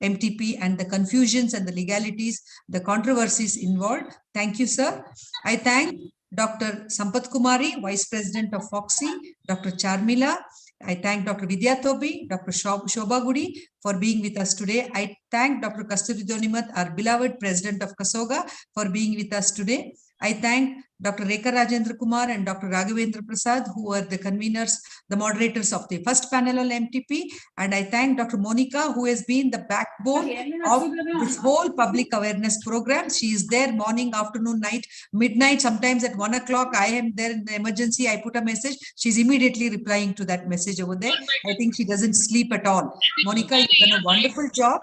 MTP and the confusions and the legalities, the controversies involved. Thank you, sir. I thank Dr. Sampath Kumari, Vice President of FOXI, Dr. Charmila. I thank Dr. Vidya Thobi, Dr. Shobha Gudi for being with us today. I thank Dr. Kasturi Donimat, our beloved President of Kasoga, for being with us today. I thank Dr. Rekha Rajendra Kumar and Dr. Raghavendra Prasad, who were the conveners, the moderators of the first panel on MTP. And I thank Dr. Monica, who has been the backbone of this whole public awareness program. She is there morning, afternoon, night, midnight, sometimes at 1 o'clock. I am there in the emergency. I put a message. She's immediately replying to that message over there. I think she doesn't sleep at all. Monica, you've done a wonderful job.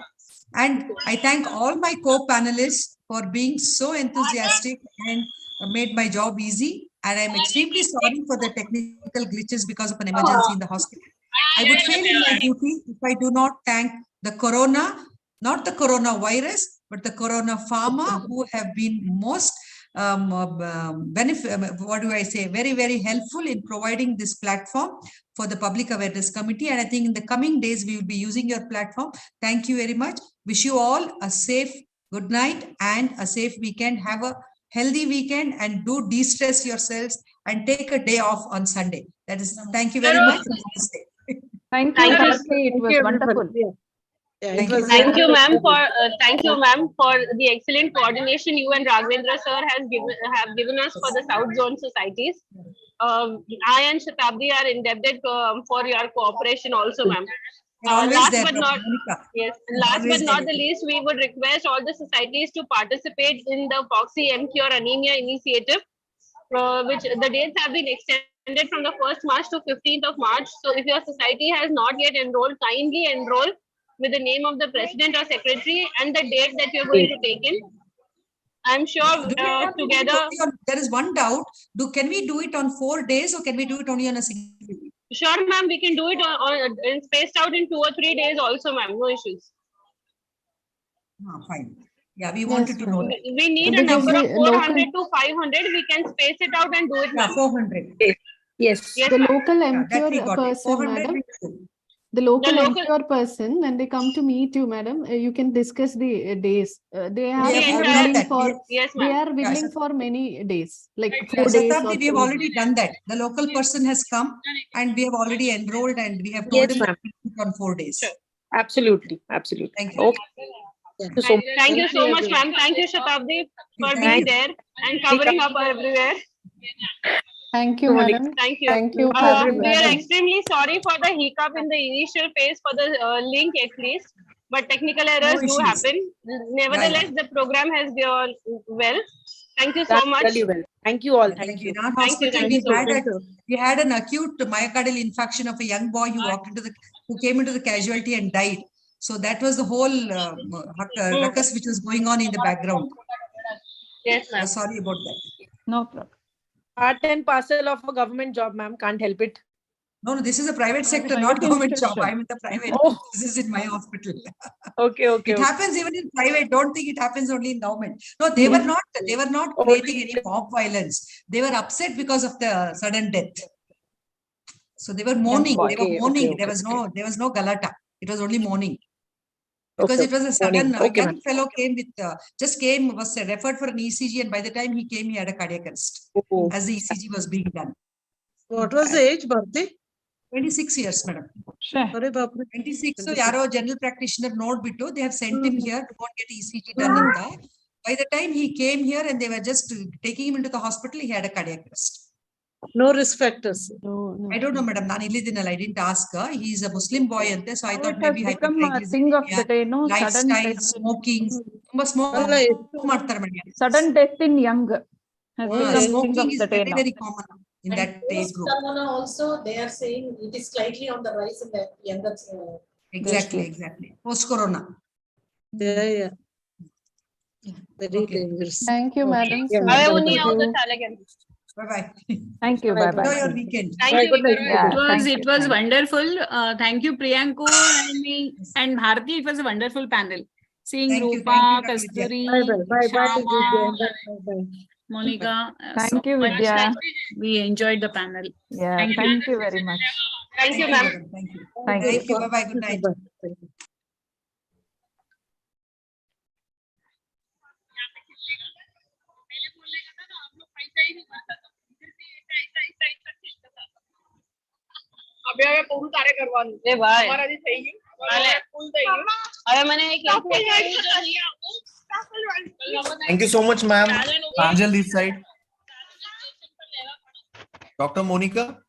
And I thank all my co-panelists for being so enthusiastic and made my job easy. And I'm extremely sorry for the technical glitches because of an emergency in the hospital. I would fail in my duty if I do not thank the corona, not the coronavirus, but the corona pharma, who have been most very, very helpful in providing this platform for the Public Awareness Committee. And I think in the coming days, we will be using your platform. Thank you very much. Wish you all a safe good night and a safe weekend. Have a healthy weekend and do de-stress yourselves and take a day off on Sunday. That is, thank you very much. Thank you. It was wonderful. Thank you, ma'am, for the excellent coordination you and Raghavendra sir have given us for the South Zone societies. I and Shatabdi are indebted for your cooperation also, ma'am. Last but not the least, we would request all the societies to participate in the FOXI M-Cure Anemia Initiative, which the dates have been extended from the 1st March to 15th of March. So if your society has not yet enrolled, kindly enroll with the name of the president or secretary and the date that you're going to take in. I'm sure together. There is one doubt. Can we do it on 4 days or can we do it only on a single day? Sure, ma'am. We can do it on spaced out in 2 or 3 days also, ma'am. No issues. Fine. Yeah, we wanted to know that. We need a number of 400 to 500. We can space it out and do it. Yeah, 400. Yes. The local M-Cure person, madam. The local M-Cure person, when they come to meet you, madam, you can discuss the days. They are willing for many days, like 4 days. Shatabdi, we have already done that. The local person has come and we have already enrolled and we have told him on 4 days. Sure. Absolutely. Thank you. Okay. Thank you so much, ma'am. Thank you, Shatabdi, for being there and covering up everywhere. Thank you, madam. Thank you. Thank you. We are extremely sorry for the hiccup in the initial phase for the link at least, but technical errors do happen. Nevertheless, the program has gone well. Thank you so much. Really well. Thank you all. Thank you. In our hospital, we had an acute myocardial infarction of a young boy who came into the casualty and died. So that was the whole ruckus which was going on in the background. Yes, ma'am. Sorry about that. No problem. Part and parcel of a government job, ma'am. Can't help it. No, this is a private sector, not government job. I'm in the private. This is in my hospital. Okay. It happens even in private. Don't think it happens only in government. No, they were not creating any mob violence. They were upset because of the sudden death. So they were mourning. There was no galata. It was only mourning. Because Okay, it was a morning. sudden, Okay, young ma'am. fellow came with, was referred for an ECG, and by the time he came, he had a cardiac arrest Oh. as the ECG was being done. What was the age, Bharti? 26 years, madam. Sorry, Bapre. 26. So, yaro general practitioner note bito, they have sent him here to go and get ECG done. By the time he came here and they were just taking him into the hospital, he had a cardiac arrest. No risk factors. I don't know, madam. I didn't ask her. He's a Muslim boy, so I thought It has maybe become a thing of the day, no? Sudden lifestyle, death. smoking. Sudden death in young. Has become thing Smoking of is the day very, now. very common in that age group. Post-corona also, they are saying it is slightly on the rise in the younger. Exactly. Post-corona. Yeah. Very dangerous. Thank you, madam. Yeah. Bye-bye. Thank you. Bye-bye. Enjoy your weekend. Thank you. It was wonderful. Thank you, Priyanku and Bharti. It was a wonderful panel. Seeing Rupa, Kasturi, Bye. Monica. Thank you, Vidya. We enjoyed the panel. Yeah, Thank thank you very much. Thank you, ma'am. Thank you. Bye-bye. Good night. Thank you so much, ma'am. Pranjal this side. Dr. Monica.